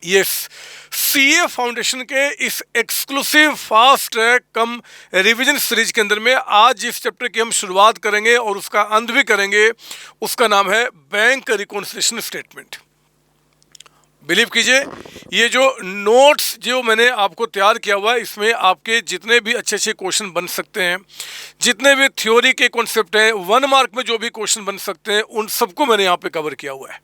Yes, CA foundation के इस exclusive fast track कम revision series के अंदर में आज जिस चैप्टर की हम शुरुआत करेंगे और उसका अंत भी करेंगे, उसका नाम है बैंक रिकॉन्सिलिएशन स्टेटमेंट। बिलीव कीजिए, ये जो नोट्स जो मैंने आपको तैयार किया हुआ है, इसमें आपके जितने भी अच्छे अच्छे क्वेश्चन बन सकते हैं, जितने भी थ्योरी के कॉन्सेप्ट हैं, 1 मार्क में जो भी क्वेश्चन बन सकते हैं, उन सबको मैंने यहाँ पे कवर किया हुआ है।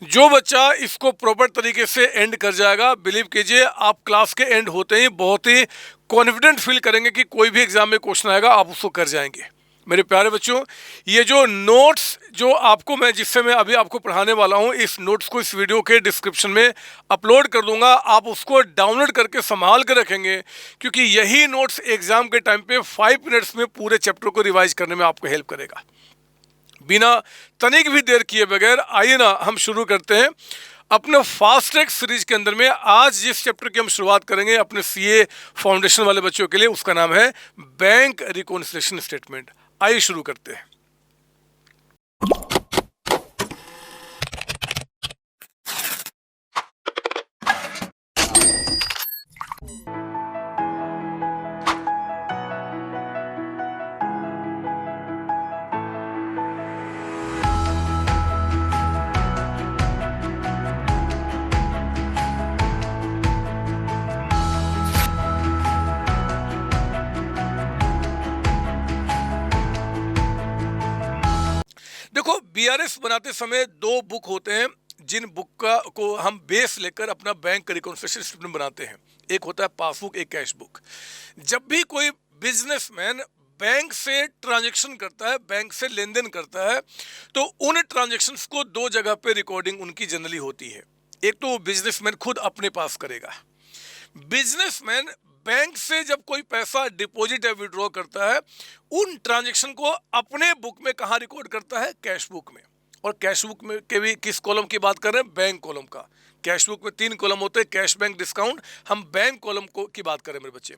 जो बच्चा इसको प्रॉपर तरीके से एंड कर जाएगा, बिलीव कीजिए आप क्लास के एंड होते ही बहुत ही कॉन्फिडेंट फील करेंगे कि कोई भी एग्जाम में क्वेश्चन आएगा आप उसको कर जाएंगे। मेरे प्यारे बच्चों, ये जो नोट्स जो आपको मैं जिससे मैं अभी आपको पढ़ाने वाला हूँ, इस नोट्स को इस वीडियो के डिस्क्रिप्शन में अपलोड कर दूंगा। आप उसको डाउनलोड करके संभाल कर रखेंगे, क्योंकि यही नोट्स एग्जाम के टाइम पे 5 मिनट्स में पूरे चैप्टर को रिवाइज करने में आपको हेल्प करेगा। बिना तनिक भी देर किए बगैर आइए ना हम शुरू करते हैं अपने फास्ट ट्रैक सीरीज के अंदर में। आज जिस चैप्टर की हम शुरुआत करेंगे अपने सीए फाउंडेशन वाले बच्चों के लिए, उसका नाम है बैंक रिकॉन्सिलिएशन स्टेटमेंट। आइए शुरू करते हैं। देखो, बीआरएस बनाते समय 2 बुक होते हैं, जिन बुक का को हम बेस लेकर अपना बैंक रिकॉन्सिलिएशन स्टेटमेंट बनाते हैं। एक होता है पासबुक, एक कैश बुक। जब भी कोई बिजनेसमैन बैंक से ट्रांजैक्शन करता है, बैंक से लेन देन करता है, तो उन ट्रांजैक्शंस को 2 जगह पे रिकॉर्डिंग उनकी जनरली होती है। एक तो बिजनेसमैन खुद अपने पास करेगा। बिजनेसमैन बैंक से जब कोई पैसा डिपॉजिट या विड्रॉ करता है, उन ट्रांजैक्शन को अपने बुक में कहाँ रिकॉर्ड करता है? कैश बुक में। और कैश बुक में के भी किस कॉलम की बात कर रहे हैं? बैंक कॉलम का। कैश बुक में 3 कॉलम होते हैं, कैश, बैंक, डिस्काउंट। हम बैंक कॉलम को की बात करें मेरे बच्चे,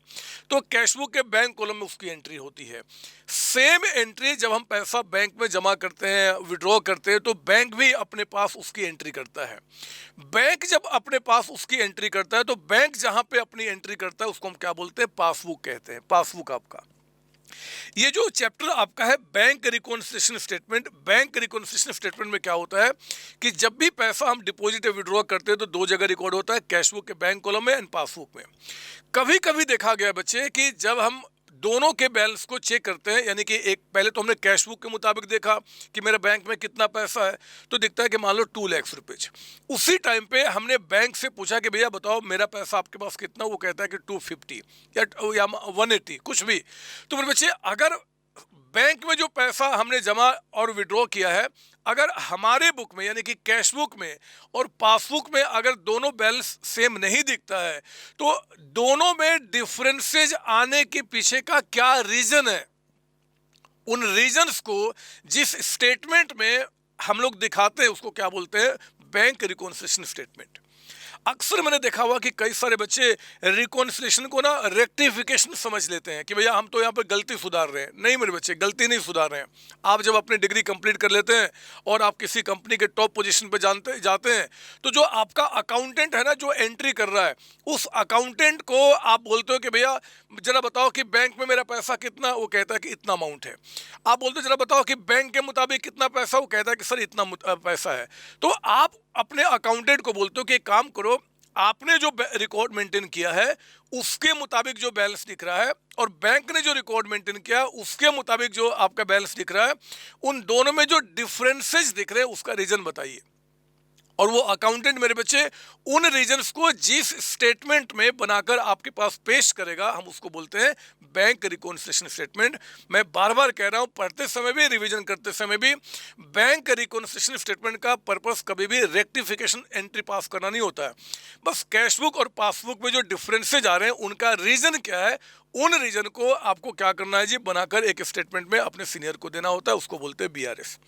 तो कैश बुक के बैंक कॉलम में उसकी एंट्री होती है। सेम एंट्री जब हम पैसा बैंक में जमा करते हैं, विड्रॉ करते हैं, तो बैंक भी अपने पास उसकी एंट्री करता है। बैंक जब अपने पास उसकी एंट्री करता है, तो बैंक जहां पे अपनी एंट्री करता है उसको हम क्या बोलते हैं? पासबुक कहते हैं। पासबुक आपका ये जो चैप्टर आपका है bank reconciliation statement. Bank reconciliation statement में क्या होता है कि जब भी पैसा हम डिपॉजिट या विड्रॉ करते हैं, तो 2 जगह रिकॉर्ड होता है, कैश बुक के बैंक कॉलम में एंड पासबुक में। कभी कभी देखा गया बच्चे कि जब हम दोनों के बैलेंस को चेक करते हैं, यानी कि एक पहले तो हमने कैश बुक के मुताबिक देखा कि मेरे बैंक में कितना पैसा है, तो दिखता है कि मान लो 2 लाख रुपए। उसी टाइम पे हमने बैंक से पूछा कि भैया बताओ मेरा पैसा आपके पास कितना, वो कहता है कि 250 या 180 कुछ भी। तो मेरे बच्चे, अगर बैंक में जो पैसा हमने जमा और विड्रॉ किया है, अगर हमारे बुक में यानी कि कैश बुक में और पासबुक में अगर दोनों बैलेंस सेम नहीं दिखता है, तो दोनों में डिफरेंसेज आने के पीछे का क्या रीजन है? उन रीजंस को जिस स्टेटमेंट में हम लोग दिखाते हैं उसको क्या बोलते हैं? Bank reconciliation statement. अक्सर मैंने देखा हुआ कि कई सारे बच्चे रिकॉन्सिलिएशन को ना रेक्टिफिकेशन समझ लेते हैं कि भैया हम तो यहाँ पे गलती सुधार रहे हैं। नहीं मेरे बच्चे, गलती नहीं सुधार रहे हैं। आप जब अपनी डिग्री कंप्लीट कर लेते हैं और आप किसी कंपनी के टॉप पोजीशन पे जाते हैं, तो जो आपका अकाउंटेंट है ना, जो एंट्री कर रहा है, उस अकाउंटेंट को आप बोलते हो कि भैया जरा बताओ कि बैंक में मेरा पैसा कितना, वो कहता है कि इतना अमाउंट है। आप बोलते हो जरा बताओ कि बैंक के मुताबिक कितना पैसा, वो कहता है कि सर इतना पैसा है। तो आप अपने अकाउंटेंट को बोलते हो कि एक काम करो, आपने जो रिकॉर्ड मेंटेन किया है उसके मुताबिक जो बैलेंस दिख रहा है, और बैंक ने जो रिकॉर्ड मेंटेन किया उसके मुताबिक जो आपका बैलेंस दिख रहा है, उन दोनों में जो डिफरेंसेस दिख रहे हैं उसका रीजन बताइए। और वो अकाउंटेंट मेरे बच्चे उन रीजंस को जिस स्टेटमेंट में बनाकर आपके पास पेश करेगा, हम उसको बोलते हैं बैंक रिकॉन्सिलिएशन स्टेटमेंट। मैं बार बार कह रहा हूं, पढ़ते समय भी, रिवीजन करते समय भी, बैंक रिकॉन्सिलिएशन स्टेटमेंट का पर्पस कभी भी रेक्टिफिकेशन एंट्री पास करना नहीं होता है। बस कैश बुक और पासबुक में जो डिफरेंसेज आ रहे हैं उनका रीजन क्या है, उन रीजन को आपको क्या करना है जी, बनाकर एक स्टेटमेंट में अपने सीनियर को देना होता है, उसको बोलते हैं बीआरएस।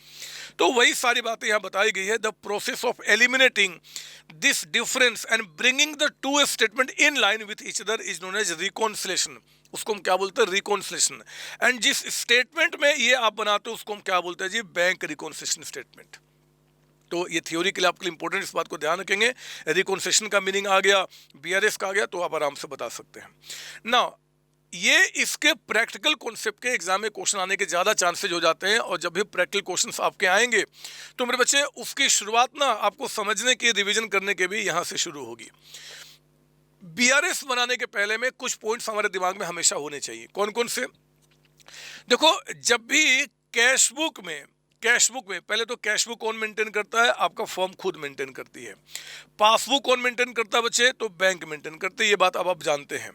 तो वही सारी बातें यहाँ बताई गई है। The process of eliminating this difference and bringing the two statement in line with each other is known as reconciliation. उसको हम क्या बोलते हैं? रिकॉन्सिलिएशन। एंड जिस स्टेटमेंट में ये आप बनाते हो उसको हम क्या बोलते हैं जी? Bank reconciliation statement. तो ये थ्योरी के लिए आपके लिए इंपॉर्टेंट, इस बात को ध्यान रखेंगे। रिकॉन्सेशन का मीनिंग आ गया, बीआरएस का आ गया, तो आप आराम से बता सकते हैं ना। ये इसके प्रैक्टिकल कॉन्सेप्ट के एग्जाम में क्वेश्चन आने के ज़्यादा चांसेज हो जाते हैं, और जब भी प्रैक्टिकल क्वेश्चंस आपके आएंगे तो मेरे बच्चे उसकी शुरुआत ना आपको समझने की, रिवीजन करने के भी यहाँ से शुरू होगी। बीआरएस बनाने के पहले में कुछ पॉइंट्स हमारे दिमाग में हमेशा होने चाहिए। कौन कौन से? देखो, जब भी कैश बुक में पहले तो कैश बुक कौन मेंटेन करता है? आपका फर्म खुद मेंटेन करती है। पासबुक कौन मेंटेन करता है बच्चे? तो बैंक मेंटेन करते हैं, ये बात अब आप जानते हैं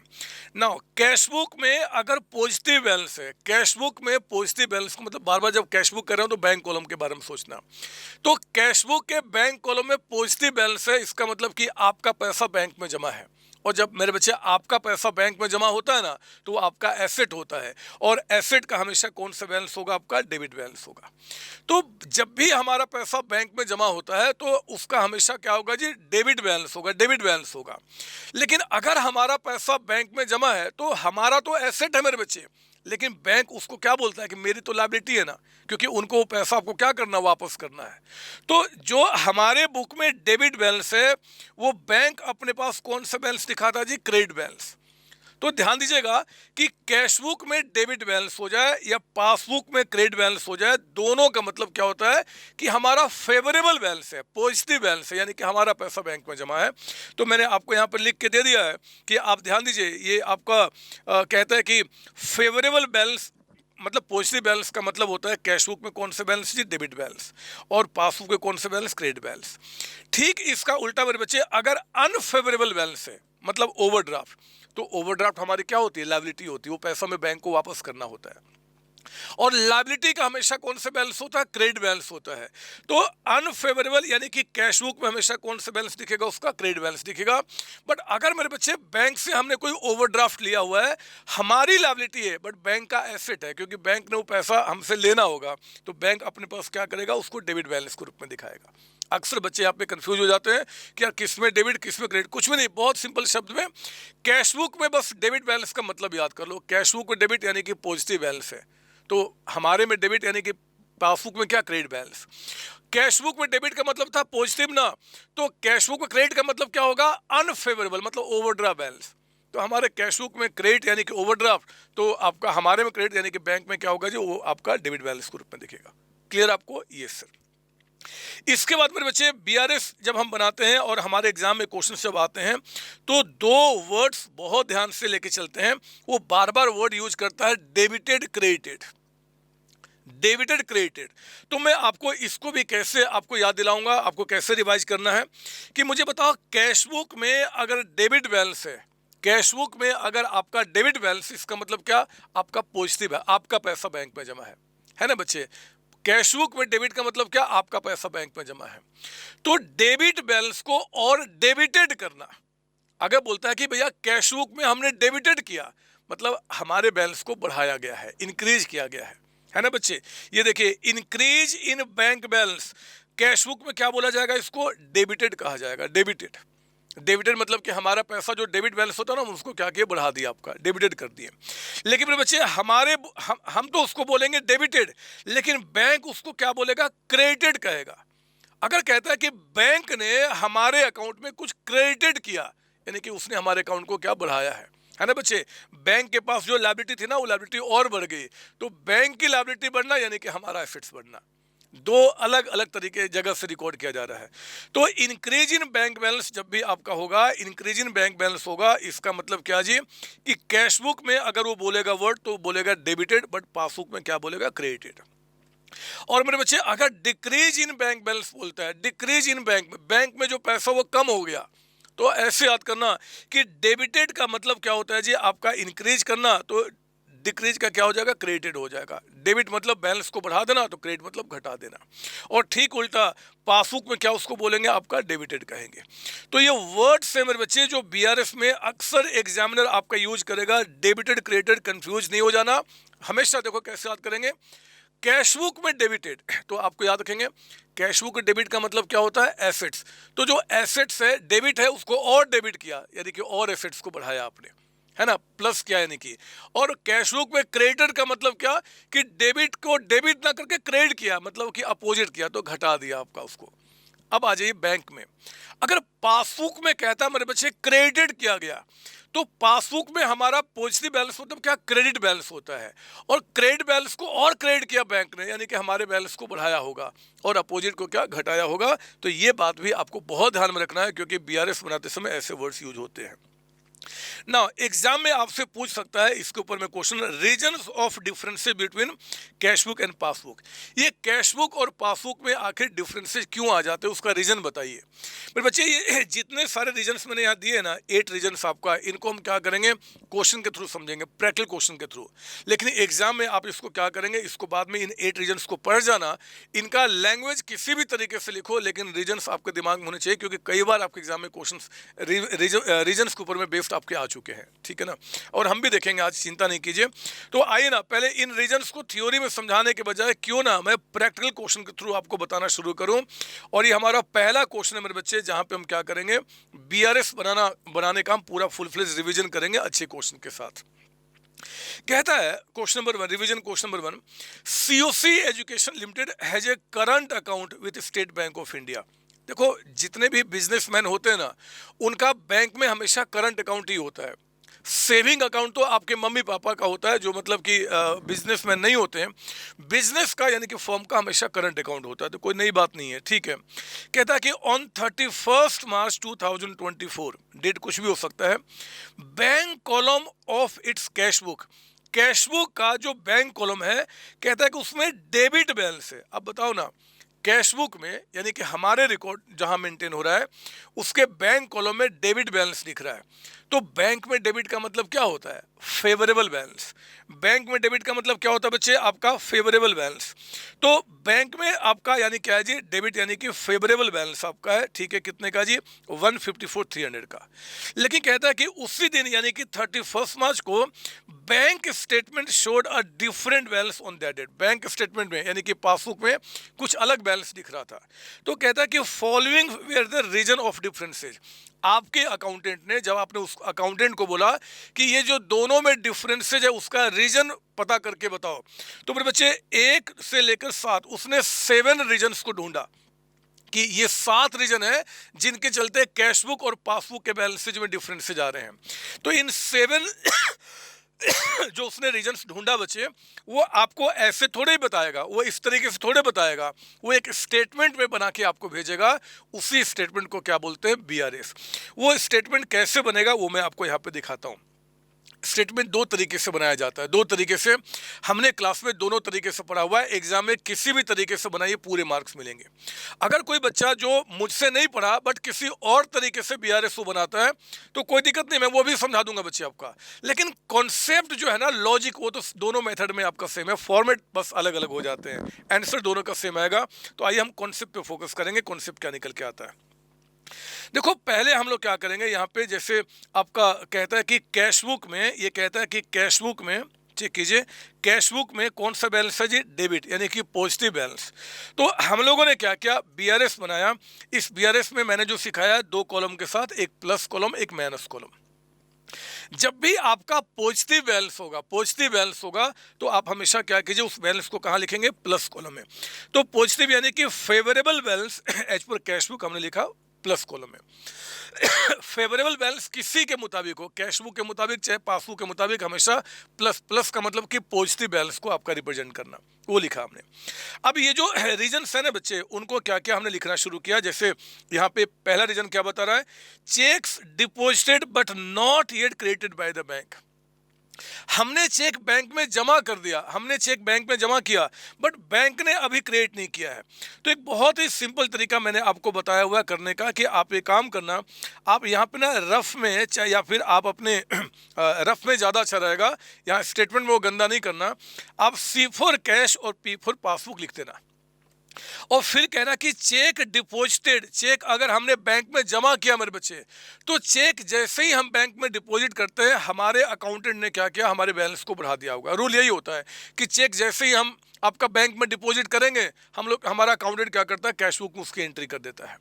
ना। कैश बुक में अगर पॉजिटिव बैलेंस है, कैश बुक में पॉजिटिव बैलेंस को मतलब बार बार जब कैश बुक कर रहे हो तो बैंक कॉलम के बारे में सोचना। तो कैश बुक के बैंक कॉलम में पॉजिटिव बैलेंस है, इसका मतलब कि आपका पैसा बैंक में जमा है। और जब मेरे बच्चे आपका पैसा बैंक में जमा होता है ना, तो वो आपका एसेट होता है, और एसेट का हमेशा कौन सा बैलेंस होगा? आपका डेबिट बैलेंस होगा। तो जब भी हमारा पैसा बैंक में जमा होता है तो उसका हमेशा क्या होगा जी? डेबिट बैलेंस होगा, डेबिट बैलेंस होगा। लेकिन अगर हमारा पैसा बैंक में जमा है तो हमारा तो एसेट है मेरे बच्चे, लेकिन बैंक उसको क्या बोलता है कि मेरी तो लायबिलिटी है ना, क्योंकि उनको वो पैसा आपको क्या करना? वापस करना है। तो जो हमारे बुक में डेबिट बैलेंस है, वो बैंक अपने पास कौन सा बैलेंस दिखाता है जी? Credit balance. तो ध्यान दीजिएगा कि कैश बुक में डेबिट बैलेंस हो जाए या पासबुक में क्रेडिट बैलेंस हो जाए, दोनों का मतलब क्या होता है कि हमारा फेवरेबल बैलेंस है, पॉजिटिव बैलेंस है, यानी कि हमारा पैसा बैंक में जमा है। तो मैंने आपको यहाँ पर लिख के दे दिया है कि आप ध्यान दीजिए, ये आपका कहता है कि फेवरेबल बैलेंस मतलब पॉजिटिव बैलेंस का मतलब होता है कैश बुक में कौन सा बैलेंस जी? Debit balance. और पासबुक में कौन सा बैलेंस? Credit balance. ठीक इसका उल्टा मेरे बच्चे, अगर अनफेवरेबल बैलेंस है मतलब ओवरड्राफ्ट, तो ओवरड्राफ्ट हमारी क्या होती है? लायबिलिटी होती है, वो पैसा में बैंक को वापस करना होता है। और लायबिलिटी का हमेशा कौन सा बैलेंस होता है? क्रेडिट बैलेंस होता है। तो अनफेवरेबल यानी कि कैश बुक में हमेशा कौन सा बैलेंस दिखेगा? उसका क्रेडिट बैलेंस दिखेगा। बट अगर मेरे बच्चे बैंक से हमने कोई ओवरड्राफ्ट लिया हुआ है, हमारी लायबिलिटी है बट बैंक का एसेट है, क्योंकि बैंक ने वो पैसा हमसे लेना होगा, तो बैंक अपने पास क्या करेगा? उसको डेबिट बैलेंस के रूप में दिखाएगा। अक्सर बच्चे यहाँ पे कंफ्यूज हो जाते हैं कि यार किस में डेबिट किस में क्रेडिट। कुछ भी नहीं, बहुत सिंपल शब्द में कैश बुक में बस डेबिट बैलेंस का मतलब याद कर लो। कैश बुक में डेबिट यानी कि पॉजिटिव बैलेंस है, तो हमारे में डेबिट यानी कि पासबुक में क्या? Credit balance. कैश बुक में डेबिट का मतलब था पॉजिटिव ना, तो कैश बुक में क्रेडिट का मतलब क्या होगा? अनफेवरेबल, मतलब ओवरड्राफ्ट बैलेंस। तो हमारे कैश बुक में क्रेडिट यानी कि ओवरड्राफ्ट, तो आपका हमारे में क्रेडिट यानी कि बैंक में क्या होगा जी? वो आपका डेबिट बैलेंस के रूप में दिखेगा। क्लियर आपको? ये सर। इसके बाद मेरे बच्चे बीआरएस जब हम बनाते हैं और हमारे एग्जाम में क्वेश्चन जब आते हैं, तो दो वर्ड्स बहुत ध्यान से लेके चलते हैं। वो बार बार वर्ड यूज करता है, डेबिटेड क्रेडिटेड, डेबिटेड क्रेडिटेड। तो मैं आपको इसको भी कैसे आपको याद दिलाऊंगा, आपको कैसे रिवाइज करना है कि मुझे बताओ, कैश बुक में अगर डेबिट बैलेंस है, कैश बुक में अगर आपका डेबिट बैलेंस, इसका मतलब क्या? आपका पॉजिटिव है, आपका पैसा बैंक में जमा है ना बच्चे? कैश बुक में डेबिट का मतलब क्या? आपका पैसा बैंक में जमा है। तो डेबिट बैलेंस को और डेबिटेड करना, अगर बोलता है कि भैया कैश बुक में हमने डेबिटेड किया, मतलब हमारे बैलेंस को बढ़ाया गया है, इंक्रीज किया गया है ना बच्चे? ये देखिए, increase in bank balance, cash book में क्या बोला जाएगा? इसको डेबिटेड कहा जाएगा, डेबिटेड। डेबिटेड मतलब कि हमारा पैसा जो डेबिट बैलेंस होता है ना, उसको क्या किया? बढ़ा दिया, आपका डेबिटेड कर दिए। लेकिन मेरे बच्चे हम तो उसको बोलेंगे डेबिटेड, लेकिन बैंक उसको क्या बोलेगा? क्रेडिटेड कहेगा। अगर कहता है कि बैंक ने हमारे अकाउंट में कुछ क्रेडिटेड किया, यानी कि उसने हमारे अकाउंट को क्या? बढ़ाया है ना बच्चे? बैंक के पास जो लायबिलिटी थी ना, वो लायबिलिटी और बढ़ गई। तो बैंक की लायबिलिटी बढ़ना यानी कि हमारा एसेट्स बढ़ना, दो अलग अलग तरीके जगह से रिकॉर्ड किया जा रहा है। तो इंक्रीज इन बैंक बैलेंस जब भी आपका होगा, इंक्रीज इन बैंक बैलेंस होगा, इसका मतलब क्या जी? कि कैश बुक में अगर वो बोलेगा वर्ड तो बोलेगा डेबिटेड, बट पासबुक में क्या बोलेगा? क्रेडिटेड। और मेरे बच्चे, अगर डिक्रीज इन बैंक बैलेंस बोलता है, डिक्रीज इन बैंक में जो पैसा वो कम हो गया, तो ऐसे याद करना कि डेबिटेड का मतलब क्या होता है जी? आपका इंक्रीज करना, तो डिक्रीज का क्या हो जाएगा? क्रेडिटेड हो जाएगा। डेबिट मतलब बैलेंस को बढ़ा देना, तो क्रेडिट मतलब घटा देना। और ठीक उल्टा पासबुक में क्या उसको बोलेंगे? आपका डेबिटेड कहेंगे। तो ये वर्ड्स है मेरे बच्चे जो बीआरएस में अक्सर एग्जामिनर आपका यूज करेगा। डेबिटेड क्रेडिटेड कंफ्यूज नहीं हो जाना, हमेशा देखो कैसे याद करेंगे। कैश बुक में डेबिटेड, तो आपको याद रखेंगे कैश बुक डेबिट का मतलब क्या होता है? एसेट्स। तो जो एसेट्स है, डेबिट है, उसको और डेबिट किया, यानी कि और एसेट्स को बढ़ाया आपने, है ना? प्लस किया यानी कि। और कैश बुक में क्रेडिटेड का मतलब क्या? कि डेबिट को डेबिट ना करके क्रेडिट किया, मतलब कि अपोजिट किया, तो घटा दिया आपका उसको। अब आ जाइए बैंक में। अगर पासबुक में कहता है मेरे बच्चे क्रेडिट किया गया, तो पासबुक में हमारा पॉजिटिव बैलेंस मतलब क्या, क्रेडिट बैलेंस होता है। और क्रेडिट बैलेंस को और क्रेडिट किया बैंक ने, यानी कि हमारे बैलेंस को बढ़ाया होगा और अपोजिट को क्या, घटाया होगा। तो ये बात भी आपको बहुत ध्यान में रखना है, क्योंकि बीआरएस बनाते समय ऐसे वर्ड्स यूज होते हैं ना। एग्जाम में आपसे पूछ सकता है इसके ऊपर में question, reasons of differences between cashbook and passbook. ये कैशबुक और पासबुक में आखिर डिफरेंसेस क्यों आ जाते हैं, उसका रीजन बताइए। मेरे बच्चे ये जितने सारे रीजंस मैंने यहाँ दिए ना, 8 रीजंस आपका, इनको हम क्या करेंगे, क्वेश्चन के थ्रू समझेंगे, प्रैक्टिकल क्वेश्चन के थ्रू। लेकिन एग्जाम में आप इसको क्या करेंगे, इसको बाद में इन 8 रीजंस को पढ़ जाना, इनका लैंग्वेज किसी भी तरीके से लिखो, लेकिन रीजंस आपके दिमाग में होने चाहिए, क्योंकि कई बार आपके एग्जाम में क्वेश्चन रीजंस के ऊपर में बेस्ड आपके आ चुके हैं, ठीक है ना। और हम भी देखेंगे आज, चिंता नहीं कीजिए। तो आइए ना, पहले इन रीजंस को थ्योरी में समझाने के बजाय क्यों ना मैं प्रैक्टिकल क्वेश्चन के थ्रू आपको बताना शुरू करूं। और ये हमारा पहला क्वेश्चन है मेरे बच्चे, जहां पे हम क्या करेंगे, बीआरएस बनाने का हम पूरा फुल फ्लेज रिवीजन करेंगे अच्छे क्वेश्चन के साथ। कहता है question number 1, revision question number 1, COC education limited has a current account with state bank of India. देखो, जितने भी बिजनेसमैन होते हैं ना, उनका बैंक में हमेशा करंट अकाउंट ही होता है। सेविंग अकाउंट तो आपके मम्मी पापा का होता है, जो मतलब कि बिजनेसमैन नहीं होते हैं। बिजनेस का यानी कि फर्म का हमेशा करंट अकाउंट होता है, तो कोई नई बात नहीं है, ठीक है। कहता है कि ऑन 31 मार्च 2024, डेट कुछ भी हो सकता है, bank column of its cashbook, cashbook का जो बैंक कॉलम है, कहता है कि उसमें डेबिट बैलेंस है। अब बताओ ना, कैशबुक में यानी कि हमारे रिकॉर्ड जहां मेंटेन हो रहा है, उसके बैंक कॉलम में डेबिट बैलेंस दिख रहा है। तो बैंक में डेबिट का मतलब क्या होता है, फेवरेबल बैलेंस। बैंक में डेबिट का मतलब क्या होता है बच्चे, आपका फेवरेबल बैलेंस। तो बैंक में आपका यानी क्या है जी, डेबिट यानी कि फेवरेबल बैलेंस आपका है, ठीक है। कितने का जी, 154,300 का। लेकिन कहता है कि उसी दिन यानी कि 31 मार्च को bank statement showed a different balance on that date. Bank statement में यानी कि पासबुक में कुछ अलग बैलेंस दिख रहा था। तो कहता है कि following were the reason of differences. आपके अकाउंटेंट ने, जब आपने उस अकाउंटेंट को बोला कि ये जो दोनों में डिफरेंसेज है उसका रीजन पता करके बताओ, तो मेरे बच्चे 1 से लेकर 7, उसने 7 रीजन्स को ढूंढा कि ये 7 रीजन है जिनके चलते कैशबुक और पासबुक के बैलेंसेज में डिफरेंसेज आ रहे हैं। तो इन 7 जो उसने रीजन्स ढूंढा बच्चे, वो आपको ऐसे थोड़े ही बताएगा, वो इस तरीके से थोड़े बताएगा, वो एक स्टेटमेंट में बना के आपको भेजेगा। उसी स्टेटमेंट को क्या बोलते हैं, बीआरएस। वो स्टेटमेंट कैसे बनेगा वो मैं आपको यहाँ पे दिखाता हूँ। स्टेटमेंट 2 तरीके से बनाया जाता है, 2 तरीके से। हमने क्लास में दोनों तरीके से पढ़ा हुआ है, एग्जाम में किसी भी तरीके से बनाइए पूरे मार्क्स मिलेंगे। अगर कोई बच्चा जो मुझसे नहीं पढ़ा बट किसी और तरीके से बीआरएस बनाता है तो कोई दिक्कत नहीं, मैं वो भी समझा दूंगा बच्चे आपका। लेकिन कॉन्सेप्ट जो है ना, लॉजिक, वो तो दोनों मेथड में आपका सेम है, फॉर्मेट बस अलग अलग हो जाते हैं, आंसर दोनों का सेम आएगा। तो आइए हम कॉन्सेप्ट पे फोकस करेंगे, कॉन्सेप्ट क्या निकल के आता है। देखो, पहले हम लोग क्या करेंगे, यहाँ पे जैसे आपका कहता है कि कैशबुक में, ये कहता है कि कैशबुक में, चेक कीजिए, कैशबुक में कौन सा बैलेंस है जी, डेबिट यानी कि पॉजिटिव बैलेंस। तो हम लोगों ने क्या किया, बीआरएस बनाया। इस बीआरएस में मैंने जो सिखाया, 2 कॉलम के साथ, एक प्लस कॉलम एक माइनस कॉलम। जब भी आपका पॉजिटिव बैलेंस होगा तो आप हमेशा क्या कीजिए, उस बैलेंस को कहाँ लिखेंगे, प्लस कॉलम में। तो पॉजिटिव यानी कि favourable balance as per cash book हमने लिखा प्लस कॉलम में। फेवरेबल बैलेंस किसी के मुताबिक हो, कैशबुक के मुताबिक चाहे पासबुक के मुताबिक, हमेशा प्लस। प्लस का मतलब कि पॉजिटिव बैलेंस को आपका रिप्रेजेंट करना, वो लिखा हमने। अब ये जो रीजन्स है ना बच्चे, उनको क्या क्या हमने लिखना शुरू किया। जैसे यहाँ पे पहला रीजन क्या बता रहा है, checks deposited but not yet credited bye the bank. हमने चेक बैंक में जमा कर दिया, हमने चेक बैंक में जमा किया, बट बैंक ने अभी क्रेडिट नहीं किया है। तो एक बहुत ही सिंपल तरीका मैंने आपको बताया हुआ है करने का, कि आप एक काम करना, आप यहाँ पे ना रफ में, चाहे या फिर आप अपने रफ में ज़्यादा अच्छा रहेगा, यहाँ स्टेटमेंट में वो गंदा नहीं करना, आप C फॉर कैश और P फॉर पासबुक लिख देना। और फिर कहना कि चेक डिपॉजिटेड, चेक अगर हमने बैंक में जमा किया मेरे बच्चे, तो चेक जैसे ही हम बैंक में डिपॉजिट करते हैं, हमारे अकाउंटेंट ने क्या किया, हमारे बैलेंस को बढ़ा दिया होगा। रूल यही होता है कि चेक जैसे ही हम आपका बैंक में डिपॉजिट करेंगे, हमारा अकाउंटेंट क्या करता है, कैशबुक में उसकी एंट्री कर देता है।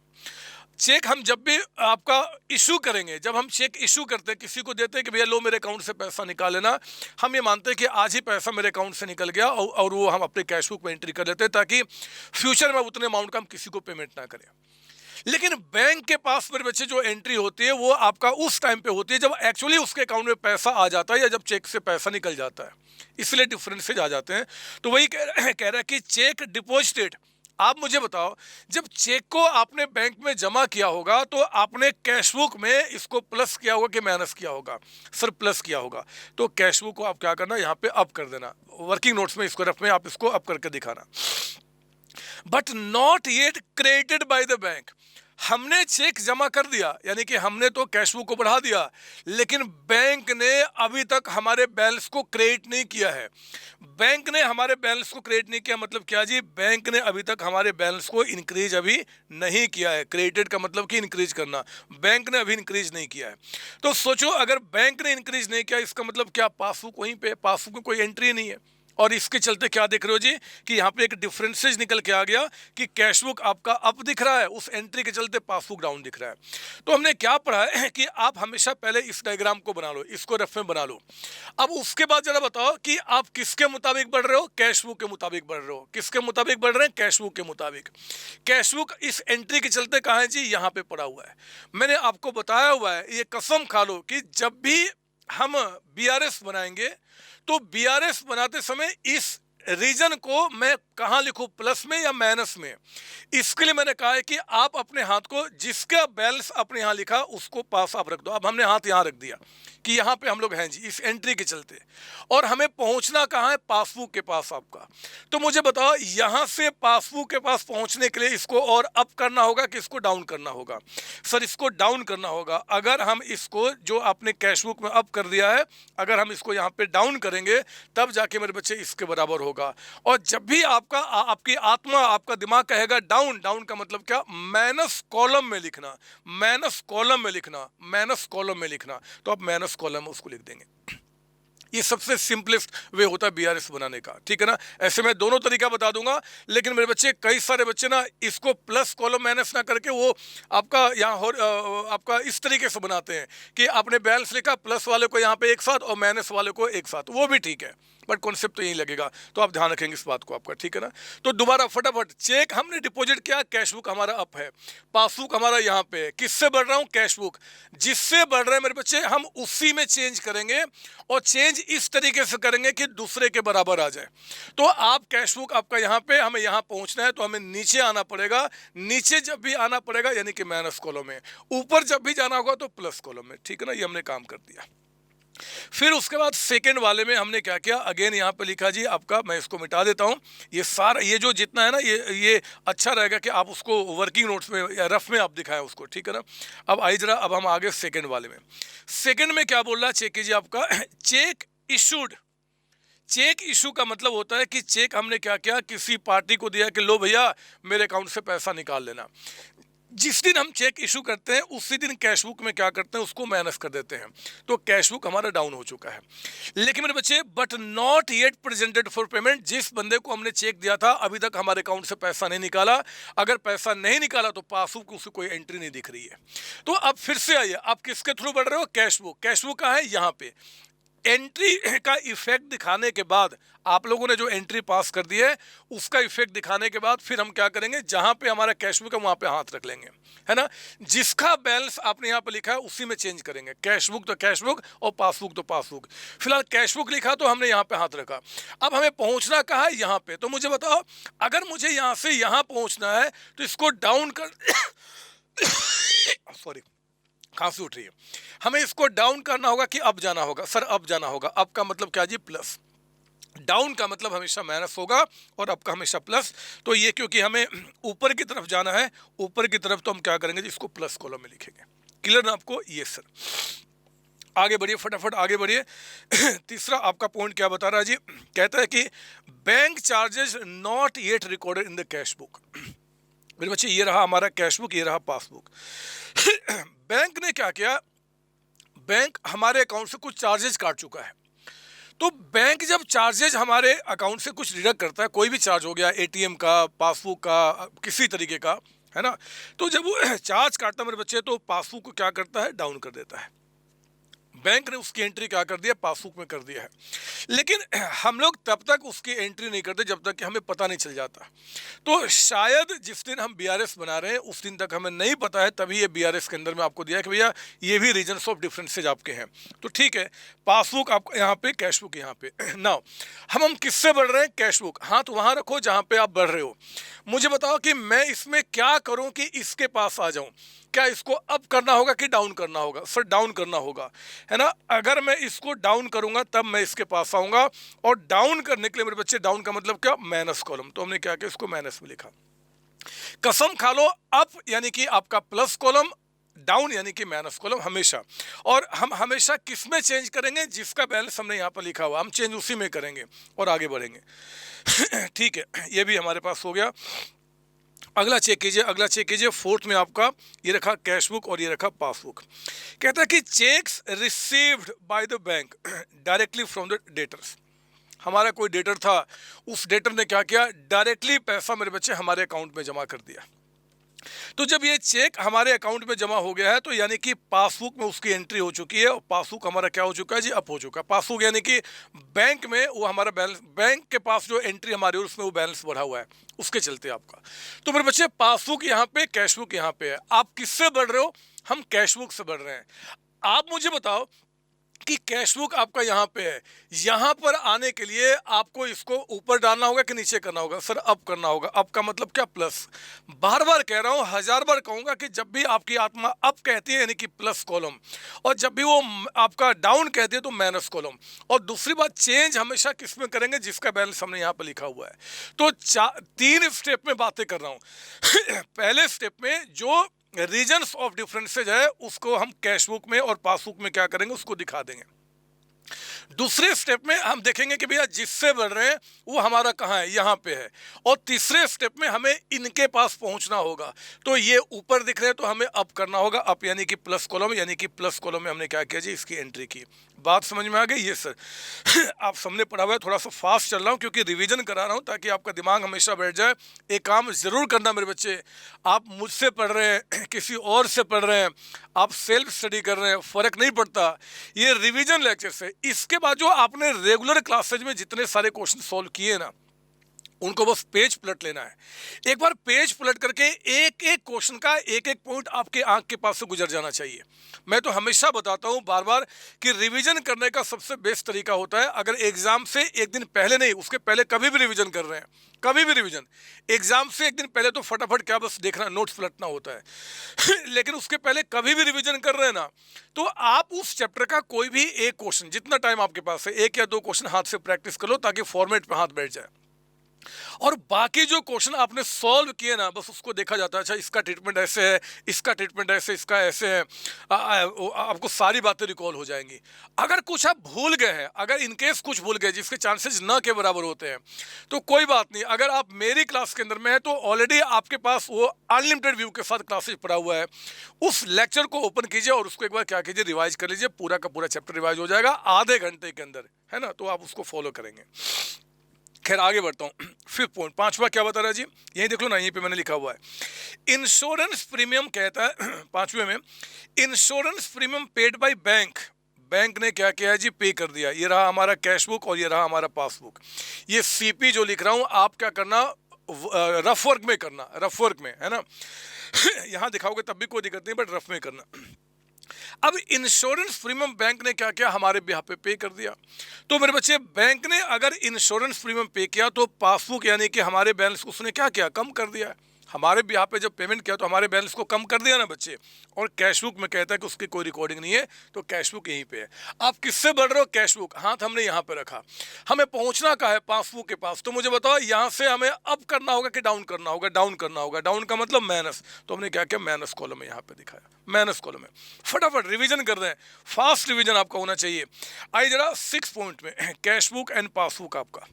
चेक हम जब भी आपका इशू करेंगे, जब हम चेक इशू करते हैं, किसी को देते हैं कि भैया लो मेरे अकाउंट से पैसा निकाल लेना, हम ये मानते हैं कि आज ही पैसा मेरे अकाउंट से निकल गया, और वो हम अपने कैशबुक में एंट्री कर लेते हैं, ताकि फ्यूचर में उतने अमाउंट का हम किसी को पेमेंट ना करें। लेकिन बैंक के पास मेरे बच्चे जो एंट्री होती है वो आपका उस टाइम पे होती है जब एक्चुअली उसके अकाउंट में पैसा आ जाता है या जब चेक से पैसा निकल जाता है, इसलिए डिफरेंसेज आ जाते हैं। तो वही कह रहा है कि चेक डिपॉजिटेड, आप मुझे बताओ, जब चेक को आपने बैंक में जमा किया होगा तो आपने कैशबुक में इसको प्लस किया होगा कि माइनस किया होगा? सर प्लस किया होगा। तो कैशबुक को आप क्या करना, यहाँ पे अप कर देना, वर्किंग नोट्स में इसको रफ में आप इसको अप करके दिखाना। But not yet credited bye the bank, हमने चेक जमा कर दिया, यानी कि हमने तो कैशबुक को बढ़ा दिया, लेकिन बैंक ने अभी तक हमारे बैलेंस को क्रेडिट नहीं किया है। बैंक ने हमारे बैलेंस को क्रेडिट नहीं किया मतलब क्या जी? बैंक ने अभी तक हमारे बैलेंस को इंक्रीज अभी नहीं किया है। क्रेडिटेड का मतलब कि इंक्रीज करना, बैंक ने अभी इंक्रीज नहीं किया है। तो सोचो, अगर बैंक ने इंक्रीज नहीं किया, इसका मतलब क्या? पासबुक वहीं पे, पासबुक में कोई एंट्री नहीं है। और इसके चलते क्या देख रहे हो जी कि यहाँ पे एक डिफरेंसेज निकल के आ गया कि कैशबुक आपका अप दिख रहा है, उस एंट्री के चलते पासबुक डाउन दिख रहा है। तो हमने क्या पढ़ा है कि आप हमेशा पहले इस डायग्राम को बना लो, इसको रफ में बना लो। अब उसके बाद जरा बताओ कि आप किसके मुताबिक बढ़ रहे हो? कैशबुक के मुताबिक बढ़ रहे हो। किसके मुताबिक बढ़ रहे हैं? कैशबुक के मुताबिक। कैशबुक इस एंट्री के चलते कहाँ है जी? यहाँ पे पड़ा हुआ है। मैंने आपको बताया हुआ है, ये कसम खा लो कि जब भी हम बीआरएस बनाएंगे तो बीआरएस बनाते समय इस रीजन को मैं कहाँ लिखूं, प्लस में या माइनस में? इसके लिए मैंने कहा है कि आप अपने हाथ को, जिसका बैलेंस अपने यहाँ लिखा उसको पास आप रख दो। अब हमने हाथ यहाँ रख दिया कि यहाँ पे हम लोग हैं जी इस एंट्री के चलते, और हमें पहुँचना कहाँ है? पासबुक के पास आपका। तो मुझे बताओ, यहाँ से पासबुक के पास पहुँचने के लिए इसको और अप करना होगा कि इसको डाउन करना होगा? सर इसको डाउन करना होगा। अगर हम इसको, जो आपने कैशबुक में अप कर दिया है, अगर हम इसको यहाँ पे डाउन करेंगे तब जाके मेरे बच्चे इसके बराबर होगा। और जब भी आपका आपकी आत्मा, आपका दिमाग कहेगा डाउन, डाउन का मतलब क्या? माइनस कॉलम में लिखना, माइनस कॉलम में लिखना, माइनस कॉलम में लिखना। तो आप माइनस कॉलम में उसको लिख देंगे। ये सबसे सिंपलेस्ट वे होता है बीआरएस बनाने का, ठीक है ना? ऐसे मैं दोनों तरीका बता दूंगा, लेकिन मेरे बच्चे, कई सारे बच्चे ना इसको प्लस कॉलम माइनस ना करके वो आपका यहाँ आपका इस तरीके से बनाते हैं कि आपने बैलेंस लिखा, प्लस वाले को यहाँ पे एक साथ और माइनस वाले को एक साथ, वो भी ठीक है, बट कॉन्सेप्ट तो यही लगेगा। तो आप ध्यान रखेंगे इस बात को आपका, ठीक है ना? तो दोबारा फटाफट, चेक हमने डिपॉजिट किया, कैशबुक हमारा अप है, पासबुक हमारा यहाँ पे है। किससे बढ़ रहा हूँ? कैशबुक। जिससे बढ़ रहे हैं मेरे बच्चे, हम उसी में चेंज करेंगे, और चेंज इस तरीके से करेंगे कि दूसरे के बराबर आ जाए। तो आप कैशबुक आपका यहाँ पे, हमें यहाँ पहुँचना है तो हमें नीचे आना पड़ेगा। नीचे जब भी आना पड़ेगा यानी कि माइनस कॉलम में, ऊपर जब भी जाना होगा तो प्लस कॉलम में, ठीक है ना? ये हमने काम कर दिया। फिर उसके बाद सेकंड वाले में हमने क्या किया? अगेन यहाँ पे लिखा जी आपका, मैं इसको मिटा देता हूँ। ये सारा, ये जो जितना है ना, ये अच्छा रहेगा कि आप उसको वर्किंग नोट्स में या रफ में आप दिखाएं उसको, ठीक है ना? अब आई जरा, अब हम आगे सेकंड वाले में। सेकंड में क्या बोल रहा है? चेक कीजिए आपका, चेक इशूड। चेक इशू का मतलब होता है कि चेक हमने क्या किया? किसी पार्टी को दिया कि लो भैया मेरे अकाउंट से पैसा निकाल लेना। जिस दिन हम चेक इशू करते हैं उसी दिन कैशबुक में क्या करते हैं? उसको माइनस कर देते हैं। तो कैशबुक हमारा डाउन हो चुका है। लेकिन मेरे बच्चे, but not yet presented for payment, जिस बंदे को हमने चेक दिया था अभी तक हमारे अकाउंट से पैसा नहीं निकाला। अगर पैसा नहीं निकाला तो पासबुक उसकी कोई एंट्री नहीं दिख रही है। तो अब फिर से आइए, आप किसके थ्रू बढ़ रहे हो? कैशबुक। कैशबुक कहाँ है? यहाँ पे। एंट्री का इफेक्ट दिखाने के बाद, आप लोगों ने जो एंट्री पास कर दी है उसका इफेक्ट दिखाने के बाद फिर हम क्या करेंगे? जहां पे हमारा कैशबुक है वहां पे हाथ रख लेंगे, है ना? जिसका बैलेंस आपने यहाँ पे लिखा है उसी में चेंज करेंगे। कैशबुक तो कैशबुक और पासबुक तो पासबुक। फिलहाल कैशबुक लिखा तो हमने यहाँ पे हाथ रखा। अब हमें पहुंचना कहाँ है? यहाँ पे। तो मुझे बताओ, अगर मुझे यहाँ से यहाँ पहुंचना है तो इसको डाउन कर सॉरी, खांसी उठ रही है। हमें इसको डाउन करना होगा कि अप जाना होगा? सर अप जाना होगा। अप का मतलब क्या जी? प्लस। डाउन का मतलब हमेशा माइनस होगा और अप का हमेशा प्लस। तो ये क्योंकि हमें ऊपर की तरफ जाना है, ऊपर की तरफ, तो हम क्या करेंगे? इसको प्लस कॉलम में लिखेंगे। क्लियर ना आपको? ये सर, आगे बढ़िए, फटाफट आगे बढ़िए। तीसरा आपका पॉइंट क्या बता रहा है जी? कहता है कि bank charges not yet recorded in the cash book. मेरे बच्चे, ये रहा हमारा कैश बुक, ये रहा पासबुक। बैंक ने क्या किया? बैंक हमारे अकाउंट से कुछ चार्जेस काट चुका है। तो बैंक जब चार्जेज हमारे अकाउंट से कुछ डिडक्ट करता है, कोई भी चार्ज हो गया, एटीएम का, पासबुक का, किसी तरीके का, है ना? तो जब वो चार्ज काटता है मेरे बच्चे, तो पासबुक को क्या करता है? डाउन कर देता है। बैंक ने उसकी एंट्री क्या कर दिया, पासबुक में कर दिया है। लेकिन हम लोग तब तक उसकी एंट्री नहीं करते जब तक कि हमें पता नहीं चल जाता। तो शायद जिस दिन हम बीआरएस बना रहे हैं उस दिन तक हमें नहीं पता है, तभी ये बीआरएस के अंदर में आपको दिया है कि भैया ये भी रीजन्स ऑफ डिफरेंसेज आपके हैं। तो ठीक है, पासबुक आपका यहाँ पे, कैशबुक यहाँ पे। नाउ हम किससे बढ़ रहे हैं, कैशबुक। हाथ वहाँ रखो जहाँ पे आप बढ़ रहे हो। मुझे बताओ कि मैं इसमें क्या करूँ कि इसके पास आ जाऊँ। क्या इसको अप करना होगा कि डाउन करना होगा? सर डाउन करना होगा, है ना। अगर मैं इसको डाउन करूंगा तब मैं इसके पास आऊंगा। और डाउन करने के लिए मेरे बच्चे, डाउन का मतलब क्या, माइनस कॉलम। तो हमने क्या किया, इसको माइनस में लिखा। कसम खा लो, अप यानी कि आपका प्लस कॉलम, डाउन यानी कि माइनस कॉलम हमेशा। और हम हमेशा किस में चेंज करेंगे, जिसका बैलेंस हमने यहाँ पर लिखा हुआ, हम चेंज उसी में करेंगे और आगे बढ़ेंगे। ठीक है, ये भी हमारे पास हो गया। अगला चेक कीजिए, अगला चेक कीजिए। फोर्थ में आपका ये रखा कैशबुक और ये रखा पासबुक। कहता है कि cheques received by the bank directly from the debtors. हमारा कोई डेटर था, उस डेटर ने क्या किया, डायरेक्टली पैसा मेरे बच्चे हमारे अकाउंट में जमा कर दिया। तो जब ये चेक हमारे अकाउंट में जमा हो गया है तो यानी कि पासबुक में उसकी एंट्री हो चुकी है। और पासबुक हमारा क्या हो चुका है जी, अप हो चुका है। पासबुक यानी कि बैंक में वो हमारा बैलेंस, बैंक के पास जो एंट्री हमारी है उसमें वो बैलेंस बढ़ा हुआ है, उसके चलते आपका। तो मेरे बच्चे पासबुक यहाँ पे, कैशबुक यहाँ पे है। आप किससे बढ़ रहे हो, हम कैशबुक से बढ़ रहे हैं। आप मुझे बताओ कि कैशबुक आपका यहाँ पे है, यहाँ पर आने के लिए आपको इसको ऊपर डालना होगा कि नीचे करना होगा? सर अप करना होगा। अप का मतलब क्या, प्लस। बार बार कह रहा हूँ, 1000 बार कहूँगा कि जब भी आपकी आत्मा अप कहती है यानी कि प्लस कॉलम, और जब भी वो आपका डाउन कहती है तो माइनस कॉलम। और दूसरी बात, चेंज हमेशा किस में करेंगे, जिसका बैलेंस हमने यहाँ पर लिखा हुआ है। तो 3 स्टेप में बातें कर रहा हूँ। पहले स्टेप में जो रीजन्स ऑफ डिफरेंसेज है उसको हम कैशबुक में और पासबुक में क्या करेंगे, उसको दिखा देंगे। दूसरे स्टेप में हम देखेंगे कि भैया जिससे बढ़ रहे हैं वो हमारा कहाँ है, यहाँ पे है। और तीसरे स्टेप में हमें इनके पास पहुंचना होगा। तो ये ऊपर दिख रहे हैं तो हमें अप करना होगा, अप यानी कि प्लस कॉलम, यानी कि प्लस कॉलम में हमने क्या किया जी, इसकी एंट्री की। बात समझ में आ गई? ये सर आप सबने पढ़ा हुआ है, थोड़ा सा फास्ट चल रहा हूँ क्योंकि रिवीजन करा रहा हूँ ताकि आपका दिमाग हमेशा बैठ जाए। एक काम जरूर करना मेरे बच्चे, आप मुझसे पढ़ रहे हैं, किसी और से पढ़ रहे हैं, आप सेल्फ स्टडी कर रहे हैं, फर्क नहीं पड़ता। ये रिवीजन लेक्चर से, इसके बाद जो आपने रेगुलर क्लासेज में जितने सारे क्वेश्चन सॉल्व किए ना, उनको बस पेज पलट लेना है। एक बार पेज पलट करके एक एक क्वेश्चन का एक एक पॉइंट आपके आंख के पास से गुजर जाना चाहिए। मैं तो हमेशा बताता हूं बार बार कि रिवीजन करने का सबसे बेस्ट तरीका होता है, अगर एग्जाम से एक दिन पहले नहीं, उसके पहले कभी भी रिवीजन कर रहे हैं, कभी भी रिवीजन, एग्जाम से एक दिन पहले तो फटाफट क्या बस देखना, नोट्स पलटना होता है। लेकिन उसके पहले कभी भी रिवीजन कर रहे हैं ना, तो आप उस चैप्टर का कोई भी एक क्वेश्चन, जितना टाइम आपके पास है, 1 या 2 क्वेश्चन हाथ से प्रैक्टिस कर लो ताकि फॉर्मेट पे हाथ बैठ जाए। और बाकी जो क्वेश्चन आपने सॉल्व किए ना, बस उसको देखा जाता है, अच्छा इसका ट्रीटमेंट ऐसे है, इसका ट्रीटमेंट ऐसे, इसका ऐसे है। आपको सारी बातें रिकॉल हो जाएंगी। अगर कुछ आप भूल गए हैं, अगर इनकेस कुछ भूल गए जिसके चांसेस ना के बराबर होते हैं, तो कोई बात नहीं। अगर आप मेरी क्लास के अंदर में है तो ऑलरेडी आपके पास वो अनलिमिटेड व्यू के साथ क्लासेज पड़ा हुआ है, उस लेक्चर को ओपन कीजिए और उसको एक बार क्या कीजिए, रिवाइज कर लीजिए। पूरा का पूरा चैप्टर रिवाइज हो जाएगा आधे घंटे के अंदर, है ना। तो आप उसको फॉलो करेंगे। खैर आगे बढ़ता हूँ। 5th पॉइंट, 5वां क्या बता रहा है जी, यही देख लो ना, यहीं पे मैंने लिखा हुआ है। इंश्योरेंस प्रीमियम कहता है 5वें में, insurance premium paid by bank. Bank ने क्या किया है जी, पे कर दिया। ये रहा हमारा कैशबुक और ये रहा हमारा पासबुक। ये सीपी जो लिख रहा हूँ, आप क्या करना, रफ वर्क में करना, रफ वर्क में, है ना। यहाँ दिखाओगे तब भी कोई दिक्कत नहीं, बट रफ में करना। अब इंश्योरेंस प्रीमियम बैंक ने क्या किया, हमारे बिहाफ पे कर दिया। तो मेरे बच्चे, बैंक ने अगर इंश्योरेंस प्रीमियम पे किया तो पासबुक यानी कि हमारे बैलेंस को उसने क्या किया, कम कर दिया। हमारे बिहाफ पे जब पेमेंट किया तो हमारे बैलेंस को कम कर दिया ना बच्चे। और कैशबुक में कहता है कि उसकी कोई रिकॉर्डिंग नहीं है, तो कैशबुक यहीं पे है। आप किससे बढ़ रहे हो, कैशबुक। हाथ हमने यहाँ पे रखा, हमें पहुंचना का है पासबुक के पास। तो मुझे बताओ यहाँ से हमें अप करना होगा कि डाउन करना होगा, डाउन करना होगा। डाउन का मतलब माइनस, तो हमने क्या किया, माइनस कॉलम में यहाँ पे दिखाया, माइनस कॉलम में। फटाफट रिवीजन कर रहे हैं, फास्ट रिवीजन आपका होना चाहिए। आइए जरा 6 पॉइंट में, कैशबुक एंड पासबुक आपका।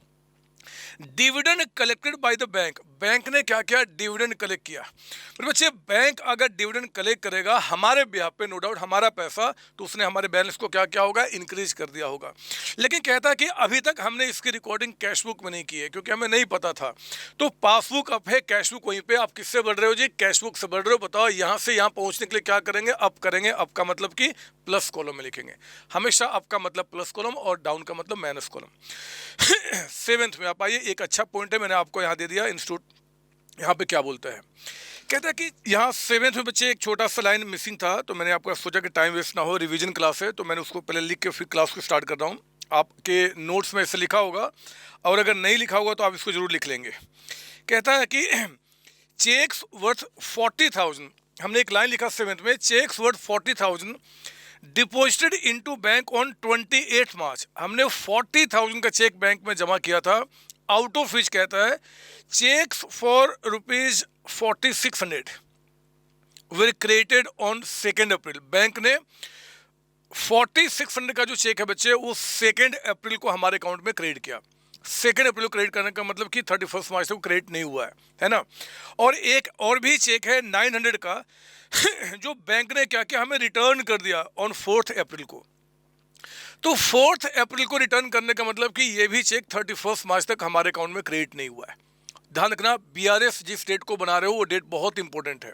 Dividend collected by the bank, bank ने क्या किया, डिविडेंड कलेक्ट किया। पर बच्चे बैंक अगर डिविडेंड कलेक्ट करेगा हमारे बिहाफ पे, नो डाउट हमारा पैसा, तो उसने हमारे बैलेंस को क्या क्या होगा, इंक्रीज कर दिया होगा। लेकिन कहता है कि अभी तक हमने इसकी रिकॉर्डिंग कैश बुक में नहीं की है क्योंकि हमें नहीं पता था। तो पासबुक अप है, कैश बुक वहीं पे। आप किससे बढ़ रहे हो जी, कैश बुक से बढ़ रहे हो। बताओ यहाँ से यहाँ पहुँचने के लिए क्या करेंगे, अप करेंगे। अप का मतलब कि प्लस कॉलम में लिखेंगे हमेशा, अप का मतलब प्लस कॉलम और डाउन का मतलब माइनस कॉलम। सेवेंथ में आप आइए, एक अच्छा पॉइंट है, मैंने आपको यहाँ दे दिया इंस्टीट्यूट यहाँ पे क्या बोलता है। कहता है कि यहाँ सेवेंथ में बच्चे एक छोटा सा लाइन मिसिंग था, तो मैंने आपको सोचा कि टाइम वेस्ट ना हो, रिवीजन क्लास है, तो मैंने उसको पहले लिख के फिर क्लास को स्टार्ट कर रहा हूँ। आपके नोट्स में ऐसे लिखा होगा, और अगर नहीं लिखा होगा तो आप इसको जरूर लिख लेंगे। कहता है कि चेक्स वर्थ 40,000, हमने एक लाइन लिखा सेवेंथ में, cheques worth 40,000 deposited into bank on 28 March. हमने 40,000 का चेक बैंक में जमा किया था। आउट ऑफ विच कहता है cheques for ₹4600 were created on 2 April. Bank ने 4600 का जो चेक है बच्चे, वो 2 अप्रैल को हमारे अकाउंट में क्रेडिट किया। 2 अप्रैल को क्रेडिट करने का मतलब कि 31 मार्च तक क्रेडिट नहीं हुआ है ना। और एक और भी चेक है 900 का जो बैंक ने क्या किया, हमें रिटर्न कर दिया ऑन 4 अप्रैल को। तो 4 अप्रैल को रिटर्न करने का मतलब कि ये भी चेक 31 मार्च तक हमारे अकाउंट में क्रेडिट नहीं हुआ है। ध्यान रखना, बीआरएस जिस डेट को बना रहे हो वो डेट बहुत इंपॉर्टेंट है,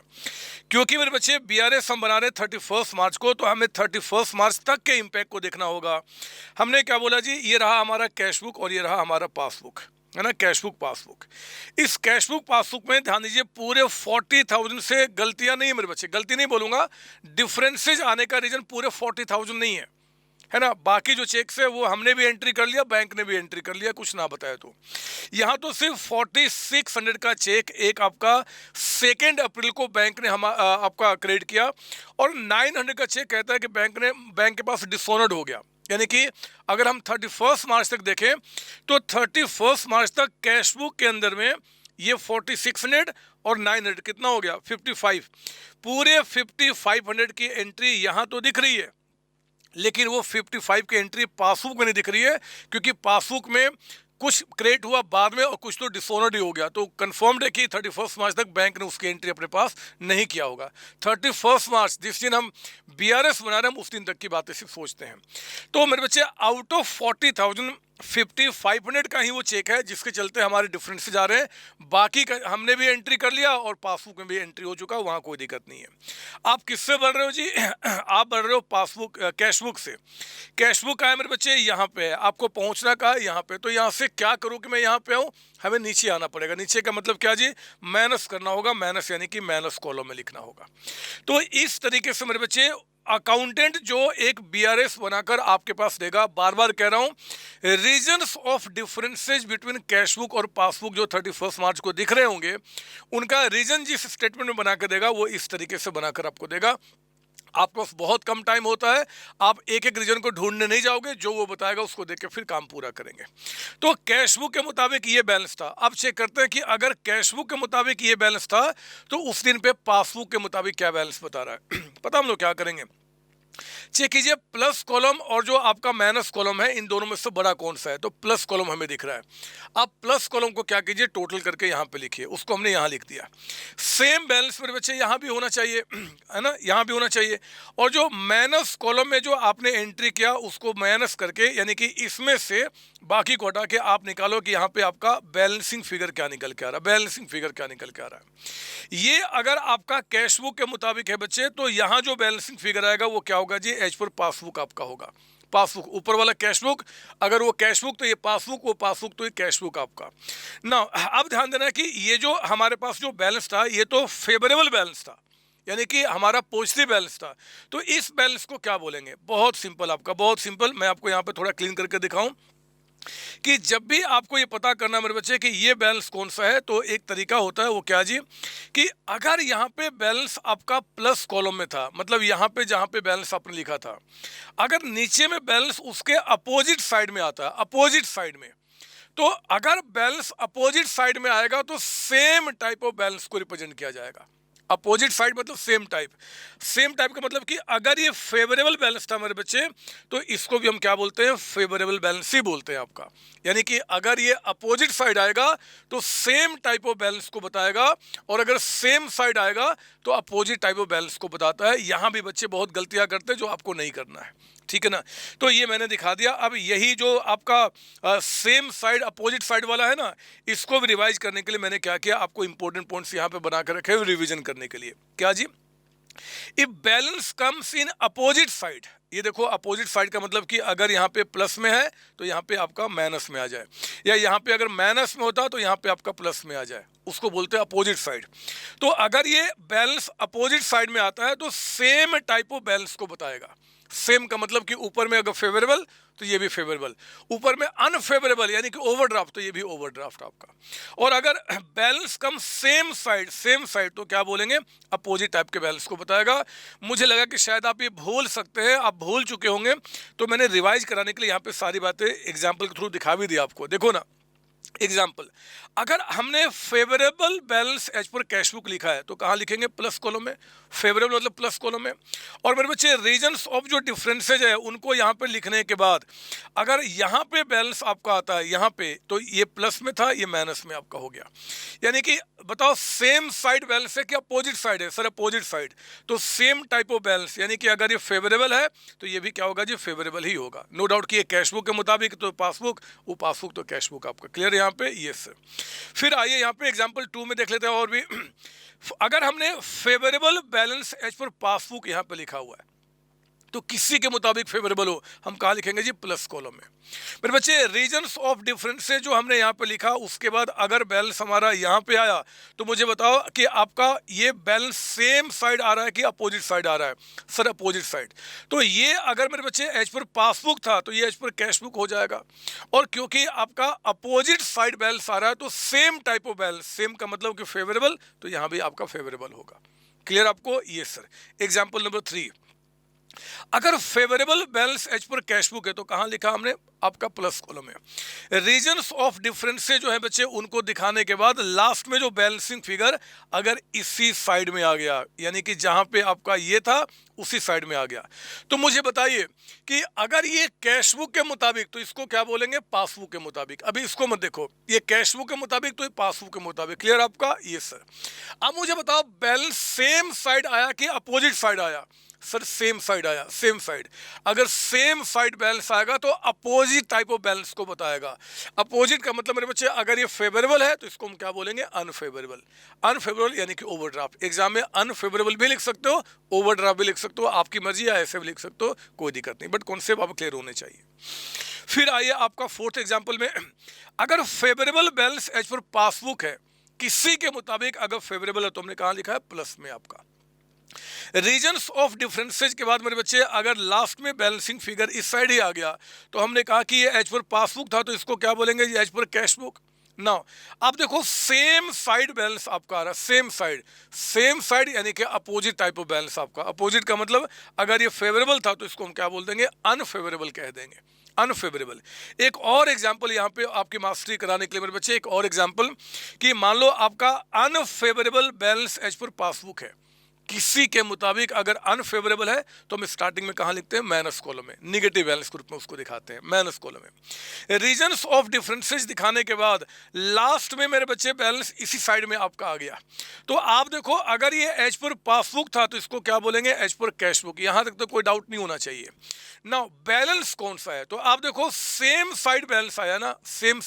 क्योंकि मेरे बच्चे बीआरएस हम बना रहे हैं 31 मार्च को, तो हमें 31 मार्च तक के इम्पैक्ट को देखना होगा। हमने क्या बोला जी, ये रहा हमारा कैश बुक और ये रहा हमारा पासबुक, है ना, कैश बुक पासबुक। इस कैश बुक पासबुक में ध्यान दीजिए पूरे 40,000 से गलतियां नहीं है मेरे बच्चे, गलती नहीं बोलूंगा, डिफरेंसेज आने का रीजन पूरे 40,000 नहीं है ना। बाकी जो चेक्स है वो हमने भी एंट्री कर लिया, बैंक ने भी एंट्री कर लिया, कुछ ना बताया तो। यहाँ तो सिर्फ 4600 का चेक एक आपका 2 अप्रैल को बैंक ने आपका क्रेडिट किया, और 900 का चेक कहता है कि बैंक के पास डिसऑनर्ड हो गया। यानी कि अगर हम 31 मार्च तक देखें तो 31 मार्च तक कैश बुक के अंदर में ये 4600 और 900 कितना हो गया, 55। पूरे 5500 की एंट्री यहाँ तो दिख रही है, लेकिन वो 55 की एंट्री पासबुक में नहीं दिख रही है, क्योंकि पासबुक में कुछ क्रिएट हुआ बाद में और कुछ तो डिसऑनर्ड ही हो गया। तो कंफर्म्ड है कि 31 मार्च तक बैंक ने उसकी एंट्री अपने पास नहीं किया होगा। 31 मार्च जिस दिन हम बीआरएस बना रहे हैं, हम उस दिन तक की बातें सिर्फ सोचते हैं। तो मेरे बच्चे आउट ऑफ 40,000 5500 का ही वो चेक है जिसके चलते हमारे डिफरेंसेस आ रहे हैं। बाकी का हमने भी एंट्री कर लिया और पासबुक में भी एंट्री हो चुका, वहाँ कोई दिक्कत नहीं है। आप किससे बढ़ रहे हो जी आप बढ़ रहे हो पासबुक कैश बुक से। कैश बुक का है मेरे बच्चे यहाँ पे है, आपको पहुँचना का है यहाँ पे। तो यहाँ से क्या करूँ कि मैं यहाँ पे आऊँ, हमें नीचे आना पड़ेगा। नीचे का मतलब क्या जी, माइनस करना होगा, माइनस यानी कि माइनस कॉलम में लिखना होगा। तो इस तरीके से मेरे बच्चे अकाउंटेंट जो एक बीआरएस बनाकर आपके पास देगा, बार बार कह रहा हूं, reasons of differences between cash book और पासबुक जो 31 मार्च को दिख रहे होंगे, उनका रीजन जिस स्टेटमेंट में बना के देगा वो इस तरीके से बनाकर आपको देगा। आपको बहुत कम टाइम होता है, आप एक एक रीजन को ढूंढने नहीं जाओगे, जो वो बताएगा उसको देख के फिर काम पूरा करेंगे। तो कैश बुक के मुताबिक ये बैलेंस था। अब चेक करते हैं कि अगर कैश बुक के मुताबिक ये बैलेंस था तो उस दिन पे पासबुक के मुताबिक क्या बैलेंस बता रहा है। पता हम लोग क्या करेंगे, चेक कीजिए प्लस कॉलम और जो आपका माइनस कॉलम है, इन दोनों में से बड़ा कौन सा है। तो प्लस कॉलम हमें दिख रहा है। आप प्लस कॉलम को क्या कीजिए, टोटल करके यहाँ पे लिखिए, उसको हमने यहाँ लिख दिया। सेम बैलेंस मेरे बच्चे यहाँ भी होना चाहिए, है ना, यहाँ भी होना चाहिए। और जो माइनस कॉलम में जो आपने एंट्री किया उसको माइनस करके, यानी कि इसमें से बाकी को हटा के आप निकालो कि यहाँ पे आपका बैलेंसिंग फिगर क्या निकल के आ रहा है, बैलेंसिंग फिगर क्या निकल के आ रहा है। ये अगर आपका कैश बुक के मुताबिक है बच्चे, तो यहाँ जो बैलेंसिंग फिगर आएगा वो क्या होगा जी, एज पर पासबुक आपका होगा। पासबुक ऊपर वाला कैश बुक, अगर वो कैश बुक तो ये पासबुक, वो पासबुक तो ये कैश बुक आपका ना। अब ध्यान देना कि ये जो हमारे पास जो बैलेंस था ये तो फेवरेबल बैलेंस था, यानी कि हमारा पॉजिटिव बैलेंस था। तो इस बैलेंस को क्या बोलेंगे, बहुत सिंपल आपका, बहुत सिंपल। मैं आपको यहाँ पे थोड़ा क्लीन करके दिखाऊं कि जब भी आपको ये पता करना मेरे बच्चे कि ये बैलेंस कौन सा है, तो एक तरीका होता है वो क्या जी, कि अगर यहाँ पे बैलेंस आपका प्लस कॉलम में था, मतलब यहाँ पे जहाँ पे बैलेंस आपने लिखा था, अगर नीचे में बैलेंस उसके अपोजिट साइड में आता है, अपोजिट साइड में, तो अगर बैलेंस अपोजिट साइड में आएगा तो सेम टाइप ऑफ बैलेंस को रिप्रेजेंट किया जाएगा। अपोजिट साइड मतलब सेम टाइप। सेम टाइप का मतलब कि अगर ये फेवरेबल बैलेंस था हमारे बच्चे, तो इसको भी हम क्या बोलते हैं, फेवरेबल बैलेंस ही बोलते हैं आपका। यानी कि अगर ये अपोजिट साइड आएगा तो सेम टाइप ऑफ बैलेंस को बताएगा, और अगर सेम साइड आएगा तो अपोजिट टाइप ऑफ बैलेंस को बताता है। यहाँ भी बच्चे बहुत गलतियां करते हैं जो आपको नहीं करना है, ठीक है ना। तो ये मैंने दिखा दिया। अब यही जो आपका सेम साइड अपोजिट साइड वाला है ना, इसको भी रिवाइज करने के लिए मैंने क्या किया, आपको इंपॉर्टेंट पॉइंट्स यहाँ पे बना कर रखे रिवीजन करने के लिए। क्या जी, if balance comes in opposite side, ये देखो अपोजिट साइड का मतलब कि अगर यहाँ पे प्लस में है तो यहाँ पे आपका माइनस में आ जाए, या यहाँ पे अगर माइनस में होता तो यहाँ पे आपका प्लस में आ जाए, उसको बोलते हैं अपोजिट साइड। तो अगर ये बैलेंस अपोजिट साइड में आता है तो सेम टाइप ऑफ बैलेंस को बताएगा। सेम का मतलब कि ऊपर में अगर फेवरेबल तो ये भी फेवरेबल, ऊपर में अनफेवरेबल यानी कि ओवरड्राफ्ट तो ये भी ओवरड्राफ्ट आपका। और अगर बैलेंस कम सेम साइड तो क्या बोलेंगे, अपोजिट टाइप के बैलेंस को बताएगा। मुझे लगा कि शायद आप ये भूल सकते हैं, आप भूल चुके होंगे, तो मैंने रिवाइज कराने के लिए यहाँ पे सारी बातें एग्जाम्पल के थ्रू दिखा भी दी आपको। देखो ना, एग्जाम्पल, अगर हमने favourable balance as per cash book लिखा है तो कहाँ लिखेंगे, प्लस कॉलम में। फेवरेबल मतलब प्लस कॉलम में। और मेरे बच्चे रीजन्स ऑफ जो डिफरेंसेज है उनको यहाँ पे लिखने के बाद अगर यहाँ पे बैलेंस आपका आता है यहाँ पे, तो ये प्लस में था, ये माइनस में आपका हो गया। यानी कि बताओ सेम साइड बैलेंस है कि अपोजिट साइड है, सर अपोजिट साइड, तो सेम टाइप ऑफ बैलेंस, यानी कि अगर ये फेवरेबल है तो ये भी क्या होगा जी, फेवरेबल ही होगा। नो डाउट कि ये कैश बुक के मुताबिक तो पासबुक, वो पासबुक तो कैश बुक आपका। क्लियर यहाँ पे, यस। फिर आइए यहाँ पे एग्जांपल 2 में देख लेते हैं और भी। अगर हमने favourable balance as per passbook यहाँ पे लिखा हुआ है तो किसी के मुताबिक फेवरेबल हो, हम कहाँ लिखेंगे जी, प्लस कॉलम में। मेरे बच्चे रीजन्स ऑफ डिफरेंसेस जो हमने यहाँ पे लिखा, उसके बाद अगर बैलेंस हमारा यहाँ पे आया तो मुझे बताओ कि आपका ये बैलेंस सेम साइड आ रहा है कि अपोजिट साइड आ रहा है, सर अपोजिट साइड। तो ये अगर मेरे बच्चे एज पर पासबुक था तो ये एज पर कैश बुक हो जाएगा। और क्योंकि आपका अपोजिट साइड बैलेंस आ रहा है तो same type of balance, same का मतलब कि फेवरेबल, तो यहाँ भी आपका फेवरेबल होगा। क्लियर आपको, ये सर। एग्जाम्पल नंबर 3, अगर favourable balance as per cash book है तो कहाँ लिखा हमने, आपका प्लस कॉलम है। रीजन्स ऑफ डिफरेंसेस जो है बच्चे उनको दिखाने के बाद लास्ट में जो बैलेंसिंग फिगर अगर इसी साइड में आ गया, यानी कि जहां पे आपका ये था उसी साइड में आ गया, तो मुझे बताइए कि अगर ये कैश बुक के मुताबिक तो इसको क्या बोलेंगे, पासबुक के मुताबिक। अभी इसको मत देखो, ये कैश बुक के मुताबिक तो ये पासबुक के मुताबिक। क्लियर आपका, ये सर। अब मुझे बताओ बैलेंस सेम साइड आया कि अपोजिट साइड आया, सर सेम साइड आया, सेम साइड। अगर सेम साइड बैलेंस आएगा तो अपोजिट टाइप ऑफ बैलेंस को बताएगा। अपोजिट का मतलब मेरे बच्चे अगर ये फेवरेबल है तो इसको हम क्या बोलेंगे, अनफेवरेबल। अनफेवरेबल यानी कि ओवरड्राफ्ट। एग्जाम में अनफेवरेबल भी लिख सकते हो, ओवरड्राफ्ट भी लिख सकते हो, आपकी मर्जी है, ऐसे भी लिख सकते हो, कोई दिक्कत नहीं, बट कॉन्सेप्ट आप क्लियर होने चाहिए। फिर आइए आपका फोर्थ एग्जाम्पल में, अगर favourable balance as per passbook है, किसी के मुताबिक अगर फेवरेबल है तो हमने कहाँ लिखा है, प्लस में आपका। रीजन्स ऑफ डिफरेंसेज के बाद मेरे बच्चे अगर लास्ट में बैलेंसिंग फिगर इस साइड ही आ गया तो हमने कहा कि ये एज पर पासबुक था तो इसको क्या बोलेंगे, ये as per cash book. Now आप देखो सेम साइड बैलेंस आपका आ रहा है, सेम साइड यानी कि अपोजिट टाइप ऑफ बैलेंस आपका। अपोजिट का मतलब अगर ये फेवरेबल था तो इसको हम क्या बोल देंगे, अनफेवरेबल कह देंगे, अनफेवरेबल। एक और एग्जाम्पल यहाँ पे आपकी मास्टरी कराने के लिए मेरे बच्चे, एक और एग्जाम्पल कि मान लो आपका unfavourable balance as per passbook है, किसी के मुताबिक अगर अनफेवरेबल है तो हम स्टार्टिंग में कहाँ लिखते हैं, माइनस कॉलम में। निगेटिव बैलेंस ग्रुप में उसको दिखाते हैं माइनस कॉलम में। रीजन्स ऑफ डिफरेंसेस दिखाने के बाद लास्ट में मेरे बच्चे बैलेंस इसी साइड में आपका आ गया, तो आप देखो अगर ये एज पर पासबुक था तो इसको क्या बोलेंगे, एज पर कैश बुक। यहाँ तक तो कोई डाउट नहीं होना चाहिए। नाउ बैलेंस कौन सा है, तो आप देखो सेम साइड बैलेंस आया ना, सेम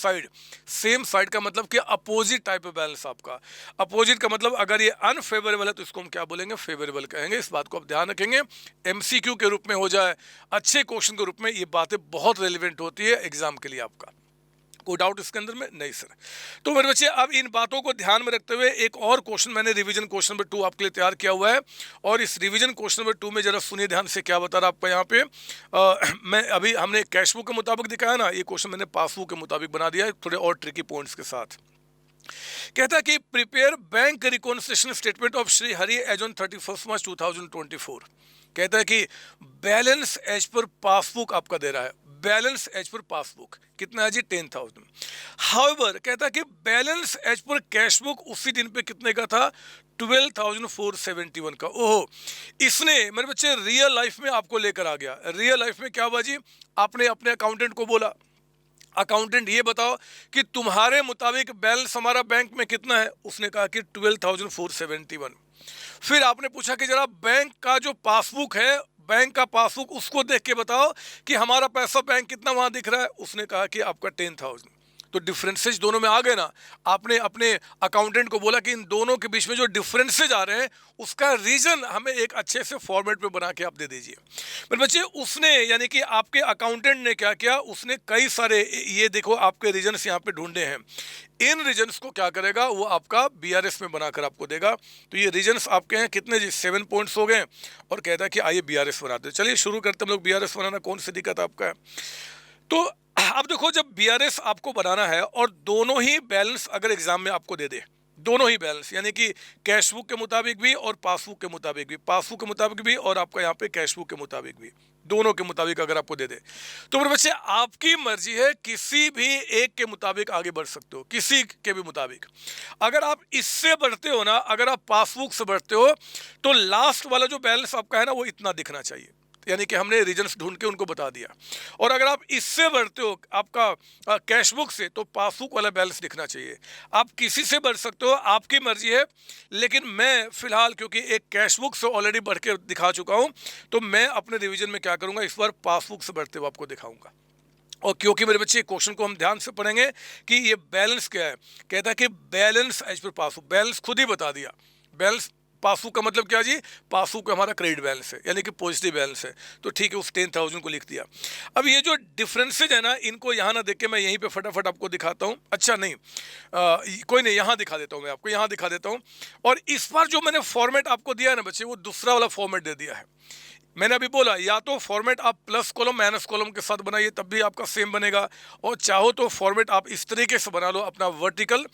साइड का मतलब कि अपोजिट टाइप ऑफ बैलेंस आपका। अपोजिट का मतलब अगर ये अनफेवरेबल है तो इसको हम क्या बोलेंगे, फेवरेबल कहेंगे। इस बात को आप ध्यान रखेंगे, एमसीक्यू के रूप में हो जाए, अच्छे क्वेश्चन के रूप में ये बातें बहुत रेलिवेंट होती है एग्जाम के लिए आपका। कोई डाउट इसके अंदर में नहीं सर। तो मेरे बच्चे अब इन बातों को ध्यान में रखते हुए एक और क्वेश्चन मैंने रिवीजन क्वेश्चन नंबर 2 आपके लिए तैयार किया हुआ है, और इस रिवीजन क्वेश्चन नंबर 2 में जरा सुनिए ध्यान से क्या बता रहा आपका यहाँ पे। मैं अभी हमने कैश बुक के मुताबिक दिखाया ना, ये क्वेश्चन मैंने पासबुक के मुताबिक बना दिया है थोड़े और ट्रिकी पॉइंट्स के साथ। कहता है कि prepare bank reconciliation statement of Shri Hari as on 31 March 2024। कहता है कि बैलेंस एज पर पासबुक आपका दे रहा है, बैलेंस एज पर पासबुक कितना है जी, 10,000। हाउएवर कहता है कि balance as per cash book उसी दिन पे कितने का था, 12,471 का। ओहो, इसने मेरे बच्चे रियल लाइफ में आपको लेकर आ गया। रियल लाइफ में क्या हुआ जी, आपने अपने अकाउंटेंट को बोला, अकाउंटेंट ये बताओ कि तुम्हारे मुताबिक बैलेंस हमारा बैंक में कितना है। उसने कहा कि 12,471। फिर आपने पूछा कि जरा बैंक का जो पासबुक है, बैंक का पासबुक उसको देख के बताओ कि हमारा पैसा बैंक कितना वहां दिख रहा है। उसने कहा कि आपका 10,000। तो डिफरेंसेज दोनों में आ गए ना। आपने अपने अकाउंटेंट को बोला कि इन दोनों के बीच में जो डिफरेंसेज आ रहे हैं उसका रीजन हमें एक अच्छे से फॉर्मेट में बना के आप दे दीजिए। मेरे बच्चे, उसने यानी कि आपके अकाउंटेंट ने क्या किया, उसने कई सारे, ये देखो आपके रीजन्स यहाँ पे ढूंढे हैं। इन रीजन्स को क्या करेगा, वो आपका बीआरएस में बनाकर आपको देगा। तो ये रीजन्स आपके हैं कितने जी, 7 पॉइंट्स हो गए। और कहता है कि आइए बीआरएस बनाते हैं। चलिए शुरू करते हम लोग बीआरएस बनाना। कौन सी दिक्कत आपका है? तो अब देखो, जब बीआरएस आपको बनाना है और दोनों ही बैलेंस अगर एग्जाम में आपको दे दे, दोनों ही बैलेंस यानी कि कैश बुक के मुताबिक भी और पासबुक के मुताबिक भी, पासबुक के मुताबिक भी और आपका यहाँ पे कैश बुक के मुताबिक भी, दोनों के मुताबिक अगर आपको दे दे, तो मेरे बच्चे आपकी मर्जी है, किसी भी एक के मुताबिक आगे बढ़ सकते हो, किसी के भी मुताबिक। अगर आप इससे बढ़ते हो ना, अगर आप पासबुक से बढ़ते हो, तो लास्ट वाला जो बैलेंस आपका है ना, वो इतना दिखना चाहिए। यानी कि हमने रीजन्स ढूंढ के उनको बता दिया। और अगर आप इससे बढ़ते हो आपका कैश बुक से, तो पासबुक वाला बैलेंस दिखना चाहिए। आप किसी से बढ़ सकते हो, आपकी मर्जी है। लेकिन मैं फिलहाल क्योंकि एक कैश बुक से ऑलरेडी बढ़ के दिखा चुका हूं, तो मैं अपने रिवीजन में क्या करूंगा, इस बार पासबुक से बढ़ते हुए आपको दिखाऊंगा। और क्योंकि मेरे बच्चे क्वेश्चन को हम ध्यान से पढ़ेंगे कि ये बैलेंस क्या है, कहता है कि balance as per passbook. Balance खुद ही बता दिया। बैलेंस पासबुक का मतलब क्या जी, पासबुक का हमारा क्रेडिट बैलेंस है, यानी कि पॉजिटिव बैलेंस है। तो ठीक है, उस 10,000 को लिख दिया। अब ये जो डिफरेंसेज है ना, इनको यहाँ ना देख के मैं यहीं पे फटाफट आपको दिखाता हूँ। अच्छा नहीं, कोई नहीं, यहाँ दिखा देता हूँ, मैं आपको यहाँ दिखा देता हूँ। और इस बार जो मैंने फॉर्मेट आपको दिया है ना बच्चे, वो दूसरा वाला फॉर्मेट दे दिया है। मैंने अभी बोला, या तो फॉर्मेट आप प्लस कॉलम माइनस कॉलम के साथ बनाइए, तब भी आपका सेम बनेगा। और चाहो तो फॉर्मेट आप इस तरीके से बना लो अपना वर्टिकल,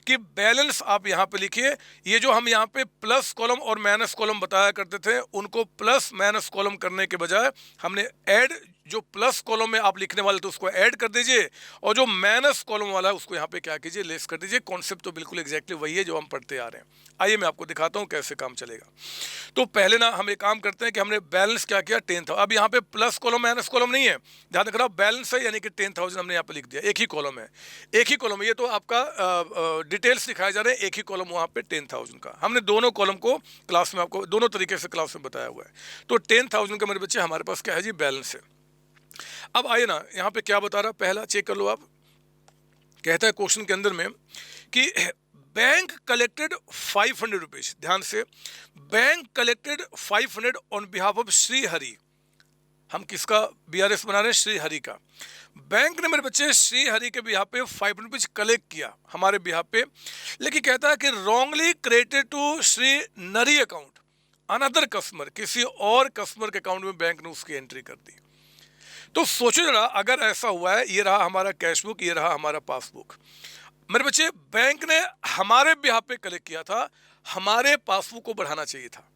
कि बैलेंस आप यहाँ पे लिखिए। ये जो हम यहाँ पे प्लस कॉलम और माइनस कॉलम बताया करते थे, उनको प्लस माइनस कॉलम करने के बजाय हमने ऐड, जो प्लस कॉलम में आप लिखने वाले थे उसको ऐड कर दीजिए, और जो माइनस कॉलम वाला है उसको यहाँ पे क्या कीजिए, लेस कर दीजिए। कॉन्सेप्ट तो बिल्कुल एग्जैक्टली वही है जो हम पढ़ते आ रहे हैं। आइए मैं आपको दिखाता हूँ कैसे काम चलेगा। तो पहले ना हम एक काम करते हैं कि हमने बैलेंस क्या किया, 10,000। अब यहाँ पे प्लस कॉलम माइनस कॉलम नहीं है, ध्यान रखना, बैलेंस है, यानी कि 10,000 हमने यहाँ पे लिख दिया। एक ही कॉलम है, एक ही कॉलम है। ये तो आपका डिटेल्स दिखाए जा रहे हैं, एक ही कॉलम वहाँ पे 10,000 का। हमने दोनों कॉलम को क्लास में आपको दोनों तरीके से क्लास में बताया हुआ है। तो 10,000 का मेरे बच्चे हमारे पास क्या है जी, बैलेंस है। अब आइए ना, यहाँ पे क्या बता रहा है, पहला चेक कर लो आप। कहता है क्वेश्चन के अंदर में कि बैंक कलेक्टेड 500 रुपीज। ध्यान से, bank collected 500 on behalf of Shri Hari. हम किसका बीआरएस बना रहे हैं, श्री हरि का। बैंक ने मेरे बच्चे श्री हरि के बिहाफ पे 500 रुपीज कलेक्ट किया हमारे बिहाफ पे, लेकिन कहता है कि रॉन्गली क्रेडिटेड टू श्री नरी अकाउंट अनदर कस्टमर। किसी और कस्टमर के अकाउंट में बैंक ने उसकी एंट्री कर दी। तो सोचो जरा, अगर ऐसा हुआ है, ये रहा हमारा कैश बुक, ये रहा हमारा पासबुक। मेरे बच्चे, बैंक ने हमारे बिहाफ पे कलेक्ट किया था, हमारे पासबुक को बढ़ाना चाहिए था।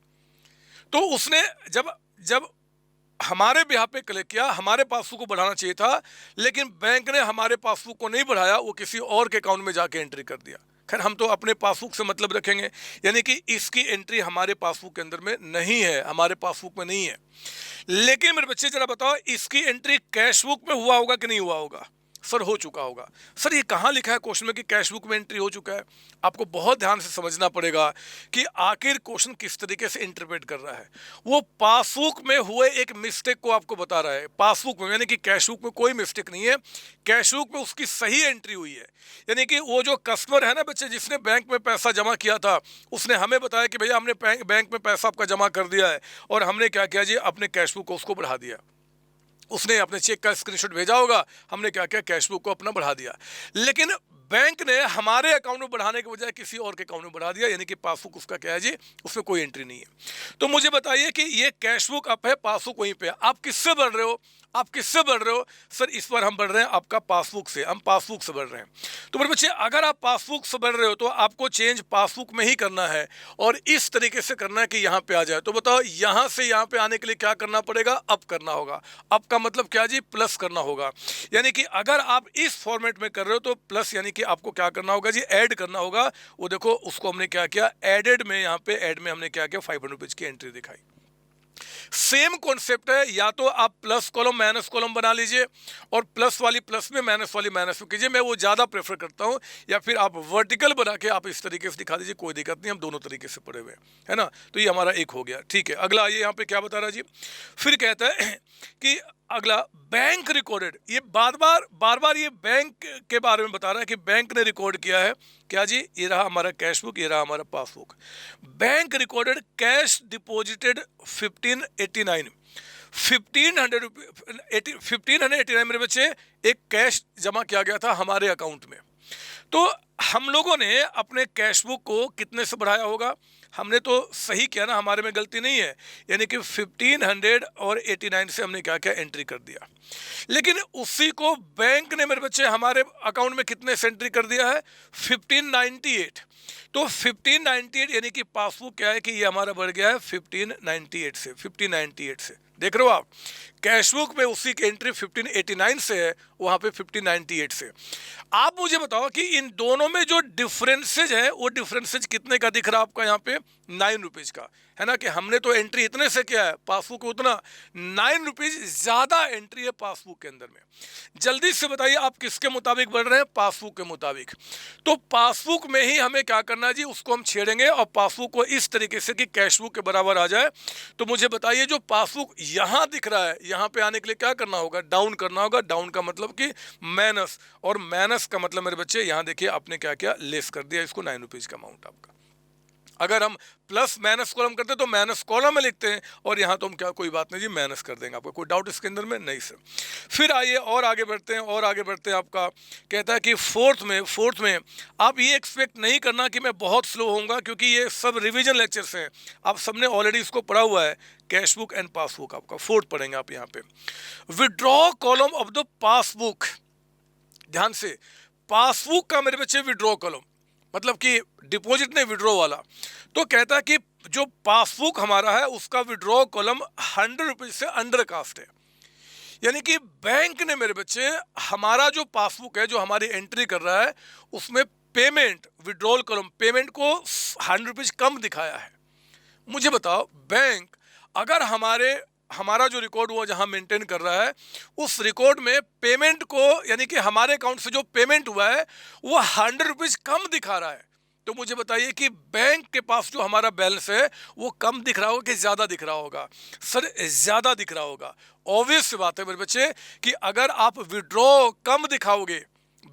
तो उसने जब जब हमारे बिहाफ पे कलेक्ट किया, हमारे पासबुक को बढ़ाना चाहिए था, लेकिन बैंक ने हमारे पासबुक को नहीं बढ़ाया, वो किसी और के अकाउंट में जाके एंट्री कर दिया। खैर, हम तो अपने पासबुक से मतलब रखेंगे, यानी कि इसकी एंट्री हमारे पासबुक के अंदर में नहीं है, हमारे पासबुक में नहीं है। लेकिन मेरे बच्चे जरा बताओ, इसकी एंट्री कैश बुक में हुआ होगा कि नहीं हुआ होगा? सर हो चुका होगा। सर ये कहाँ लिखा है क्वेश्चन में कि कैश बुक में एंट्री हो चुका है? आपको बहुत ध्यान से समझना पड़ेगा कि आखिर क्वेश्चन किस तरीके से इंटरप्रेट कर रहा है। वो पासबुक में हुए एक मिस्टेक को आपको बता रहा है। पासबुक में, यानी कि कैश बुक में कोई मिस्टेक नहीं है, कैश बुक में उसकी सही एंट्री हुई है। यानी कि वो जो कस्टमर है ना बच्चे, जिसने बैंक में पैसा जमा किया था, उसने हमें बताया कि भैया हमने बैंक में पैसा आपका जमा कर दिया है, और हमने क्या किया जी, अपने कैश बुक को उसको बढ़ा दिया। उसने अपने चेक का स्क्रीनशॉट भेजा होगा, हमने क्या किया, कैश बुक को अपना बढ़ा दिया। लेकिन बैंक ने हमारे अकाउंट में बढ़ाने के बजाय किसी और के अकाउंट में बढ़ा दिया, यानी कि पासबुक उसका क्या है जी, उसमें कोई एंट्री नहीं है। तो मुझे बताइए कि ये कैश बुक अप है, पासबुक वहीं पे है, आप किससे बढ़ रहे हो? आप किससे बढ़ रहे हो? सर इस बार हम बढ़ रहे हैं आपका पासबुक से, हम पासबुक से बढ़ रहे हैं। तो मेरे बच्चे अगर आप पासबुक से बढ़ रहे हो तो आपको चेंज पासबुक में ही करना है और इस तरीके से करना है कि यहाँ पे आ जाए। तो बताओ यहाँ से यहाँ पे आने के लिए क्या करना पड़ेगा? अप करना होगा। अप का मतलब क्या जी? प्लस करना होगा। यानी कि अगर आप इस फॉर्मेट में कर रहे हो तो प्लस यानी कि आपको क्या करना होगा जी? ऐड करना होगा। वो देखो उसको हमने क्या किया? एडेड में, यहाँ पे ऐड में हमने क्या किया? 500 रुपीज की एंट्री दिखाई। सेम कॉन्सेप्ट है, या तो आप प्लस कॉलम माइनस कॉलम बना लीजिए और प्लस वाली प्लस में माइनस वाली माइनस में कीजिए, मैं वो ज़्यादा प्रेफर करता हूं, या फिर आप वर्टिकल बना के आप इस तरीके से दिखा दीजिए, कोई दिक्कत नहीं, हम दोनों तरीके से पढ़े हुए हैं, है ना। तो ये हमारा एक हो गया, ठीक है। अगला आइए, यहाँ पे क्या बता रहा जी? फिर कहता है कि अगला बैंक रिकॉर्डेड, ये बार बार ये बैंक के बारे में बता रहा है कि बैंक ने रिकॉर्ड किया है क्या जी? ये रहा हमारा कैश बुक, ये रहा हमारा passbook. Bank recorded cash deposited 1589, 1589 मेरे बच्चे एक कैश जमा किया गया था हमारे अकाउंट में। तो हम लोगों ने अपने कैश बुक को कितने से बढ़ाया होगा? हमने तो सही किया ना, हमारे में गलती नहीं है, यानी कि 1589 से हमने क्या किया? एंट्री कर दिया। लेकिन उसी को बैंक ने मेरे बच्चे हमारे अकाउंट में कितने से एंट्री कर दिया है? 1598। तो 1598 यानी कि पासबुक क्या है कि ये हमारा बढ़ गया है 1598 से। देख रहे हो आप, कैशबुक में उसी की एंट्री 1589 से है, वहां पे 1598 से। आप मुझे बताओ कि इन दोनों में जो डिफरेंसेज है वो डिफरेंसेज कितने का दिख रहा है आपका? यहाँ पे 9 रुपीज का, है ना, कि हमने तो एंट्री इतने से किया है, पासबुक उतना, 9 रुपीज ज्यादा एंट्री है पासबुक के अंदर में। जल्दी से बताइए आप किसके मुताबिक बढ़ रहे हैं? पासबुक के मुताबिक। तो पासबुक में ही हमें क्या करना है जी? उसको हम छेड़ेंगे और पासबुक को इस तरीके से कि कैशबुक के बराबर आ जाए। तो मुझे बताइए जो पासबुक यहाँ दिख रहा है, यहाँ पे आने के लिए क्या करना होगा? डाउन करना होगा। डाउन का मतलब कि माइनस, और माइनस का मतलब मेरे बच्चे यहाँ देखिए आपने क्या किया? लेस कर दिया इसको 9 रुपीज का अमाउंट आपका। अगर हम प्लस माइनस कॉलम करते तो माइनस कॉलम में लिखते हैं, और यहाँ तो हम क्या, कोई बात नहीं जी, माइनस कर देंगे। आपको कोई डाउट इसके अंदर में? नहीं सर। फिर आइए और आगे बढ़ते हैं, और आगे बढ़ते हैं। आपका कहता है कि फोर्थ में आप ये एक्सपेक्ट नहीं करना कि मैं बहुत स्लो होऊंगा, क्योंकि ये सब रिवीजन लेक्चर्स हैं, आप सबने ऑलरेडी इसको पढ़ा हुआ है। कैश बुक एंड पासबुक आपका फोर्थ पढ़ेंगे आप यहाँ पे। Withdraw column of the passbook, ध्यान से, पासबुक का मेरे बच्चे विड्रॉ कॉलम मतलब कि डिपॉजिट नहीं, विड्रॉ वाला। तो कहता है कि जो पासबुक हमारा है उसका विड्रॉ कॉलम 100 रुपीज से अंडर कास्ट है। यानी कि बैंक ने मेरे बच्चे हमारा जो पासबुक है, जो हमारी एंट्री कर रहा है, उसमें पेमेंट, विड्रॉल कॉलम पेमेंट को 100 रुपीज कम दिखाया है। मुझे बताओ, बैंक अगर हमारा जो रिकॉर्ड हुआ जहां मेंटेन कर रहा है, उस रिकॉर्ड में पेमेंट को, यानी कि हमारे अकाउंट से जो पेमेंट हुआ है वो 100 रुपीज कम दिखा रहा है। तो मुझे बताइए कि बैंक के पास जो हमारा बैलेंस है वो कम दिख रहा होगा कि ज्यादा दिख रहा होगा? सर ज्यादा दिख रहा होगा। ऑब्वियस बात है मेरे बच्चे कि अगर आप विड्रॉ कम दिखाओगे,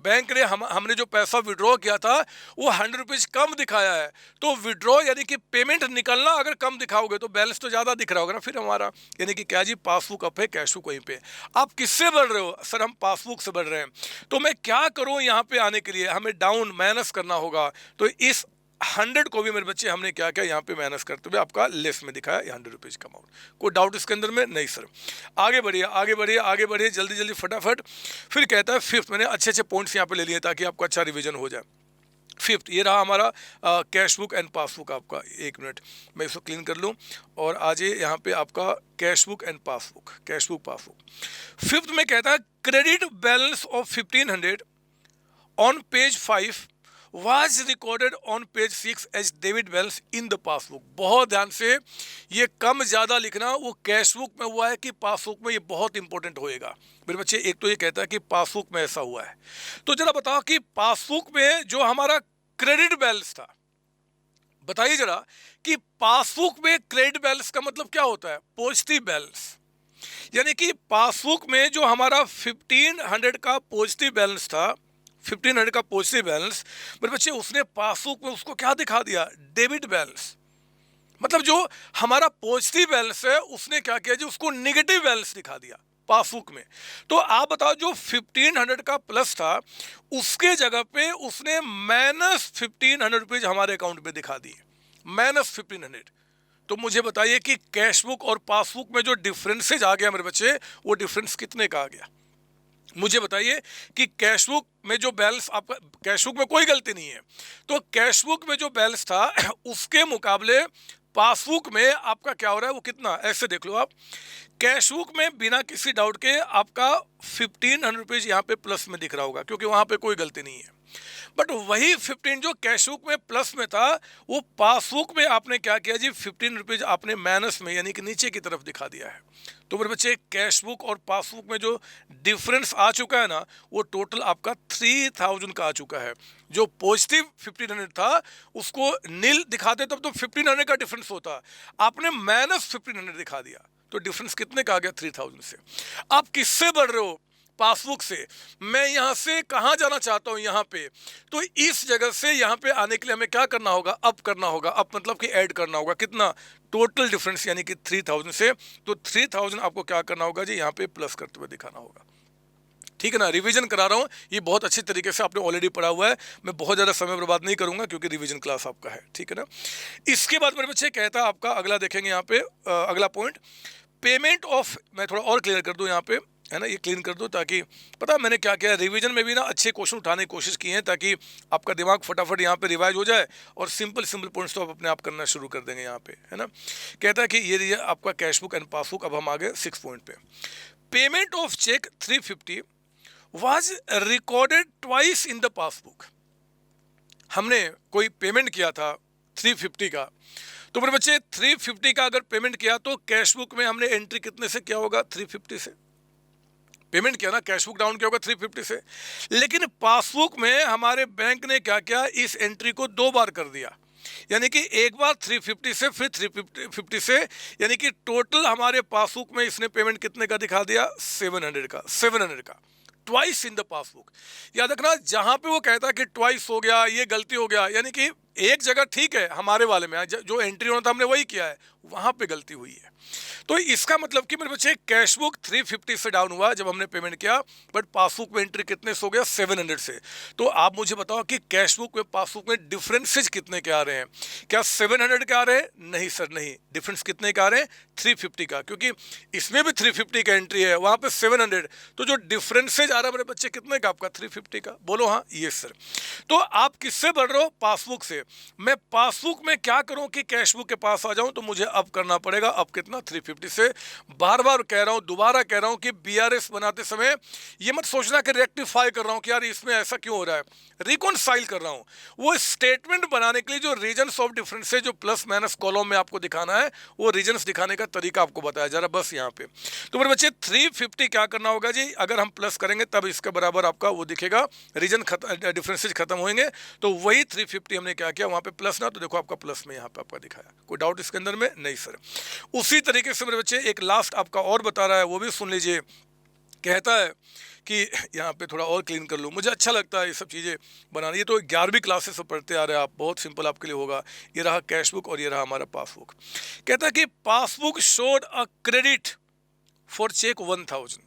बैंक ने हमने जो पैसा विड्रॉ किया था वो 100 रुपीज कम दिखाया है, तो विड्रॉ यानी कि पेमेंट निकलना अगर कम दिखाओगे तो बैलेंस तो ज्यादा दिख रहा होगा ना फिर हमारा। यानी कि क्या जी? पासबुक अप है, कैश बुक वहीं पे। आप किससे बढ़ रहे हो? सर हम पासबुक से बढ़ रहे हैं। तो मैं क्या करूं यहाँ पे आने के लिए? हमें डाउन माइनस करना होगा। तो इस 100 को भी मेरे बच्चे हमने क्या किया? यहाँ पे माइनस करते हुए आपका लेस में दिखाया 100 रुपीज का अमाउंट। कोई डाउट इसके अंदर में? नहीं सर। आगे बढ़िए, आगे बढ़िए, आगे बढ़िए, जल्दी जल्दी फटाफट। फिर कहता है फिफ्थ, मैंने अच्छे अच्छे पॉइंट्स यहाँ पे ले लिए ताकि आपको अच्छा रिवीजन हो जाए। फिफ्थ ये रहा हमारा कैश बुक एंड पासबुक आपका। एक मिनट मैं इसको क्लीन कर लूँ और आ जाइए यहाँ पे आपका cash book and passbook, cash book passbook. Fifth में कहता है credit balance of 1500 on page 5 was recorded on page 6 as debit balance in the passbook। बहुत ध्यान से, ये कम ज्यादा लिखना वो कैश बुक में हुआ है कि पासबुक में, ये बहुत इंपॉर्टेंट होएगा मेरे बच्चे। एक तो ये कहता है कि पासबुक में ऐसा हुआ है, तो जरा बताओ कि पासबुक में जो हमारा क्रेडिट बैलेंस था, बताइए जरा कि पासबुक में क्रेडिट बैलेंस का मतलब क्या होता है? Positive balance. यानी कि पासबुक में जो हमारा 1500 का पॉजिटिव बैलेंस था, 1500 का पॉजिटिव बैलेंस, मेरे बच्चे उसने पासबुक में उसको क्या दिखा दिया? Debit balance. मतलब जो हमारा पॉजिटिव बैलेंस है उसने क्या किया जी? उसको नेगेटिव बैलेंस दिखा दिया पासबुक में। तो आप बताओ, जो 1500 का प्लस था उसके जगह पे उसने माइनस 1500 रुपीज हमारे अकाउंट में दिखा दिए, माइनस 1500। तो मुझे बताइए कि कैश बुक और पासबुक में जो डिफरेंसेज आ गया मेरे बच्चे, वो डिफरेंस कितने का आ गया? मुझे बताइए कि कैश बुक में जो बैलेंस आपका, कैश बुक में कोई गलती नहीं है, तो कैश बुक में जो बैलेंस था उसके मुकाबले पासबुक में आपका क्या हो रहा है, वो कितना? ऐसे देख लो आप, कैश बुक में बिना किसी डाउट के आपका 1500 रुपीज यहाँ पे प्लस में दिख रहा होगा, क्योंकि वहां पे कोई गलती नहीं है। बट वही 15 जो कैश बुक में प्लस में था, वो पासबुक में आपने क्या किया जी, 15 रुपीज आपने माइनस में यानी कि नीचे की तरफ दिखा दिया है। तो मेरे बच्चे, कैश बुक और पासबुक में जो डिफरेंस आ चुका है ना, वो टोटल आपका 3000 का आ चुका है। जो पॉजिटिव 1500 था उसको नील दिखाते तब तो 1500 का डिफरेंस होता, आपने माइनस 1500 दिखा दिया, तो डिफरेंस कितने का आ गया? 3000 से। आप किससे बढ़ रहे हो? पासबुक से। मैं यहाँ से कहाँ जाना चाहता हूँ? यहाँ पे। तो इस जगह से यहाँ पे आने के लिए हमें क्या करना होगा? अप करना होगा। अप मतलब कि ऐड करना होगा। कितना? टोटल डिफरेंस यानी कि 3000 से। तो 3000 आपको क्या करना होगा जी? यहाँ पे प्लस करते हुए दिखाना होगा। ठीक है ना? रिवीजन करा रहा हूँ, ये बहुत अच्छी तरीके से आपने ऑलरेडी पढ़ा हुआ है, मैं बहुत ज़्यादा समय बर्बाद नहीं करूंगा क्योंकि रिवीजन क्लास आपका है। ठीक है ना? इसके बाद मेरे बच्चे कहता है आपका अगला देखेंगे यहाँ पे, अगला पॉइंट, पेमेंट ऑफ। मैं थोड़ा और क्लियर कर दूं यहाँ पे, है ना, ये क्लीन कर दो ताकि पता मैंने क्या किया, रिवीजन में भी ना अच्छे क्वेश्चन उठाने की कोशिश की है ताकि आपका दिमाग फटाफट यहाँ पे रिवाइज हो जाए और सिंपल सिंपल पॉइंट्स तो आप अपने आप करना शुरू कर देंगे यहाँ पे, है ना। कहता है कि ये आपका कैश बुक एंड पासबुक। अब हम आ गए 6 पॉइंट पे। Payment of cheque 350 was recorded twice in the passbook. हमने कोई पेमेंट किया था 350 का, तो मेरे बच्चे 350 का अगर पेमेंट किया तो कैश बुक में हमने एंट्री कितने से किया होगा? 350 से पेमेंट किया ना, कैश बुक डाउन किया होगा 350 से। लेकिन पासबुक में हमारे बैंक ने क्या किया, इस एंट्री को 2 बार कर दिया, यानी कि एक बार 350 से फिर 350 से, यानी कि टोटल हमारे पासबुक में इसने पेमेंट कितने का दिखा दिया? 700 का। 700 का ट्वाइस इन द पासबुक। याद रखना, जहां पे वो कहता है कि ट्वाइस हो गया, ये गलती हो गया, यानी कि एक जगह ठीक है हमारे वाले में जो एंट्री होना था हमने वही किया है, वहां पे गलती हुई है। तो इसका मतलब कि मेरे बच्चे कैश बुक 350 से डाउन हुआ जब हमने पेमेंट किया, बट पासबुक में एंट्री कितने से हो गया? 700 से। तो आप मुझे बताओ कि कैश बुक में पासबुक में डिफरेंसेज कितने के आ रहे हैं? क्या 700 के आ रहे हैं? नहीं सर, नहीं। डिफरेंस कितने का आ रहे हैं? 350 का, क्योंकि इसमें भी 350 का एंट्री है, वहां पे 700। तो जो डिफरेंसेज आ रहा है मेरे बच्चे कितने का? आपका 350 का। बोलो हाँ। ये सर। तो आप किससे बढ़ रहे हो? पासबुक से। मैं पासबुक में क्या करूं कि कैश बुक के पास आ जाऊं, तो मुझे अब करना पड़ेगा। अब कितना? 350 से। बार बार कह रहा हूं, दोबारा कह रहा हूं कि बीआरएस बनाते समय ये मत सोचना कि रेक्टिफाई कर रहा हूं कि यार इसमें ऐसा क्यों हो रहा है, रिकॉन्साइल कर रहा हूं। वो स्टेटमेंट बनाने के लिए जो रीजन्स ऑफ डिफरेंस जो प्लस माइनस कॉलम में आपको दिखाना है, वो रीजन्स दिखाने का तरीका आपको बताया जा रहा है बस यहाँ पे। तो मेरे बच्चे 350 क्या करना होगा जी? अगर हम प्लस करेंगे तब इसके बराबर आपका वो दिखेगा, रीजन डिफरेंसेज खत्म होंगे। तो वही 350 हमने क्या किया, वहां पे प्लस ना, तो देखो आपका प्लस में यहाँ पे आपका दिखाया। कोई डाउट इसके अंदर में? नहीं सर। उसी तरीके से मेरे बच्चे एक लास्ट आपका और बता रहा है, वो भी सुन लीजिए। कहता है कि यहाँ पे थोड़ा और क्लीन कर लूँ, मुझे अच्छा लगता है ये सब चीज़ें बनाना। ये तो 11वीं क्लासेस से पढ़ते आ रहे हैं आप, बहुत सिंपल आपके लिए होगा। ये रहा कैश बुक और ये रहा हमारा पासबुक। कहता है कि passbook showed a credit for cheque 1000।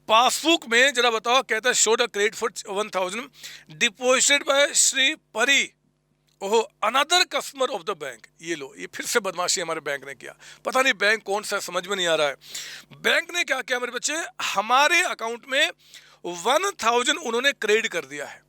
Passbook में जरा बताओ, कहता है showed a credit for 1000 deposited by Shri Pari, ओहो, another customer of the bank. ये लो, ये फिर से बदमाशी हमारे बैंक ने किया। पता नहीं बैंक कौन सा, समझ में नहीं आ रहा है। बैंक ने क्या किया मेरे बच्चे, हमारे अकाउंट में 1000 उन्होंने क्रेडिट कर दिया है।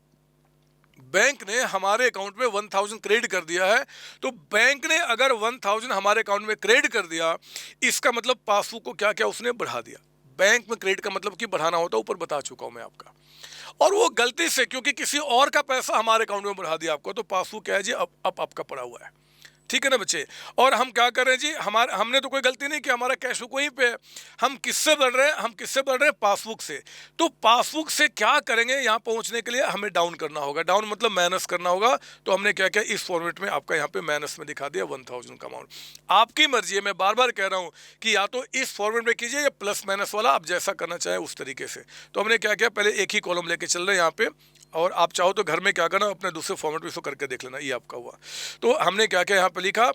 बैंक ने हमारे अकाउंट में 1000 क्रेडिट कर दिया है। तो बैंक ने अगर 1000 हमारे अकाउंट में क्रेडिट कर दिया, इसका मतलब पासबुक को क्या क्या उसने बढ़ा दिया। बैंक में क्रेडिट का मतलब कि बढ़ाना होता है, ऊपर बता चुका हूं मैं आपका। और वो गलती से, क्योंकि किसी और का पैसा हमारे अकाउंट में बढ़ा दिया आपको, तो पासबुक क्या है जी? अब आपका पड़ा हुआ है। ठीक है ना बच्चे? और हम क्या कर रहे हैं जी? हमने तो कोई गलती नहीं की, हमारा कैश बुक वहीं पे है। हम किससे बढ़ रहे हैं? हम किससे बढ़ रहे हैं? पासबुक से। तो पासबुक से क्या करेंगे? यहाँ पहुंचने के लिए हमें डाउन करना होगा। डाउन मतलब माइनस करना होगा। तो हमने क्या किया, इस फॉर्मेट में आपका यहाँ पे माइनस में दिखा दिया 1000 का अमाउंट। आपकी मर्जी है, मैं बार बार कह रहा हूँ कि या तो इस फॉर्मेट में कीजिए या प्लस माइनस वाला, आप जैसा करना चाहें उस तरीके से। तो हमने क्या किया, पहले एक ही कॉलम लेके चल रहे हैं यहाँ पे, और आप चाहो तो घर में क्या करना, अपने दूसरे फॉर्मेट में इसको करके देख लेना। ये आपका हुआ। तो हमने क्या किया, यहाँ पे लिखा।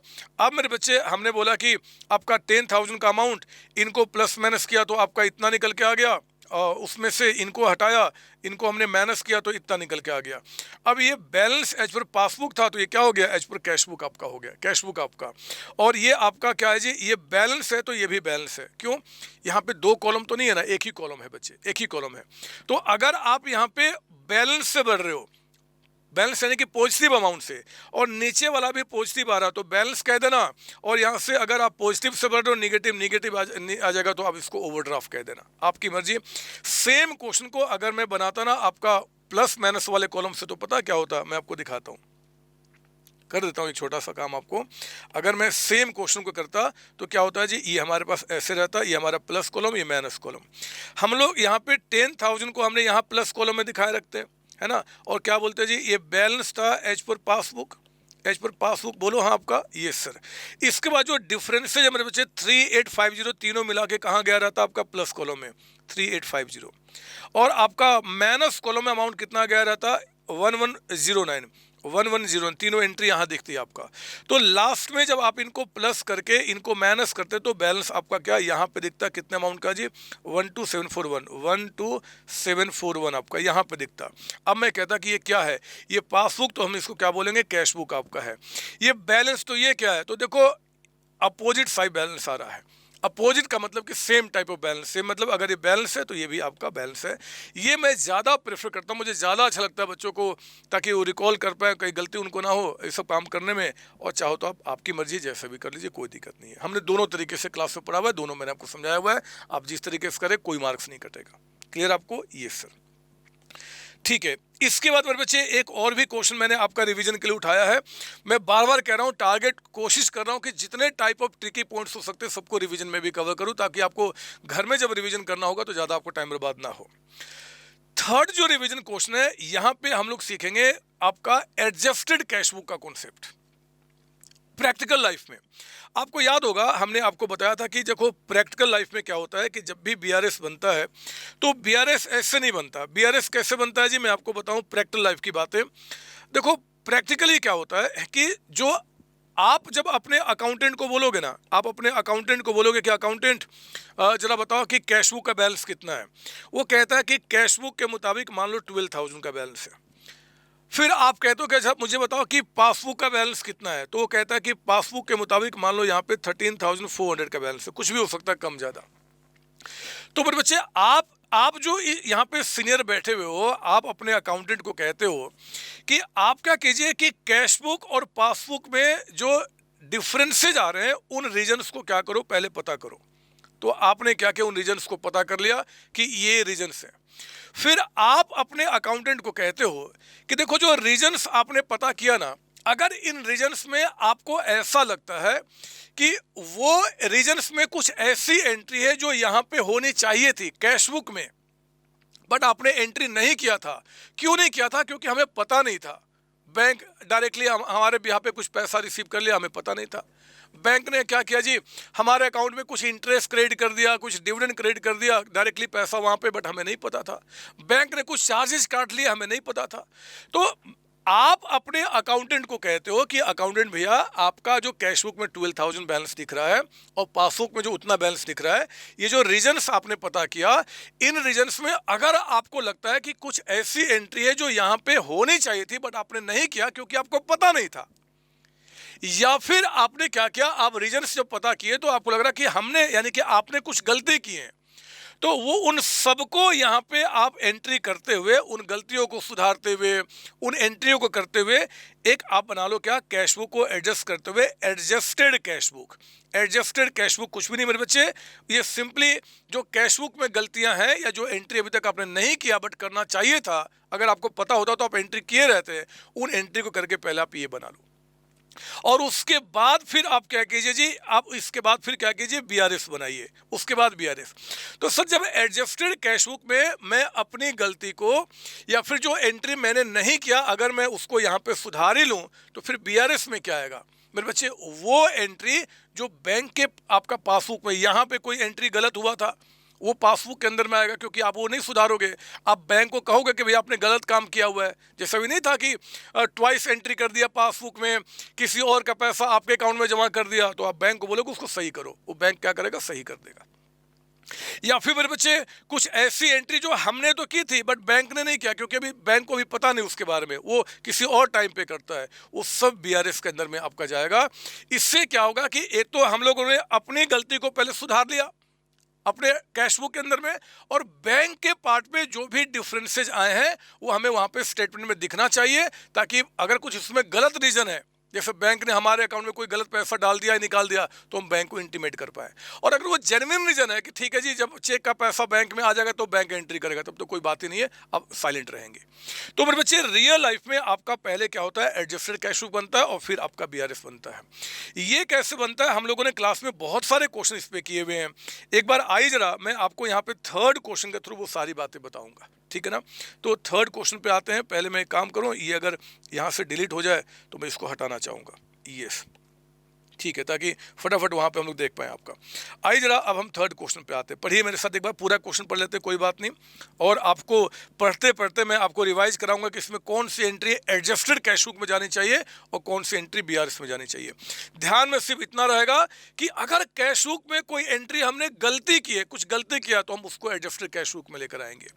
अब मेरे बच्चे हमने बोला कि आपका 10,000 का अमाउंट, इनको प्लस माइनस किया तो आपका इतना निकल के आ गया। उसमें से इनको हटाया, इनको हमने माइनस किया तो इतना निकल के आ गया। अब ये बैलेंस एज पर पासबुक था तो ये क्या हो गया, एज पर कैश बुक आपका हो गया, कैश बुक आपका। और ये आपका क्या है जी, ये बैलेंस है तो ये भी बैलेंस है। क्यों, यहाँ पे दो कॉलम तो नहीं है ना, एक ही कॉलम है बच्चे, एक ही कॉलम है। तो अगर आप यहाँ पे बैलेंस से बढ़ रहे हो, बैलेंस यानी कि पॉजिटिव अमाउंट से, और नीचे वाला भी पॉजिटिव आ रहा तो बैलेंस कह देना। और यहाँ से अगर आप पॉजिटिव से बढ़ रहे हो, निगेटिव निगेटिव आ जाएगा तो आप इसको ओवरड्राफ्ट कह देना, आपकी मर्जी। सेम क्वेश्चन को अगर मैं बनाता ना आपका प्लस माइनस वाले कॉलम से, तो पता क्या होता, मैं आपको दिखाता हूँ, कर देता हूँ एक छोटा सा काम आपको। अगर मैं सेम क्वेश्चन को करता तो क्या होता है जी, ये हमारे पास ऐसे रहता, ये हमारा प्लस कॉलम, ये माइनस कॉलम। हम लोग यहाँ पे 10,000 को हमने यहाँ प्लस कॉलम में दिखाए रखते हैं, है ना। और क्या बोलते हैं जी, ये बैलेंस था as per passbook, as per passbook बोलो हाँ आपका, यस सर। इसके बाद जो डिफरेंस है मेरे बच्चे 3850, तीनों मिला के कहाँ गया रहता आपका प्लस कॉलम में 3850। और आपका माइनस कॉलम में अमाउंट कितना गया रहता 1109, 1109, तीनों एंट्री यहाँ दिखती है आपका। तो लास्ट में जब आप इनको प्लस करके इनको माइनस करते तो बैलेंस आपका क्या यहाँ पे दिखता, कितने अमाउंट का जी 12741, 12741 आपका यहाँ पे दिखता। अब मैं कहता कि ये क्या है, ये पासबुक, तो हम इसको क्या बोलेंगे, कैश बुक आपका है। ये बैलेंस तो ये क्या है, तो देखो अपोजिट साइड बैलेंस आ रहा है। अपोजिट का मतलब कि same type of balance, same मतलब अगर ये बैलेंस है तो ये भी आपका बैलेंस है। ये मैं ज़्यादा प्रेफर करता हूँ, मुझे ज़्यादा अच्छा लगता है बच्चों को, ताकि वो रिकॉल कर पाए, कहीं गलती उनको ना हो ये सब काम करने में। और चाहो तो आप आपकी मर्जी जैसे भी कर लीजिए, कोई दिक्कत नहीं है। हमने दोनों तरीके से क्लास में पढ़ा हुआ है, दोनों मैंने आपको समझाया हुआ है, आप जिस तरीके से करें कोई मार्क्स नहीं कटेगा। क्लियर आपको, ये सर, ठीक है। इसके बाद मेरे बच्चे एक और भी क्वेश्चन मैंने आपका रिवीजन के लिए उठाया है। मैं बार बार कह रहा हूँ, टारगेट कोशिश कर रहा हूँ कि जितने टाइप ऑफ ट्रिकी पॉइंट्स हो सकते हैं सबको रिवीजन में भी कवर करूँ, ताकि आपको घर में जब रिवीजन करना होगा तो ज़्यादा आपको टाइम बर्बाद ना हो। थर्ड जो रिवीजन क्वेश्चन है, यहाँ पे हम लोग सीखेंगे आपका एडजस्टेड कैश बुक का कॉन्सेप्ट प्रैक्टिकल लाइफ में। आपको याद होगा हमने आपको बताया था कि देखो प्रैक्टिकल लाइफ में क्या होता है कि जब भी बीआरएस बनता है तो बीआरएस ऐसे नहीं बनता। बीआरएस कैसे बनता है जी, मैं आपको बताऊं प्रैक्टिकल लाइफ की बातें। देखो प्रैक्टिकली क्या होता है कि जो आप जब अपने अकाउंटेंट को बोलोगे ना, आप अपने अकाउंटेंट को बोलोगे कि अकाउंटेंट जरा बताओ कि कैश बुक का बैलेंस कितना है, वो कहता है कि कैश बुक के मुताबिक मान लो 12,000 का बैलेंस है। फिर आप कहते हो कि अच्छा मुझे बताओ कि पासबुक का बैलेंस कितना है, तो वो कहता है कि पासबुक के मुताबिक मान लो यहाँ पे 13,400 का बैलेंस है, कुछ भी हो सकता है कम ज़्यादा। तो मेरे बच्चे आप जो यहाँ पे सीनियर बैठे हुए हो, आप अपने अकाउंटेंट को कहते हो कि आप क्या कीजिए कि कैश बुक और पासबुक में जो डिफरेंसेज आ रहे हैं उन रीजन्स को क्या करो, पहले पता करो। तो आपने क्या किया, उन रीजन्स को पता कर लिया कि ये रीजन्स हैं। फिर आप अपने अकाउंटेंट को कहते हो कि देखो जो रीजन्स आपने पता किया ना, अगर इन रीजन्स में आपको ऐसा लगता है कि वो रीजन्स में कुछ ऐसी एंट्री है जो यहाँ पे होनी चाहिए थी कैश बुक में, बट आपने एंट्री नहीं किया था। क्यों नहीं किया था, क्योंकि हमें पता नहीं था। बैंक डायरेक्टली हमारे यहाँ पे कुछ पैसा रिसीव कर लिया, हमें पता नहीं था। बैंक ने क्या किया जी, हमारे अकाउंट में कुछ इंटरेस्ट क्रेडिट कर दिया, कुछ डिविडेंड क्रेडिट कर दिया, डायरेक्टली पैसा वहाँ पे, बट हमें नहीं पता था। बैंक ने कुछ चार्जेस काट लिए, हमें नहीं पता था। तो आप अपने अकाउंटेंट को कहते हो कि अकाउंटेंट भैया आपका जो कैश बुक में 12,000 बैलेंस दिख रहा है और पासबुक में जो उतना बैलेंस दिख रहा है, ये जो रीजन्स आपने पता किया, इन रीजन्स में अगर आपको लगता है कि कुछ ऐसी एंट्री है जो यहाँ पे होनी चाहिए थी बट आपने नहीं किया क्योंकि आपको पता नहीं था, या फिर आपने क्या किया, आप रीजन्स जब पता किए तो आपको लग रहा कि हमने यानी कि आपने कुछ गलती की है, तो वो उन सबको यहाँ पे आप एंट्री करते हुए, उन गलतियों को सुधारते हुए, उन एंट्रियों को करते हुए एक आप बना लो क्या, कैश बुक को एडजस्ट करते हुए adjusted cash book. Adjusted cash book कुछ भी नहीं मेरे बच्चे, ये सिंपली जो कैश बुक में गलतियां हैं या जो एंट्री अभी तक आपने नहीं किया बट करना चाहिए था, अगर आपको पता होता तो आप एंट्री किए रहते, उन एंट्री को करके पहले आप ये बना लो। और उसके बाद फिर आप क्या कीजिए जी, आप इसके बाद फिर क्या कीजिए, बीआरएस बनाइए, उसके बाद बीआरएस। तो सर जब एडजस्टेड कैश बुक में मैं अपनी गलती को या फिर जो एंट्री मैंने नहीं किया अगर मैं उसको यहाँ पे सुधार ही लूँ तो फिर बीआरएस में क्या आएगा मेरे बच्चे, वो एंट्री जो बैंक के आपका पासबुक में यहाँ पे कोई एंट्री गलत हुआ था वो पासबुक के अंदर में आएगा, क्योंकि आप वो नहीं सुधारोगे। आप बैंक को कहोगे कि भैया आपने गलत काम किया हुआ है, जैसा भी नहीं था कि ट्वाइस एंट्री कर दिया पासबुक में, किसी और का पैसा आपके अकाउंट में जमा कर दिया, तो आप बैंक को बोलोगे उसको सही करो, वो बैंक क्या करेगा, सही कर देगा। या फिर मेरे बच्चे कुछ ऐसी एंट्री जो हमने तो की थी बट बैंक ने नहीं किया, क्योंकि अभी बैंक को भी पता नहीं उसके बारे में, वो किसी और टाइम पे करता है, वो सब बीआरएस के अंदर में आपका जाएगा। इससे क्या होगा कि एक तो हम लोगों ने अपनी गलती को पहले सुधार लिया अपने कैश बुक के अंदर में, और बैंक के पार्ट में जो भी डिफरेंसेज आए हैं वो हमें वहां पे स्टेटमेंट में दिखना चाहिए, ताकि अगर कुछ इसमें गलत रीजन है, जैसे बैंक ने हमारे अकाउंट में कोई गलत पैसा डाल दिया निकाल दिया, तो हम बैंक को इंटीमेट कर पाए। और अगर वो जेन्युइन रीजन है कि ठीक है जी, जब चेक का पैसा बैंक में आ जाएगा तो बैंक एंट्री करेगा, तब तो कोई बात ही नहीं है, अब साइलेंट रहेंगे। तो मेरे बच्चे रियल लाइफ में आपका पहले क्या होता है, एडजस्टेड कैश बुक बनता है और फिर आपका बीआरएस बनता है। ये कैसे बनता है, हम लोगों ने क्लास में बहुत सारे क्वेश्चन इस पे किए हुए हैं। एक बार आई जरा, मैं आपको यहाँ पे थर्ड क्वेश्चन के थ्रू वो सारी बातें बताऊंगा, ठीक है ना। तो थर्ड क्वेश्चन पे आते हैं। पहले मैं एक काम करूँ, ये अगर यहाँ से डिलीट हो जाए तो मैं इसको हटाना चाहूँगा, यस, ठीक है, ताकि फटाफट वहाँ पे हम लोग देख पाए आपका। आइए जरा अब हम थर्ड क्वेश्चन पे आते हैं। पढ़िए मेरे साथ एक बार, पूरा क्वेश्चन पढ़ लेते हैं, कोई बात नहीं। और आपको पढ़ते पढ़ते मैं आपको रिवाइज कराऊंगा कि इसमें कौन सी एंट्री एडजस्टेड कैश बुक में जानी चाहिए और कौन सी एंट्री बीआरएस में जानी चाहिए। ध्यान में सिर्फ इतना रहेगा कि अगर कैश बुक में कोई एंट्री हमने गलती की है, कुछ गलती किया, तो हम उसको एडजस्टेड कैश बुक में लेकर आएंगे।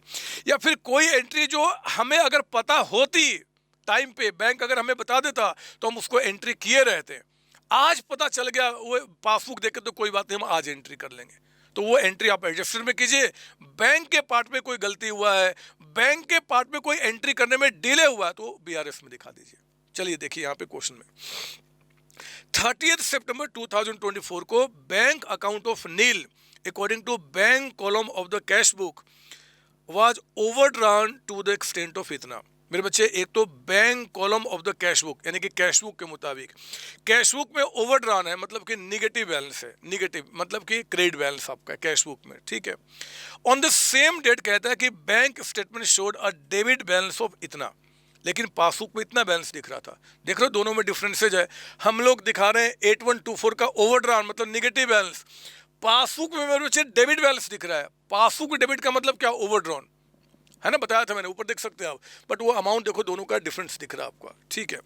या फिर कोई एंट्री जो हमें अगर पता होती टाइम पे, बैंक अगर हमें बता देता, तो हम उसको एंट्री किए रहते हैं। आज पता चल गया वो पासबुक देख के, तो कोई बात नहीं, हम आज एंट्री कर लेंगे, तो वो एंट्री आप एडजस्टेड में कीजिए। बैंक के पार्ट में कोई गलती हुआ है, बैंक के पार्ट में कोई एंट्री करने में डिले हुआ है, तो बीआरएस में दिखा दीजिए। चलिए देखिए यहाँ पे क्वेश्चन में, 30 सितंबर 2024 को bank account of Neel according to bank column of the cash book was overdrawn to the extent of इतना। मेरे बच्चे, एक तो bank column of the cash book यानी कि कैश बुक के मुताबिक, कैश बुक में ओवरड्रान है मतलब कि निगेटिव बैलेंस है, निगेटिव मतलब कि क्रेडिट बैलेंस आपका कैश बुक में, ठीक है। ऑन द सेम डेट कहता है कि bank statement showed a debit balance of इतना, लेकिन पासबुक में इतना बैलेंस दिख रहा था। देख रहे हो दोनों में डिफरेंसेज है। हम लोग दिखा रहे हैं 8124 का ओवरड्रान मतलब निगेटिव बैलेंस, पासबुक में मेरे बच्चे डेबिट बैलेंस दिख रहा है। पासबुक में डेबिट का मतलब क्या, ओवरड्रॉन है ना, बताया था मैंने, ऊपर देख सकते हैं आप, बट वो अमाउंट देखो, दोनों का डिफरेंस दिख रहा है आपका, ठीक है।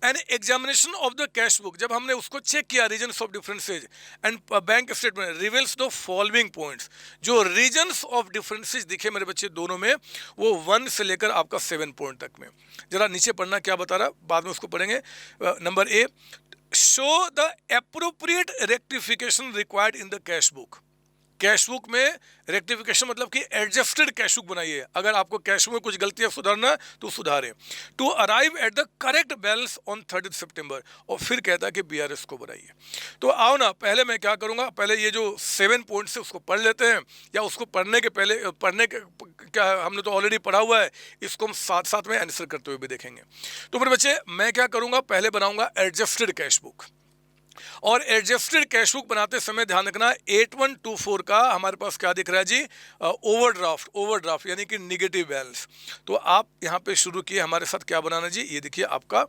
And examination of the cash book, जब हमने उसको चेक किया reasons of differences and bank statement reveals the following points, जो रीजन्स ऑफ डिफरेंसेज दिखे मेरे बच्चे दोनों में, वो 1 से लेकर आपका 7 पॉइंट तक में। जरा नीचे पढ़ना क्या बता रहा, बाद में उसको पढ़ेंगे। Number A, show the appropriate rectification required in the cash book. Cash book में रेक्टिफिकेशन मतलब कि एडजस्टेड कैश बुक बनाइए, अगर आपको कैश बुक में कुछ गलतियां सुधारना तो सुधारें, to arrive at the correct balance on 30 September. और फिर कहता है कि बीआरएस को बनाइए। तो आओ ना, पहले मैं क्या करूंगा, पहले ये जो 7 पॉइंट्स है उसको पढ़ लेते हैं, या उसको पढ़ने के पहले, पढ़ने के क्या हमने तो ऑलरेडी पढ़ा हुआ है, इसको हम साथ साथ में आंसर करते हुए भी देखेंगे। तो मेरे बच्चे, मैं क्या करूंगा, पहले बनाऊंगा एडजस्टेड कैश बुक। और एडजस्टेड कैश बुक बनाते समय ध्यान रखना, 8124 का हमारे पास क्या दिख रहा है जी, ओवरड्राफ्ट, ओवरड्राफ्ट यानी कि निगेटिव बैलेंस। तो आप यहाँ पे शुरू किए हमारे साथ क्या बनाना जी, ये देखिए आपका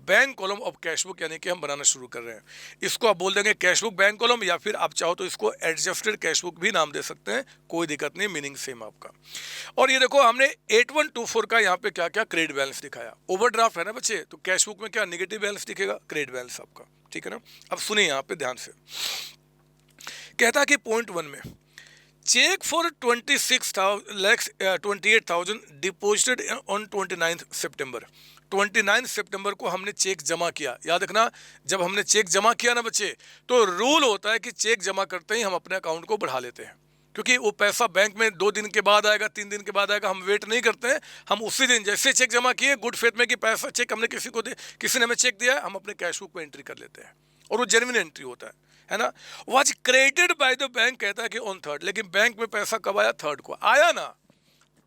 bank column of cash book यानी कि हम बनाना शुरू कर रहे हैं। इसको आप बोल देंगे कैश बुक बैंक कॉलम, या फिर आप चाहो तो इसको एडजस्टेड कैश बुक भी नाम दे सकते हैं, कोई दिक्कत नहीं, मीनिंग सेम आपका। और ये देखो हमने 8124 का यहाँ पे क्या क्या क्रेडिट बैलेंस दिखाया, ओवरड्राफ्ट है ना बच्चे, तो कैश बुक में क्या निगेटिव बैलेंस दिखेगा, क्रेडिट बैलेंस आपका, ठीक है ना। अब सुनिए यहाँ पे ध्यान से, कहता है कि पॉइंट 1 में, चेक फॉर 28,000 डिपॉजिटेड ऑन 29 सितंबर। 29 सितंबर को हमने चेक जमा किया। याद रखना, जब हमने चेक जमा किया ना बच्चे, तो रूल होता है कि चेक जमा करते ही हम अपने अकाउंट को बढ़ा लेते हैं, क्योंकि वो पैसा बैंक में 2 दिन के बाद आएगा, 3 दिन के बाद आएगा, हम वेट नहीं करते हैं। हम उसी दिन जैसे चेक जमा किए, गुड फेथ में कि पैसा चेक हमने किसी को किसी ने हमें चेक दिया है, हम अपने कैश बुक में एंट्री कर लेते हैं, और वो जेन्युइन एंट्री होता है ना। Was credited bye the bank, कहता है कि ऑन 3rd, लेकिन बैंक में पैसा कब आया, 3rd को आया ना,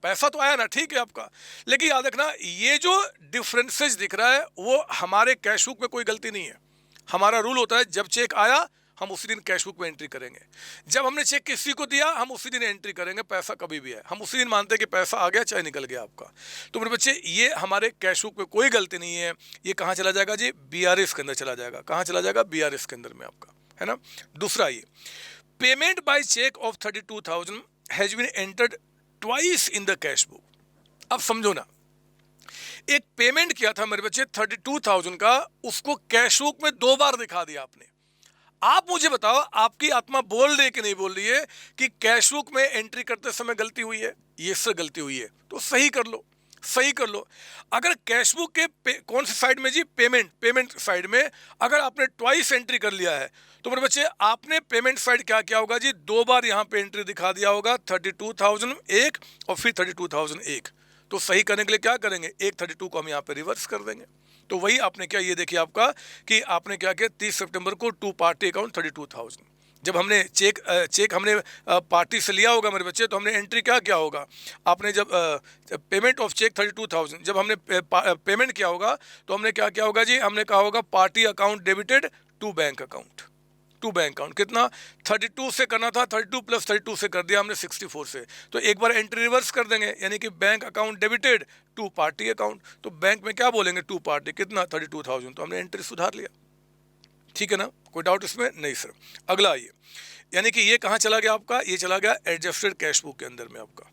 पैसा तो आया ना, ठीक है आपका। लेकिन याद रखना, ये जो डिफरेंसेस दिख रहा है वो हमारे कैश बुक में कोई गलती नहीं है। हमारा रूल होता है जब चेक आया हम उसी दिन कैश बुक में एंट्री करेंगे, जब हमने चेक किसी को दिया हम उसी दिन एंट्री करेंगे, पैसा कभी भी है हम उसी दिन मानते हैं कि पैसा आ गया चाहे निकल गया आपका। तो मेरे बच्चे, ये हमारे कैश बुक में कोई गलती नहीं है। ये कहाँ चला जाएगा जी, बीआरएस के अंदर चला जाएगा। कहाँ चला जाएगा, बीआरएस के अंदर में आपका, है ना। दूसरा, ये payment by cheque of 32,000 has been entered twice in the cash book. अब समझो ना, एक पेमेंट किया था मेरे बच्चे 32,000 का, उसको कैश बुक में 2 बार दिखा दिया आपने। आप मुझे बताओ, आपकी आत्मा बोल रही है कि नहीं बोल रही है कि कैश बुक में एंट्री करते समय गलती हुई है, ये से गलती हुई है, तो सही कर लो, सही कर लो। अगर कैश बुक के कौन सी साइड में जी, पेमेंट साइड में अगर आपने ट्वाइस एंट्री कर लिया है, तो मेरे बच्चे आपने पेमेंट साइड क्या किया होगा जी, 2 बार यहाँ पे एंट्री दिखा दिया होगा, 32,000 एक और फिर 32,000 एक। तो सही करने के लिए क्या करेंगे, एक 32 को हम यहाँ पे रिवर्स कर देंगे। तो वही आपने क्या, ये देखिए आपका कि आपने क्या किया, 30 सितंबर को टू पार्टी अकाउंट 32,000। जब हमने चेक हमने पार्टी से लिया होगा मेरे बच्चे, तो हमने एंट्री क्या किया होगा, आपने जब पेमेंट ऑफ चेक 32,000 जब हमने पेमेंट किया होगा, तो हमने क्या किया होगा जी, हमने कहा होगा party account debited to bank account. To bank account कितना 32 से करना था, 32 प्लस 32 से कर दिया हमने 64 से। तो एक बार एंट्री रिवर्स कर देंगे, यानी कि bank account debited to party account. तो बैंक में क्या बोलेंगे, टू पार्टी कितना 32,000, तो हमने एंट्री सुधार लिया। ठीक है ना, कोई डाउट इसमें नहीं सर। अगला आइए, यानी कि ये कहाँ चला गया आपका, ये चला गया एडजस्टेड कैश बुक के अंदर में आपका।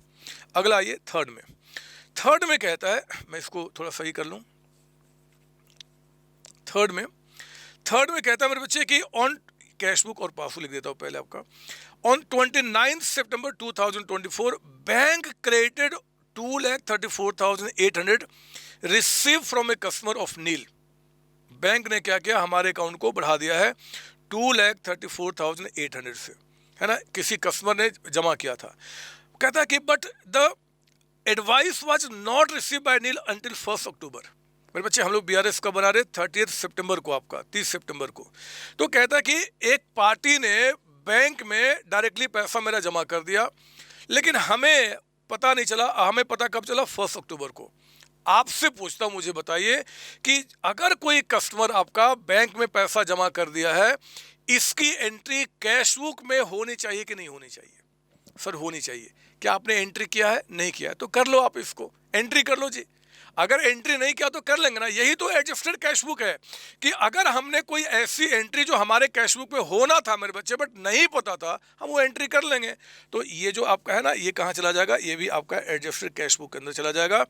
अगला आइए थर्ड में। थर्ड में कहता है, मैं इसको थोड़ा सही कर लूँ, थर्ड में कहता है मेरे बच्चे कि ऑन कैश बुक और पासबुक लिख देता हूँ पहले आपका। On 29 September 2024 bank credited 2,34,800 receive from a customer of Neel. Bank ने क्या किया, हमारे अकाउंट को बढ़ा दिया है 2,34,800 से, है ना, किसी कस्टमर ने जमा किया था। कहता है कि but the advice was not receive by Neel until 1 October. मेरे बच्चे हम लोग बीआरएस का बना रहे 30 सितंबर को, आपका 30 सितंबर को। तो कहता है कि एक पार्टी ने बैंक में डायरेक्टली पैसा मेरा जमा कर दिया, लेकिन हमें पता नहीं चला। हमें पता कब चला, 1 अक्टूबर को। आपसे पूछता हूं, मुझे बताइए कि अगर कोई कस्टमर आपका बैंक में पैसा जमा कर दिया है, इसकी एंट्री कैश बुक में होनी चाहिए कि नहीं होनी चाहिए? सर होनी चाहिए। क्या आपने एंट्री किया है? नहीं किया है, तो कर लो, आप इसको एंट्री कर लो जी। अगर एंट्री नहीं किया तो कर लेंगे ना। यही तो एडजस्टेड कैश बुक है कि अगर हमने कोई ऐसी एंट्री जो हमारे कैश बुक में होना था मेरे बच्चे, बट नहीं पता था, हम वो एंट्री कर लेंगे। तो ये जो आपका है ना, ये कहाँ चला जाएगा, ये भी आपका एडजस्टेड कैश बुक के अंदर चला जाएगा।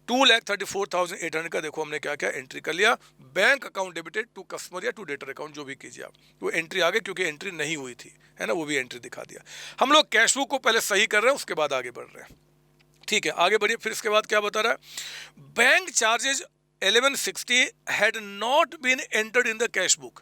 2,34,800 का देखो हमने क्या क्या एंट्री कर लिया, bank account debited to customer या टू डेटर अकाउंट, जो भी कीजिए आप। वो एंट्री आ गई, क्योंकि एंट्री नहीं हुई थी, है ना, वो भी एंट्री दिखा दिया। हम लोग कैश बुक को पहले सही कर रहे हैं, उसके बाद आगे बढ़ रहे हैं। ठीक है, आगे बढ़िए। फिर इसके बाद क्या बता रहा है, bank charges 1160 had not been entered in the cash book.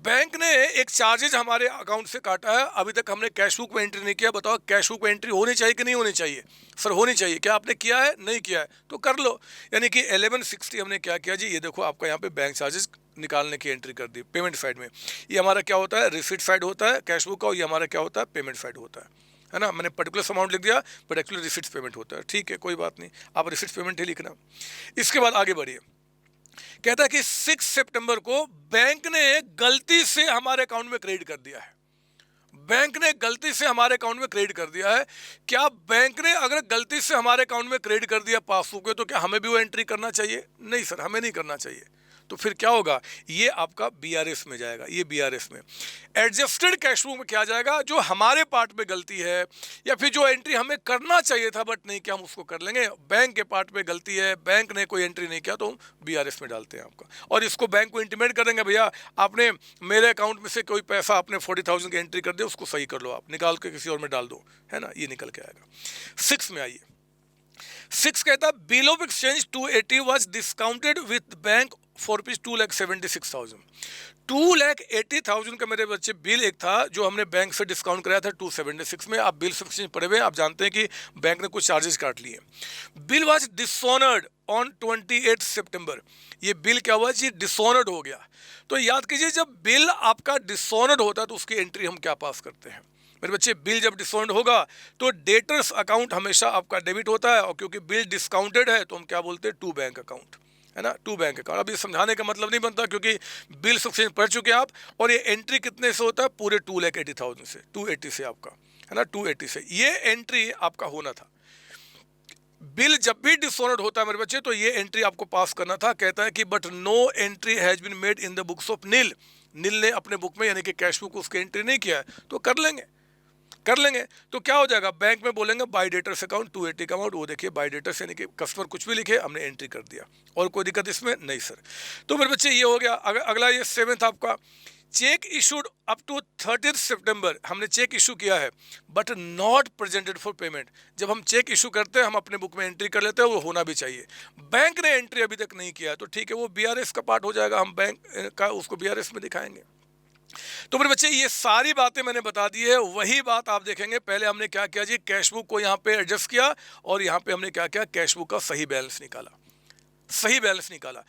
Bank ने एक चार्जेज हमारे अकाउंट से काटा है, अभी तक हमने कैश बुक में एंट्री नहीं किया। बताओ कैश बुक में एंट्री होनी चाहिए कि नहीं होनी चाहिए? सर होनी चाहिए। क्या आपने किया है? नहीं किया है, तो कर लो। यानी कि 1160 हमने क्या किया जी, ये देखो आपका यहाँ पे बैंक चार्जेस निकालने की एंट्री कर दी पेमेंट साइड में। ये हमारा क्या होता है, रिसीट साइड होता है कैश बुक का, और ये हमारा क्या होता है, पेमेंट साइड होता है ना। मैंने पर्टिकुलर अमाउंट लिख दिया, बट एक्चुअली रिसिट्स पेमेंट होता है। ठीक है, कोई बात नहीं, आप रिसिट्स पेमेंट ही लिखना। इसके बाद आगे बढ़िए, कहता है कि 6 सितंबर को बैंक ने गलती से हमारे अकाउंट में क्रेडिट कर दिया है। बैंक ने गलती से हमारे अकाउंट में क्रेडिट कर दिया है। क्या बैंक ने अगर गलती से हमारे अकाउंट में क्रेडिट कर दिया पासबुक में, तो क्या हमें भी वो एंट्री करना चाहिए? नहीं सर, हमें नहीं करना चाहिए। तो फिर क्या होगा, ये आपका बीआरएस में जाएगा। ये बीआरएस में एडजस्टेड कैश बुक में क्या जाएगा, जो हमारे पार्ट में गलती है, या फिर जो एंट्री हमें करना चाहिए था बट नहीं किया, हम उसको कर लेंगे। बैंक के पार्ट में गलती है, बैंक ने कोई एंट्री नहीं किया, तो हम बीआरएस में डालते हैं आपका। और इसको बैंक को इंटीमेट कर देंगे, भैया आपने मेरे अकाउंट में से कोई पैसा आपने 40,000 की एंट्री कर दिया, उसको सही कर लो, आप निकाल के किसी और में डाल दो, है ना। ये निकल के आएगा। 6 में आइए। 6 कहता है bill of exchange 280 was discounted with bank for rupees 2,76,000। 2,80,000 का मेरे बच्चे बिल एक था, जो हमने बैंक से डिस्काउंट कराया था 276 में। आप बिल ऑफ एक्सचेंज पढ़े हुए, आप जानते हैं कि बैंक ने कुछ चार्जेस काट लिए। बिल वाज डिसऑनर्ड ऑन 28 सितंबर। ये बिल क्या हुआ जी, डिसऑनर्ड हो गया। तो याद कीजिए, जब बिल आपका डिसऑनर्ड होता है तो उसकी एंट्री हम क्या पास करते हैं मेरे बच्चे? बिल जब डिसऑनर्ड होगा तो डेटर्स अकाउंट हमेशा आपका डेबिट होता है, और क्योंकि बिल डिस्काउंटेड है तो हम क्या बोलते हैं, टू बैंक अकाउंट, है ना, टू बैंक अकाउंट। अब ये समझाने का मतलब नहीं बनता, क्योंकि बिल एक्सचेंज पढ़ चुके हैं आप। और ये एंट्री कितने से होता है, पूरे 2,80,000 से, 280 से आपका, है ना, 280 से ये एंट्री आपका होना था। बिल जब भी डिसऑनर्ड होता है मेरे बच्चे, तो ये एंट्री आपको पास करना था। कहता है कि but no entry has been made in the books of Neel. Neel ने अपने बुक में, यानी कि कैश बुक, उसकी एंट्री नहीं किया है, तो कर लेंगे। तो क्या हो जाएगा, बैंक में बोलेंगे बाय डेटर्स अकाउंट 280 का अमाउंट, वो देखिए बाय डेटर्स, यानी कि कस्टमर कुछ भी लिखे, हमने एंट्री कर दिया। और कोई दिक्कत इसमें नहीं सर। तो मेरे बच्चे ये हो गया। अगला ये 7th आपका, चेक इशूड अप टू 30 सितंबर, हमने चेक इशू किया है but not presented for payment. जब हम चेक इशू करते हैं हम अपने बुक में एंट्री कर लेते हैं, वो होना भी चाहिए। बैंक ने एंट्री अभी तक नहीं किया तो ठीक है, वो बीआरएस का पार्ट हो जाएगा, हम बैंक का उसको बीआरएस में दिखाएंगे। तो मेरे बच्चे ये सारी बातें मैंने बता दी है। वही बात आप देखेंगे, पहले हमने क्या किया जी, कैश बुक को यहाँ पे एडजस्ट किया और यहाँ पे हमने क्या किया, कैश बुक का सही बैलेंस निकाला, सही बैलेंस निकाला।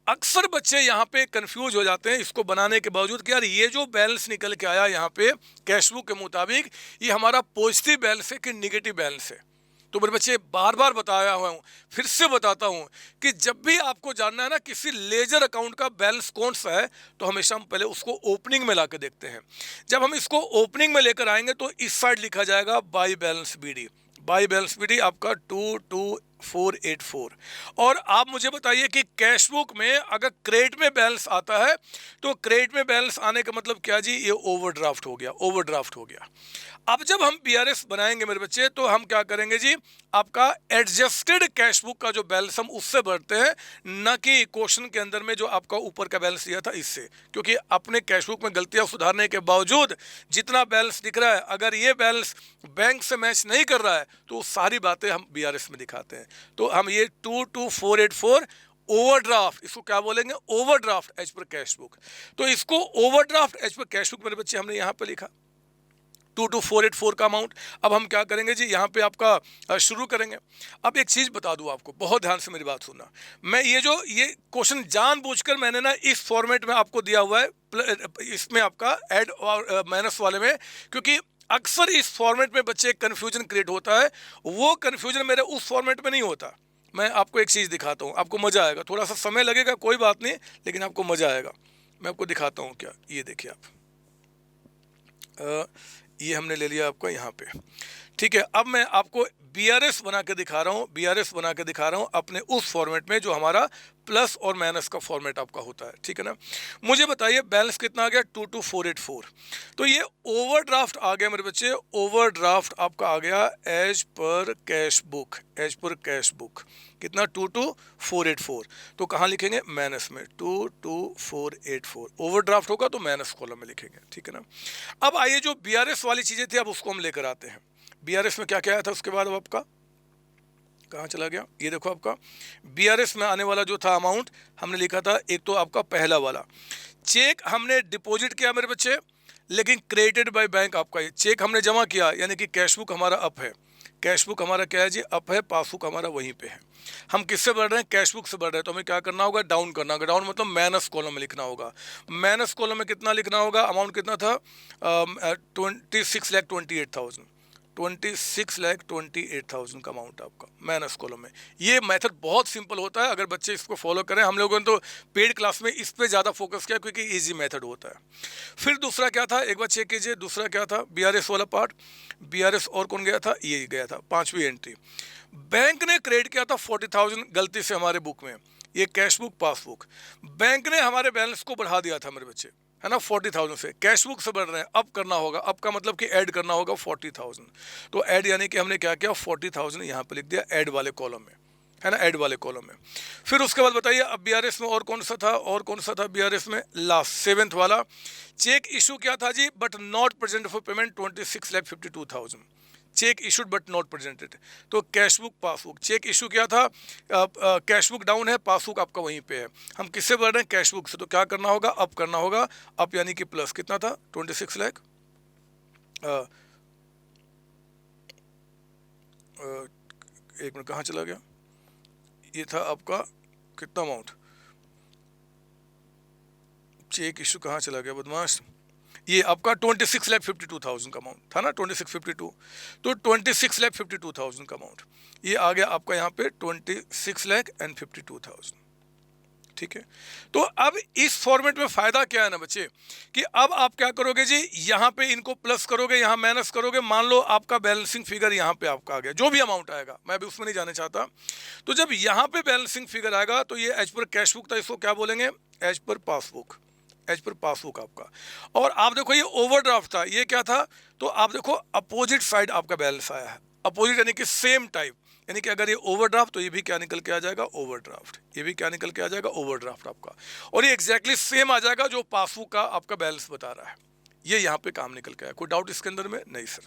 अक्सर बच्चे यहाँ पे कंफ्यूज हो जाते हैं इसको बनाने के बावजूद कि यार ये जो बैलेंस निकल के आया यहाँ पे कैश बुक के मुताबिक, ये हमारा पॉजिटिव बैलेंस है कि निगेटिव बैलेंस है। तो मेरे बच्चे बार बार बताया हुआ हूँ, फिर से बताता हूँ कि जब भी आपको जानना है ना किसी लेजर अकाउंट का बैलेंस कौन सा है, तो हमेशा हम पहले उसको ओपनिंग में ला के देखते हैं। जब हम इसको ओपनिंग में लेकर आएंगे तो इस साइड लिखा जाएगा by balance BD, by balance BD आपका 22484। और आप मुझे बताइए कि कैश बुक में अगर क्रेडिट में बैलेंस आता है तो क्रेडिट में बैलेंस आने का मतलब क्या जी, ये ओवरड्राफ्ट हो गया, ओवरड्राफ्ट हो गया। अब जब हम बीआरएस बनाएंगे मेरे बच्चे तो हम क्या करेंगे जी, आपका एडजस्टेड कैश बुक का जो बैलेंस हम उससे बढ़ते हैं, न कि क्वेश्चन के अंदर में जो आपका ऊपर का बैलेंस दिया था इससे। क्योंकि अपने कैश बुक में गलतियां सुधारने के बावजूद जितना बैलेंस दिख रहा है, अगर ये बैलेंस बैंक से मैच नहीं कर रहा है तो सारी बातें हम बीआरएस में दिखाते हैं। तो हम ये 22484 ओवरड्राफ्ट, इसको क्या बोलेंगे, overdraft as per cash book. तो इसको overdraft as per cash book मेरे बच्चे हमने यहाँ पर लिखा 22484 का अमाउंट। अब हम क्या करेंगे जी, यहाँ पे आपका शुरू करेंगे। अब एक चीज़ बता दूँ आपको, बहुत ध्यान से मेरी बात सुनना। मैं ये क्वेश्चन जानबूझकर मैंने ना इस फॉर्मेट में आपको दिया हुआ है, इसमें आपका ऐड और माइनस वाले में, क्योंकि अक्सर इस फॉर्मेट में बच्चे कन्फ्यूजन क्रिएट होता है। वो कन्फ्यूजन मेरे उस फॉर्मेट में नहीं होता। मैं आपको एक चीज़ दिखाता हूँ, आपको मज़ा आएगा, थोड़ा सा समय लगेगा कोई बात नहीं, लेकिन आपको मज़ा आएगा। मैं आपको दिखाता हूँ क्या, ये देखिए आप, ये हमने ले लिया आपका यहाँ पे, ठीक है। अब मैं आपको बीआरएस बना के दिखा रहा हूँ, बीआरएस बना के दिखा रहा हूँ अपने उस फॉर्मेट में जो हमारा प्लस और माइनस का फॉर्मेट आपका होता है, ठीक है ना। मुझे बताइए बैलेंस कितना आ गया, 22484। तो ये ओवरड्राफ्ट आ गया मेरे बच्चे, ओवरड्राफ्ट आपका आ गया as per cash book, as per cash book कितना, 22484। तो कहाँ लिखेंगे, माइनस में, 22484 ओवरड्राफ्ट होगा तो माइनस कॉलम में लिखेंगे, ठीक है ना। अब आइए जो बीआरएस वाली चीज़ें थी अब उसको हम लेकर आते हैं। बीआरएस में क्या क्या आया था उसके बाद, अब आपका कहाँ चला गया, ये देखो आपका बीआरएस में आने वाला जो था अमाउंट हमने लिखा था, एक तो आपका पहला वाला चेक हमने डिपॉजिट किया मेरे बच्चे, लेकिन क्रेडिटेड बाय बैंक, आपका ये चेक हमने जमा किया, यानी कि कैश बुक हमारा अप है, कैश बुक हमारा क्या है जी, अप है, पासबुक हमारा वहीं पे है। हम किससे बढ़ रहे हैं, कैश बुक से बढ़ रहे हैं, तो हमें क्या करना होगा, डाउन करना होगा। डाउन मतलब माइनस कॉलम में लिखना होगा। माइनस कॉलम में कितना लिखना होगा, अमाउंट कितना था, 26,28,000, 26,28,000 का अमाउंट आपका माइनस कॉलम में। ये मेथड बहुत सिंपल होता है, अगर बच्चे इसको फॉलो करें। हम लोगों ने तो पेड क्लास में इस पे ज़्यादा फोकस किया क्योंकि इजी मेथड होता है। फिर दूसरा क्या था, एक बार चेक कीजिए, दूसरा क्या था, बीआरएस वाला पार्ट। बीआरएस और कौन गया था, ये गया था, पांचवी एंट्री। बैंक ने क्रेडिट किया था 40,000 गलती से हमारे बुक में, ये कैश बुक पासबुक। बैंक ने हमारे बैलेंस को बढ़ा दिया था मेरे बच्चे, है ना, 40,000 से, कैश बुक से बढ़ रहे हैं, अब करना होगा, अब का मतलब कि ऐड करना होगा 40,000। तो ऐड यानी कि हमने क्या किया, 40,000 यहाँ पे लिख दिया ऐड वाले कॉलम में, है ना, ऐड वाले कॉलम में। फिर उसके बाद बताइए अब बीआरएस में और कौन सा था, और कौन सा था बीआरएस में, लास्ट 7th वाला चेक इशू क्या था जी, but not present for payment 26,52,000, cheque issued but not presented. तो cash book passbook, cheque issue क्या था, कैश बुक डाउन है, पासबुक आपका वहीं पे है, हम किससे बढ़ रहे हैं, कैश बुक से, तो क्या करना होगा, अप करना होगा, अप यानी कि प्लस कितना था, 26 लाख, एक मिनट कहाँ चला गया, ये था आपका कितना अमाउंट, चेक इशू कहाँ चला गया बदमाश, ये आपका 26,52,000 का अमाउंट था ना, 2652, तो 26,52,000 का अमाउंट ये आ गया आपका यहाँ पे 26,52,000, ठीक है। तो अब इस फॉर्मेट में फ़ायदा क्या है ना बच्चे, कि अब आप क्या करोगे जी, यहाँ पे इनको प्लस करोगे, यहाँ माइनस करोगे, मान लो आपका बैलेंसिंग फिगर यहाँ पे आपका आ गया, जो भी अमाउंट आएगा, मैं अभी उसमें नहीं जाना चाहता। तो जब यहाँ पे बैलेंसिंग फिगर आएगा तो ये एज पर कैश बुक था, इसको क्या बोलेंगे, as per passbook, as per passbook आपका। और आप देखो ये ओवरड्राफ्ट था, ये क्या था, तो आप देखो अपोजिट साइड आपका बैलेंस आया है, अपोजिट यानी कि सेम टाइप, यानी कि अगर ये ओवरड्राफ्ट तो ये भी क्या निकल के आ जाएगा, ओवरड्राफ्ट। ये भी क्या निकल के आ जाएगा, ओवरड्राफ्ट आपका। और ये एग्जैक्टली सेम आ जाएगा जो पासबुक का आपका बैलेंस बता रहा है। ये यहाँ पे काम निकल के आया। कोई डाउट इसके अंदर में? नहीं सर।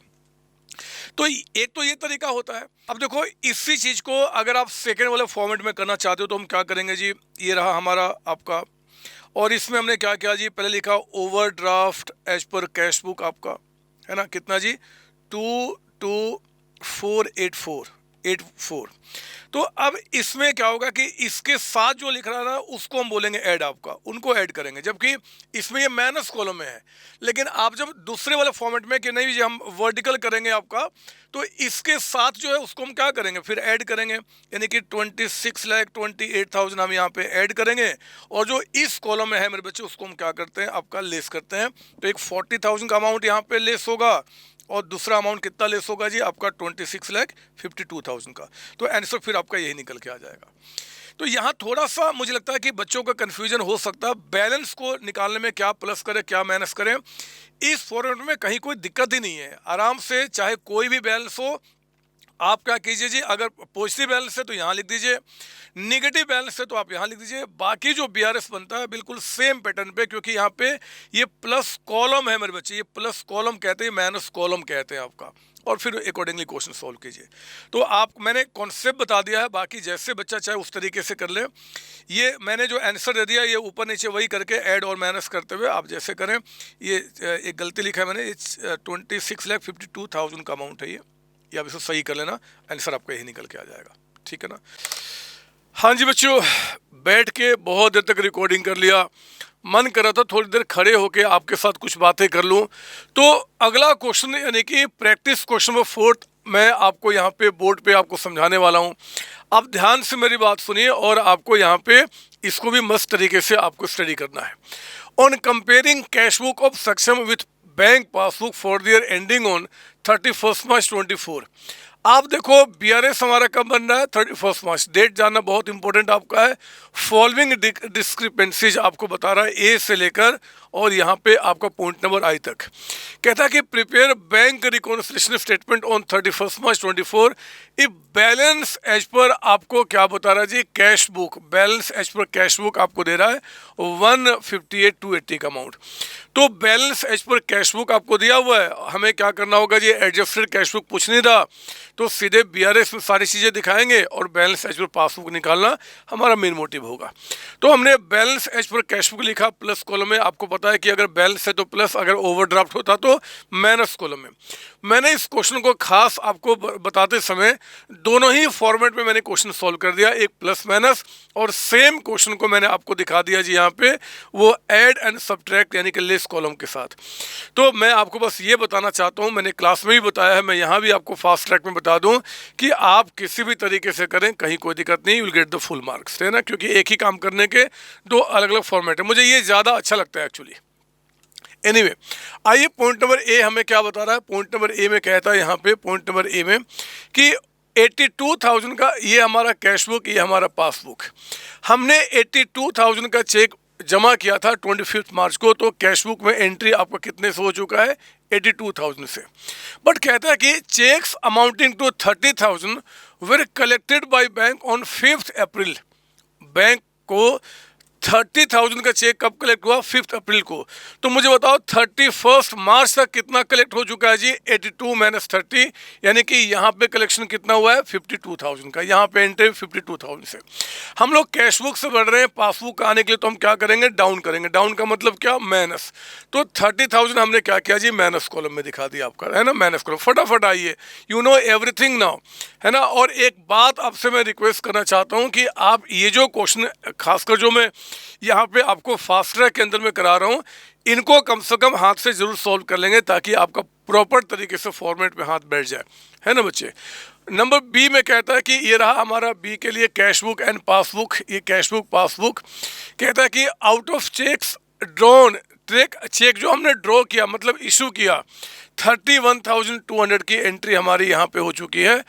तो एक तो ये तरीका होता है। अब देखो इसी चीज को अगर आप सेकेंड वाले फॉर्मेट में करना चाहते हो तो हम क्या करेंगे जी, ये रहा हमारा आपका, और इसमें हमने क्या किया जी, पहले लिखा overdraft as per cash book आपका, है ना, कितना जी, 22484। तो अब इसमें क्या होगा कि इसके साथ जो लिख रहा है ना उसको हम बोलेंगे ऐड, आपका उनको ऐड करेंगे, जबकि इसमें ये माइनस कॉलम में है। लेकिन आप जब दूसरे वाले फॉर्मेट में कि नहीं जी हम वर्टिकल करेंगे आपका, तो इसके साथ जो है उसको हम क्या करेंगे, फिर ऐड करेंगे, यानी कि 26,28,000 हम यहाँ पे ऐड करेंगे, और जो इस कॉलम में है मेरे बच्चे उसको हम क्या करते हैं, आपका लेस करते हैं। तो एक 40,000 का अमाउंट यहाँ पे लेस होगा, और दूसरा अमाउंट कितना लेस होगा जी, आपका 26,52,000 का। तो आंसर फिर आपका यही निकल के आ जाएगा। तो यहाँ थोड़ा सा मुझे लगता है कि बच्चों का कंफ्यूजन हो सकता है, बैलेंस को निकालने में क्या प्लस करें क्या माइनस करें। इस फॉर्मेट में कहीं कोई दिक्कत ही नहीं है, आराम से चाहे कोई भी बैलेंस हो आप क्या कीजिए जी, अगर पॉजिटिव बैलेंस है तो यहाँ लिख दीजिए, निगेटिव बैलेंस है तो आप यहाँ लिख दीजिए। बाकी जो बीआरएस बनता है बिल्कुल सेम पैटर्न पे, क्योंकि यहाँ पे ये प्लस कॉलम है मेरे बच्चे, ये प्लस कॉलम कहते हैं, माइनस कॉलम कहते हैं आपका, और फिर अकॉर्डिंगली क्वेश्चन सॉल्व कीजिए। तो आप मैंने कॉन्सेप्ट बता दिया है, बाकी जैसे बच्चा चाहे उस तरीके से कर ले। ये मैंने जो आंसर दे दिया ये ऊपर नीचे वही करके ऐड और माइनस करते हुए आप जैसे करें। ये एक गलती लिखा है मैंने, 26,52,000 का अमाउंट है ये आप इसको सही कर लेना, आंसर आपका यही निकल के आ जाएगा, ठीक है ना। हाँ जी बच्चों, बैठ के बहुत देर तक रिकॉर्डिंग कर लिया, मन कर रहा था थोड़ी देर खड़े होके आपके साथ कुछ बातें कर लूँ। तो अगला क्वेश्चन यानी कि प्रैक्टिस क्वेश्चन नंबर 4 मैं आपको यहाँ पे बोर्ड पे आपको समझाने वाला हूँ। आप ध्यान से मेरी बात सुनिए और आपको यहाँ पे इसको भी मस्त तरीके से आपको स्टडी करना है। On comparing cash book of Saksham with bank passbook for the year ending on 31 March 24। आप देखो बीआरएस हमारा कब बन रहा है, 31 मार्च, डेट जानना बहुत इंपॉर्टेंट आपका है। फॉलोइंग डिस्क्रिपेंसीज आपको बता रहा है ए से लेकर और यहाँ पे आपका पॉइंट नंबर आई तक। कहता है कि prepare bank reconciliation statement on 31 March 24 if balance as per, आपको क्या बता रहा है जी, cash book, balance as per cash book आपको दे रहा है 158,280 का अमाउंट। तो balance as per cash book आपको दिया हुआ है, हमें क्या करना होगा जी, एडजस्टेड कैश बुक पूछ नहीं रहा तो सीधे बीआरएस में सारी चीज़ें दिखाएंगे और बैलेंस एज पर पासबुक निकालना हमारा मेन मोटिव होगा। तो हमने balance as per cash book लिखा, प्लस कॉलम में आपको पता है कि अगर बैलेंस है तो प्लस, अगर ओवरड्राफ्ट होता तो माइनस कॉलम में। मैंने इस क्वेश्चन को खास आपको बताते समय दोनों ही फॉर्मेट में मैंने क्वेश्चन सॉल्व कर दिया, एक प्लस माइनस, और सेम क्वेश्चन को मैंने आपको दिखा दिया जी यहाँ पे वो ऐड एंड सब्ट्रैक्ट यानी कि लेस कॉलम के साथ। तो मैं आपको बस ये बताना चाहता हूँ, मैंने क्लास में भी बताया है, मैं यहाँ भी आपको फास्ट ट्रैक में बता दूँ कि आप किसी भी तरीके से करें कहीं कोई दिक्कत नहीं, will get the full marks, है ना, क्योंकि एक ही काम करने के दो अलग अलग फॉर्मेट है। मुझे ये ज़्यादा अच्छा लगता है एक्चुअली। एनीवे, आइए पॉइंट नंबर ए हमें क्या बता रहा है। पॉइंट नंबर ए में कहता है यहाँ पे, पॉइंट नंबर ए में कि 82,000 का ये हमारा कैश बुक, ये हमारा पासबुक, हमने 82,000 का चेक जमा किया था 25 मार्च को, तो कैश बुक में एंट्री आपका कितने से हो चुका है, 82,000 से। बट कहता है कि cheques amounting to 30,000 were collected by bank on 5 April. Bank को 30,000 का चेक कब कलेक्ट हुआ, 5 अप्रैल को। तो मुझे बताओ 31 मार्च तक कितना कलेक्ट हो चुका है जी, 82 माइनस 30, यानी कि यहाँ पे कलेक्शन कितना हुआ है, 52,000 का। यहाँ पे एंट्री 52,000 से। हम लोग कैश बुक से बढ़ रहे हैं, पासबुक का आने के लिए तो हम क्या करेंगे, डाउन करेंगे। डाउन का मतलब क्या, माइनस। तो 30,000 हमने क्या किया जी, माइनस कॉलम में दिखा दिया आपका, है ना, माइनस कॉलम। फटाफट आइए, यू नो एवरीथिंग नाउ, है ना। और एक बात आपसे मैं रिक्वेस्ट करना चाहता हूँ कि आप ये जो क्वेश्चन, खासकर जो मैं यहाँ पे आपको फास्ट ट्रैक के अंदर में करा रहा हूँ, इनको कम से कम हाथ से जरूर सॉल्व कर लेंगे ताकि आपका प्रॉपर तरीके से फॉर्मेट में हाथ बैठ जाए, है ना बच्चे। नंबर बी में कहता है कि ये रहा हमारा बी के लिए कैश बुक एंड पासबुक। ये कैश बुक पासबुक कहता है कि out of cheques drawn, cheque जो हमने ड्रॉ किया मतलब इशू किया, 31,200 की एंट्री हमारी यहाँ पे हो चुकी है।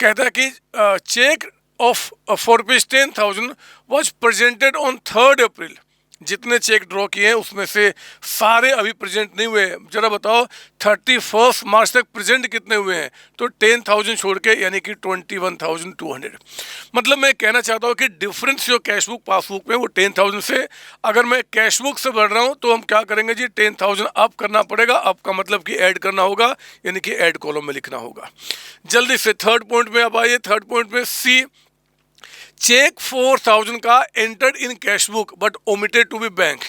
कहता है कि check of for rupees 10,000 was presented on 3rd April जितने चेक ड्रॉ किए हैं उसमें से सारे अभी प्रेजेंट नहीं हुए। जरा बताओ 31 मार्च तक प्रेजेंट कितने हुए हैं? तो 10,000 छोड़ के यानी कि 21,200। मतलब मैं कहना चाहता हूँ कि डिफरेंस जो कैश बुक पासबुक में वो 10,000 से, अगर मैं कैश बुक से बढ़ रहा हूँ तो हम क्या करेंगे जी, 10,000 अप करना पड़ेगा। अप का मतलब कि ऐड करना होगा, यानी कि ऐड कॉलम में लिखना होगा। जल्दी से थर्ड पॉइंट में अब आइए। थर्ड पॉइंट में सी, चेक 4,000 का entered in cash book but omitted to be bank.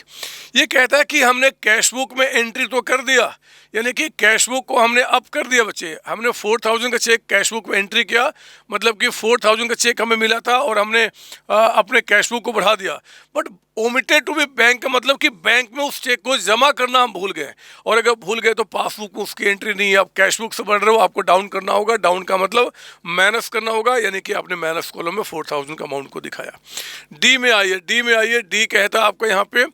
ये कहता है कि हमने कैश बुक में एंट्री तो कर दिया, यानी कि कैश बुक को हमने अप कर दिया बच्चे। हमने 4,000 का चेक कैश बुक में एंट्री किया, मतलब कि 4,000 का चेक हमें मिला था और हमने अपने कैश बुक को बढ़ा दिया। But omitted to be bank का मतलब कि बैंक में उस चेक को जमा करना हम भूल गए, और अगर भूल गए तो पासबुक में उसकी एंट्री नहीं है। आप कैश बुक से बढ़ रहे हो, आपको डाउन करना होगा। डाउन का मतलब माइनस करना होगा, यानी कि आपने माइनस कॉलम में 4,000 का अमाउंट को दिखाया। डी में आइए। डी में आइए। डी कहता है आपको यहाँ पे,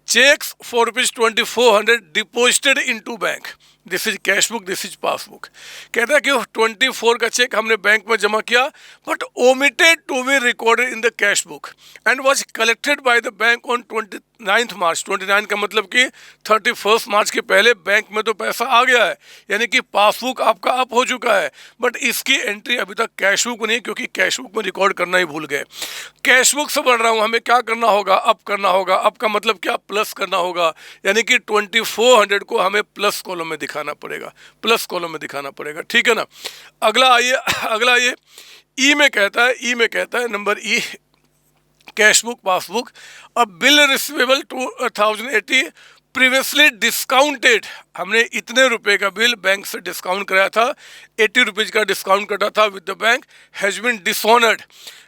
cheques for ₹2400 deposited into bank. This is cash book, this is passbook. कहता है कि 24 का चेक हमने बैंक में जमा किया, but omitted to be recorded in the cash book and was collected by the bank on 29 March. 29 का मतलब कि 31 मार्च के पहले बैंक में तो पैसा आ गया है, यानी कि पासबुक आपका अप हो चुका है, बट इसकी एंट्री अभी तक कैश बुक नहीं, क्योंकि कैश बुक में रिकॉर्ड करना ही भूल गए। कैश बुक से बढ़ रहा हूँ, हमें क्या करना होगा? अप करना होगा। अप का मतलब क्या? प्लस करना होगा, यानी कि 2400 को हमें प्लस कॉलम में दिखाना पड़ेगा, प्लस कॉलम में दिखाना पड़ेगा। ठीक है ना। अगला आइए। अगला आइए, ई में कहता है, ई में कहता है नंबर ई, कैश बुक पासबुक, अ बिल रिसीवेबल 2080 प्रीवियसली डिस्काउंटेड। हमने इतने रुपए का बिल बैंक से डिस्काउंट कराया था, 80 रुपीज़ का डिस्काउंट कटा था with the bank, has been dishonoured.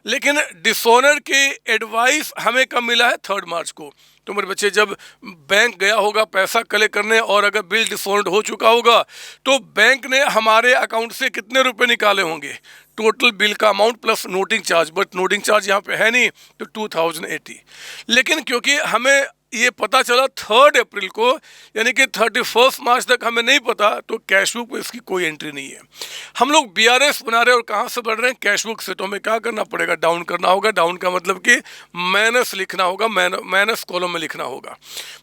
लेकिन डिसऑनर की एडवाइस हमें कब मिला है? 3 मार्च को। तो मेरे बच्चे, जब बैंक गया होगा पैसा कलेक्ट करने और अगर बिल डिसऑनर्ड हो चुका होगा तो बैंक ने हमारे अकाउंट से कितने रुपए निकाले होंगे? टोटल बिल का amount plus noting charge, but noting charge यहाँ पे है नहीं, तो 2080। लेकिन क्योंकि हमें ये पता चला 3 अप्रैल को, यानी कि 31 मार्च तक हमें नहीं पता, तो कैश बुक में इसकी कोई एंट्री नहीं है। हम लोग बीआरएस बना रहे हैं और कहाँ से बढ़ रहे हैं? कैश बुक से। तो हमें क्या करना पड़ेगा? डाउन करना होगा। डाउन का मतलब कि माइनस लिखना होगा, माइनस कॉलम में लिखना होगा।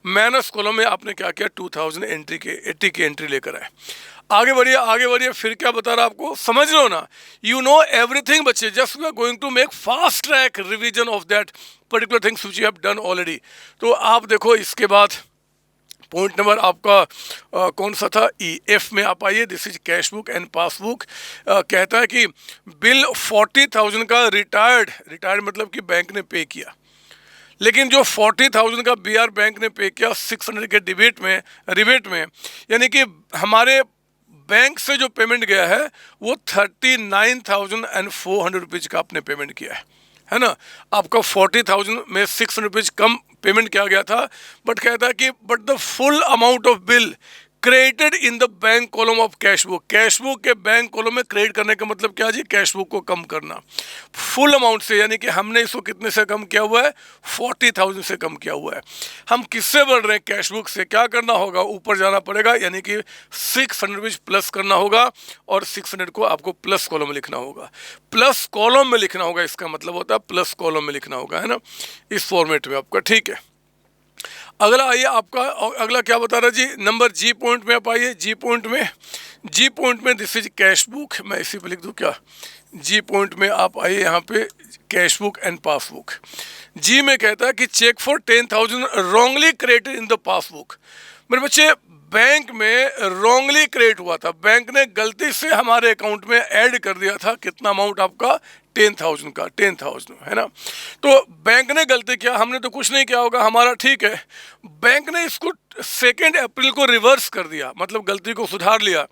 माइनस कॉलम में आपने क्या किया? 2000 एंट्री के 80 की एंट्री लेकर आए। आगे बढ़िए, आगे बढ़िए। फिर क्या बता रहा आपको? समझ लो ना, यू नो एवरीथिंग बच्चे, just we are going to make fast track revision of that particular things which you have done already. तो आप देखो, इसके बाद पॉइंट नंबर आपका कौन सा था? ई। एफ में आप आइए। This is cash book and passbook. कहता है कि बिल 40,000 का रिटायर्ड मतलब कि बैंक ने पे किया, लेकिन जो 40,000 का बीआर बैंक ने पे किया 600 के रिबेट में, यानी कि हमारे बैंक से जो पेमेंट गया है वो 39,400 रुपीज़ का आपने पेमेंट किया है ना। आपका 40,000 में 600 रुपीज़ कम पेमेंट किया गया था, बट कहता है कि but the full amount of bill credited in the bank column of cash book. Cash book के बैंक कॉलम में क्रेडिट करने का मतलब क्या जी? कैश बुक को कम करना फुल अमाउंट से, यानी कि हमने इसको कितने से कम किया हुआ है? 40,000 से कम किया हुआ है। हम किससे बढ़ रहे हैं? कैश बुक से। क्या करना होगा? ऊपर जाना पड़ेगा, यानी कि 600 रुपीज़ प्लस करना होगा, और 600 को आपको प्लस कॉलम में लिखना होगा। प्लस कॉलम में लिखना होगा, इसका मतलब होता है प्लस कॉलम में लिखना होगा, है ना, इस फॉर्मेट में आपका। ठीक है। अगला आइए आपका, अगला क्या बता रहा जी? नंबर जी पॉइंट में आप आइए। जी पॉइंट में दिस इज कैश बुक। मैं इसी पे लिख दूँ क्या? जी पॉइंट में आप आइए, यहाँ पे cash book and passbook. G में कहता है कि cheque for 10,000 wrongly credited in the passbook. मेरे बच्चे, बैंक में रॉन्गली क्रिएट हुआ था, बैंक ने गलती से हमारे अकाउंट में ऐड कर दिया था कितना अमाउंट आपका? 10,000 का, 10,000, है ना। तो बैंक ने गलती किया, हमने तो कुछ नहीं किया होगा, हमारा ठीक है। बैंक ने इसको 2 अप्रैल को रिवर्स कर दिया, मतलब गलती को सुधार लिया।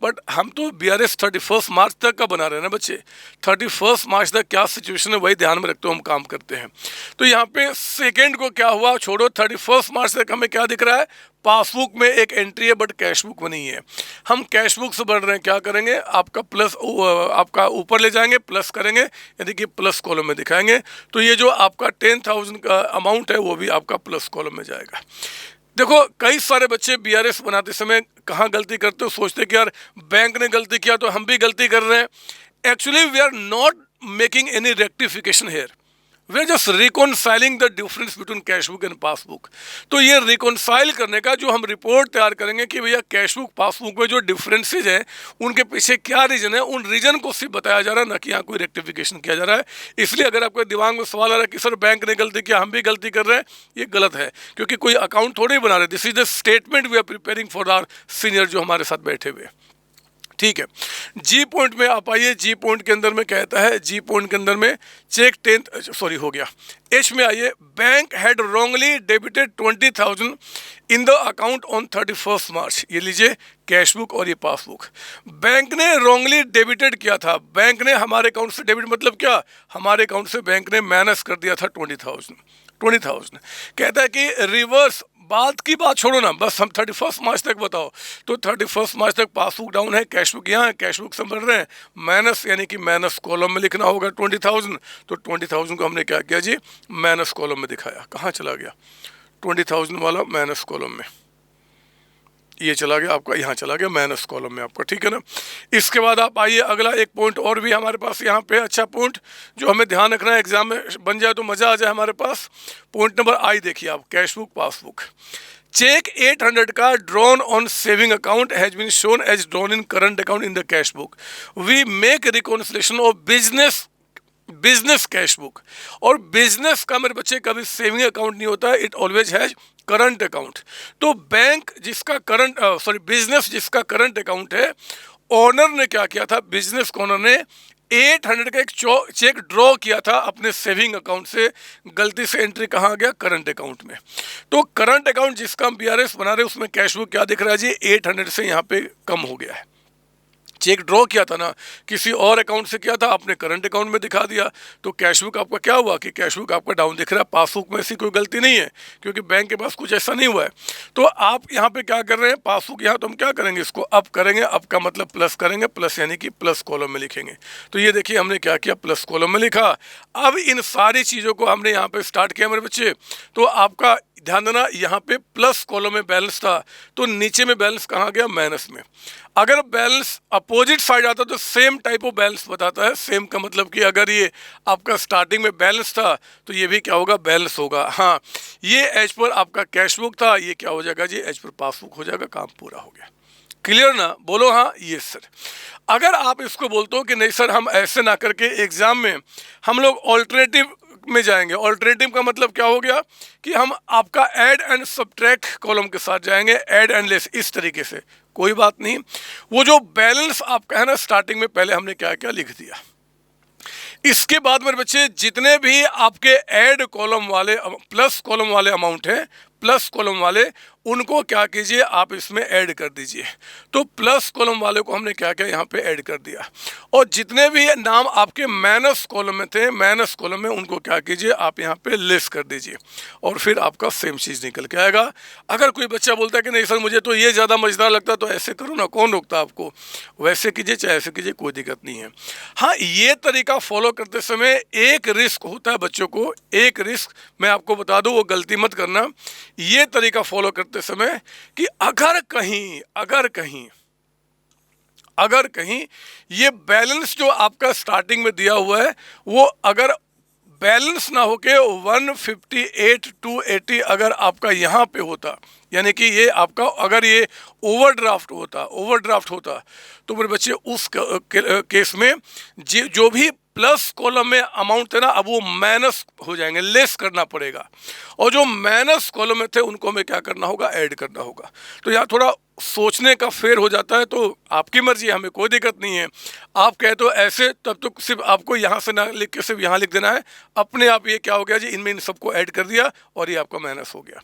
बट हम तो बीआरएस 31 मार्च तक का बना रहे हैं ना बच्चे। 31 मार्च तक क्या सिचुएशन है वही ध्यान में रखते हुए हम काम करते हैं। तो यहाँ पे सेकेंड को क्या हुआ छोड़ो, 31 मार्च तक हमें क्या दिख रहा है? पासबुक में एक एंट्री है, बट कैश बुक में नहीं है। हम कैश बुक से बढ़ रहे हैं, क्या करेंगे? आपका प्लस, आपका ऊपर ले जाएंगे, प्लस करेंगे, यानी कि प्लस कॉलम में दिखाएंगे। तो ये जो आपका 10,000 का अमाउंट है वो भी आपका प्लस कॉलम में जाएगा। देखो, कई सारे बच्चे बीआरएस बनाते समय कहाँ गलती करते हो, सोचते कि यार बैंक ने गलती किया तो हम भी गलती कर रहे हैं। Actually we are not making any rectification here. We just reconciling the difference between cash book and passbook. तो ये रिकॉन्साइल करने का जो हम रिपोर्ट तैयार करेंगे कि भैया कैश बुक पासबुक में जो डिफरेंसेज है उनके पीछे क्या रीजन है, उन रीजन को सिर्फ बताया जा रहा है, ना कि यहाँ कोई रेक्टिफिकेशन किया जा रहा है। इसलिए अगर आपके दिमाग में सवाल आ रहा है कि सर बैंक ने गलती किया, हम भी गलती कर रहे हैं, ये गलत है, क्योंकि कोई अकाउंट थोड़े ही बना रहे। This is the statement we are preparing for our senior जो हमारे साथ बैठे हुए। ठीक है, जी पॉइंट में आप आइए। जी पॉइंट के अंदर में कहता है, जी पॉइंट के अंदर में चेक 10 सॉरी हो गया, एच में आइए। Bank had wrongly debited 20,000 in the account on 31 मार्च। ये लीजिए कैश बुक और ये पासबुक, बैंक ने रॉन्गली डेबिटेड किया था। बैंक ने हमारे अकाउंट से डेबिट मतलब क्या, हमारे अकाउंट से बैंक ने माइनस कर दिया था 20,000। कहता है कि रिवर्स, बात की बात छोड़ो ना, बस हम 31 मार्च तक बताओ। तो 31 मार्च तक पासबुक डाउन है, कैश बुक यहाँ है, कैश बुक से बढ़ रहे हैं, माइनस यानी कि माइनस कॉलम में लिखना होगा 20,000। तो 20,000 को हमने क्या किया जी, माइनस कॉलम में दिखाया। कहाँ चला गया 20,000 वाला, माइनस कॉलम में, ये चला गया आपका, यहाँ चला गया माइनस कॉलम में आपका। ठीक है ना। इसके बाद आप आइए, अगला एक पॉइंट और भी हमारे पास यहाँ पे अच्छा पॉइंट जो हमें ध्यान रखना है, एग्जाम में बन जाए तो मज़ा आ जाए हमारे पास। पॉइंट नंबर आई देखिए आप, कैश बुक पासबुक। चेक 800 का drawn on saving account has been shown as drawn in current account in the cash book. We make reconciliation of business cash book. और बिजनेस का मेरे बच्चे कभी सेविंग अकाउंट नहीं होता है, it always has current account. तो bank जिसका करंट बिजनेस जिसका करंट अकाउंट है, ओनर ने क्या किया था, बिजनेस ओनर ने 800 का एक चेक ड्रॉ किया था अपने सेविंग अकाउंट से, गलती से एंट्री कहाँ गया, करंट अकाउंट में। तो करंट अकाउंट जिसका हम बीआरएस बना रहे उसमें कैश बुक क्या दिख रहा है जी, 800 से यहाँ पे कम हो गया है। चेक ड्रॉ किया था ना, किसी और अकाउंट से किया था, आपने करंट अकाउंट में दिखा दिया, तो कैश बुक आपका क्या हुआ कि कैश बुक आपका डाउन दिख रहा है। पासबुक में ऐसी कोई गलती नहीं है, क्योंकि बैंक के पास कुछ ऐसा नहीं हुआ है। तो आप यहाँ पे क्या कर रहे हैं, पासबुक यहाँ तो हम क्या करेंगे, इसको अप करेंगे, अप का मतलब प्लस करेंगे, प्लस यानी कि प्लस कॉलम में लिखेंगे। तो ये देखिए हमने क्या किया, प्लस कॉलम में लिखा। अब इन सारी चीज़ों को हमने यहाँ पे स्टार्ट किया मेरे बच्चे। तो आपका ध्यान देना, यहाँ पे प्लस कॉलम में बैलेंस था, तो नीचे में बैलेंस कहाँ गया, माइनस में। अगर बैलेंस अपोजिट साइड आता तो सेम टाइप ऑफ बैलेंस बताता है। सेम का मतलब कि अगर ये आपका स्टार्टिंग में बैलेंस था तो ये भी क्या होगा, बैलेंस होगा। हाँ, ये एज पर आपका कैश बुक था, ये क्या हो जाएगा जी, एज पर पासबुक हो जाएगा, काम पूरा हो गया। क्लियर ना, बोलो हाँ ये सर। अगर आप इसको बोलते हो कि नहीं सर हम ऐसे ना करके एग्जाम में हम लोग ऑल्टरनेटिव में जाएंगे, ऑल्टरनेटिव का मतलब क्या हो गया कि हम आपका ऐड एंड सब्ट्रैक्ट कॉलम के साथ जाएंगे, ऐड एंड लेस, इस तरीके से, कोई बात नहीं। वो जो बैलेंस आपका है ना, स्टार्टिंग में पहले हमने क्या क्या लिख दिया। इसके बाद मेरे बच्चे जितने भी आपके ऐड कॉलम वाले, प्लस कॉलम वाले अमाउंट हैं, प्लस कॉलम वाले, उनको क्या कीजिए आप इसमें ऐड कर दीजिए। तो प्लस कॉलम वाले को हमने क्या किया, यहाँ पे ऐड कर दिया। और जितने भी नाम आपके माइनस कॉलम में थे, माइनस कॉलम में, उनको क्या कीजिए आप यहाँ पे लेस कर दीजिए, और फिर आपका सेम चीज़ निकल के आएगा। अगर कोई बच्चा बोलता है कि नहीं सर मुझे तो ये ज़्यादा मज़ेदार लगता है, तो ऐसे करो ना, कौन रोकता आपको, वैसे कीजिए चाहे ऐसे कीजिए, कोई दिक्कत नहीं है। हाँ, ये तरीका फॉलो करते समय एक रिस्क होता है बच्चों को, एक रिस्क मैं आपको बता दूँ, वो गलती मत करना। ये तरीका फॉलो करते समय कि अगर कहीं ये बैलेंस जो आपका स्टार्टिंग में दिया हुआ है वो अगर बैलेंस ना होके 158,280 अगर आपका यहाँ पे होता, यानी कि ये आपका अगर ये ओवरड्राफ्ट होता तो मेरे बच्चे उस केस में जो भी प्लस कॉलम में अमाउंट थे ना, अब वो माइनस हो जाएंगे, लेस करना पड़ेगा। और जो माइनस कॉलम में थे उनको हमें क्या करना होगा, ऐड करना होगा। तो यहाँ थोड़ा सोचने का फेर हो जाता है, तो आपकी मर्जी है, हमें कोई दिक्कत नहीं है। आप कहे तो ऐसे, तब तो सिर्फ आपको यहाँ से ना लिख के सिर्फ यहाँ लिख देना है, अपने आप ये क्या हो गया जी, इनमें इन सबको ऐड कर दिया और ये आपका माइनस हो गया।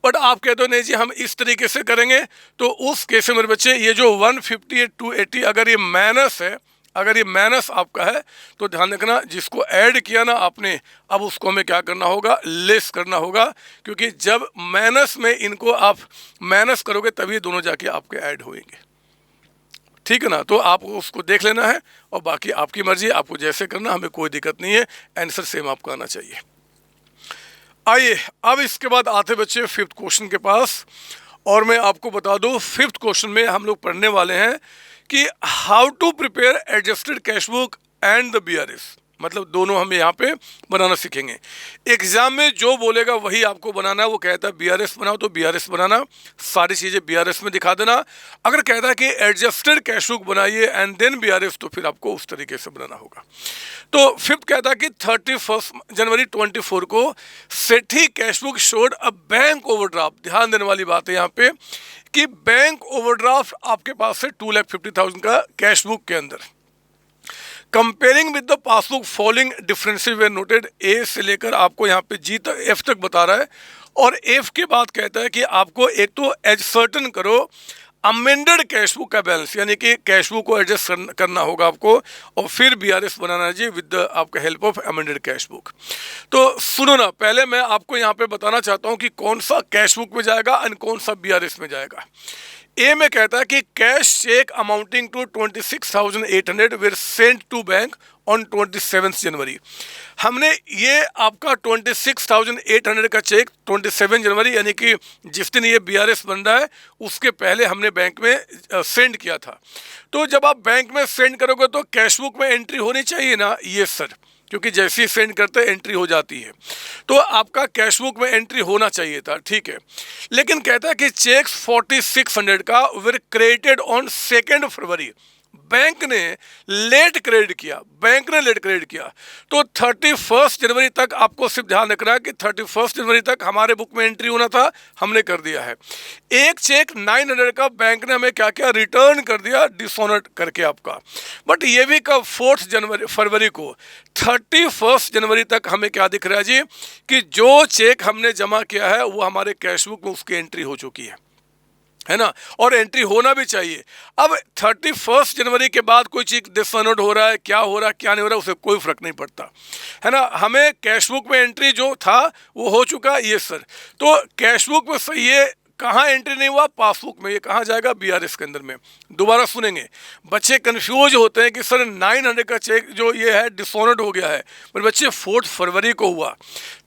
बट आप कह दो नहीं जी हम इस तरीके से करेंगे, तो उस केस में मेरे बच्चे ये जो 158,280 अगर ये माइनस है, अगर ये माइनस आपका है, तो ध्यान रखना जिसको ऐड किया ना आपने, अब उसको हमें क्या करना होगा, लेस करना होगा, क्योंकि जब माइनस में इनको आप माइनस करोगे तभी दोनों जाके आपके ऐड होंगे। ठीक है ना, तो आप उसको देख लेना है, और बाकी आपकी मर्जी, आपको जैसे करना, हमें कोई दिक्कत नहीं है, आंसर सेम आपको आना चाहिए। आइए अब इसके बाद आते बच्चे फिफ्थ क्वेश्चन के पास, और मैं आपको बता दूं फिफ्थ क्वेश्चन में हम लोग पढ़ने वाले हैं कि how to prepare adjusted cash book and the BRS. मतलब दोनों हम यहाँ पे बनाना सीखेंगे। एग्जाम में जो बोलेगा वही आपको बनाना है। वो कहता है बीआरएस बनाओ तो बीआरएस बनाना, सारी चीज़ें बीआरएस में दिखा देना। अगर कहता है कि एडजस्टेड कैश बुक बनाइए एंड देन बीआरएस, तो फिर आपको उस तरीके से बनाना होगा। तो फिफ्थ कहता है कि 31 जनवरी 24 को Sethi cash book showed a bank overdraft. ध्यान देने वाली बात है यहाँ पे कि बैंक ओवरड्राफ्ट आपके पास है 2,50,000 का कैश बुक के अंदर। Comparing with the passbook following differences were noted. A से लेकर आपको यहाँ पे जी तक एफ तक बता रहा है, और एफ के बाद कहता है कि आपको एक तो एज सर्टन करो अमेंडेड कैश बुक का बैलेंस, यानी कि कैश बुक को एडजस्ट करना होगा आपको, और फिर बीआरएस बनाना चाहिए विद आपका help of amended cash book. तो सुनो ना, पहले मैं आपको यहाँ पे बताना चाहता हूँ कि कौन सा कैश बुक में जाएगा और कौन सा बीआरएस में जाएगा। ए में कहता है कि cash cheque amounting to 26,800 were sent to bank on 27 January. हमने ये आपका 26,800 का चेक 27 जनवरी, यानी कि जिस दिन ये बीआरएस बन रहा है उसके पहले हमने बैंक में सेंड किया था। तो जब आप बैंक में सेंड करोगे तो कैश बुक में एंट्री होनी चाहिए ना? ये सर, क्योंकि जैसे ही सेंड करते हैं एंट्री हो जाती है, तो आपका कैश बुक में एंट्री होना चाहिए था, ठीक है। लेकिन कहता है कि चेक्स 4600 का वर क्रेडिटेड ऑन 2 फरवरी। बैंक ने लेट क्रेडिट किया, तो 31 जनवरी तक आपको सिर्फ ध्यान रखना है कि 31 जनवरी तक हमारे बुक में एंट्री होना था, हमने कर दिया है। एक चेक 900 का बैंक ने हमें क्या क्या रिटर्न कर दिया, डिसऑनर्ड करके आपका। बट ये भी कब? 4 फरवरी को। 31 जनवरी तक हमें क्या दिख रहा है जी, कि जो चेक हमने जमा किया है वो हमारे कैश बुक में उसकी एंट्री हो चुकी है ना, और एंट्री होना भी चाहिए। अब 31 जनवरी के बाद कोई चीज डिसऑनर्ड हो रहा है, क्या हो रहा है क्या नहीं हो रहा है, उससे कोई फर्क नहीं पड़ता, है ना। हमें कैश बुक में एंट्री जो था वो हो चुका है, ये सर। तो कैश बुक में सही है, कहाँ एंट्री नहीं हुआ? पासबुक में। ये कहाँ जाएगा? बीआरएस के अंदर में। दोबारा सुनेंगे, बच्चे कंफ्यूज होते हैं कि सर 900 का चेक जो ये है डिसऑनर्ड हो गया है, पर बच्चे 4 फरवरी को हुआ।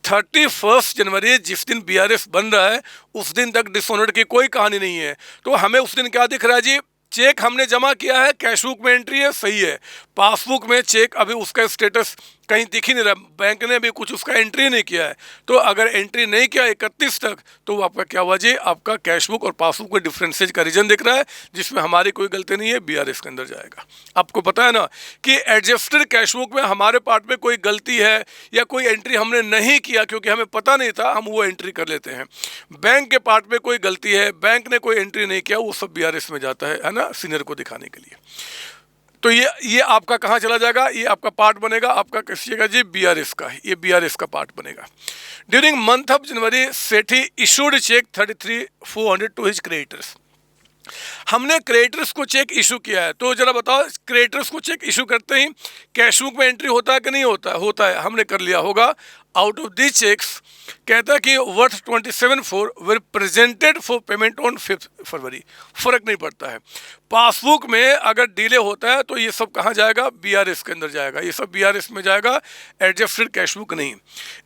31 जनवरी जिस दिन बीआरएस बन रहा है उस दिन तक डिसऑनर्ड की कोई कहानी नहीं है। तो हमें उस दिन क्या दिख रहा है जी? चेक हमने जमा किया है, कैश बुक में एंट्री है, सही है। पासबुक में चेक अभी उसका स्टेटस कहीं दिख ही नहीं रहा, बैंक ने भी कुछ उसका एंट्री नहीं किया है। तो अगर एंट्री नहीं किया 31 तक, तो आपका क्या हुआ जी? आपका कैश बुक और पासबुक में डिफरेंसेज का रीजन दिख रहा है, जिसमें हमारी कोई गलती नहीं है, बीआरएस के अंदर जाएगा। आपको पता है ना कि एडजस्टेड कैश बुक में हमारे पार्ट में कोई गलती है या कोई एंट्री हमने नहीं किया क्योंकि हमें पता नहीं था, हम वो एंट्री कर लेते हैं। बैंक के पार्ट में कोई गलती है, बैंक ने कोई एंट्री नहीं किया, वो सब बीआरएस में जाता है ना, सीनियर को दिखाने के लिए। तो ये आपका कहाँ चला जाएगा? ये आपका पार्ट बनेगा, आपका कैसे जी? बीआरएस का। ये बीआरएस का पार्ट बनेगा। During month of January Sethi issued cheque 33,400 to his creditors. हमने क्रेडिटर्स को चेक इशू किया है, तो जरा बताओ, क्रेडिटर्स को चेक इशू करते ही कैश बुक में एंट्री होता है कि नहीं होता है? होता है, हमने कर लिया होगा। आउट ऑफ दी चेक्स कहता है कि worth 27,400 were presented for payment on 5 फरवरी। फर्क नहीं पड़ता है, पासबुक में अगर डिले होता है तो ये सब कहाँ जाएगा? बीआरएस के अंदर जाएगा, ये सब बीआरएस में जाएगा, एडजस्टेड कैश बुक नहीं।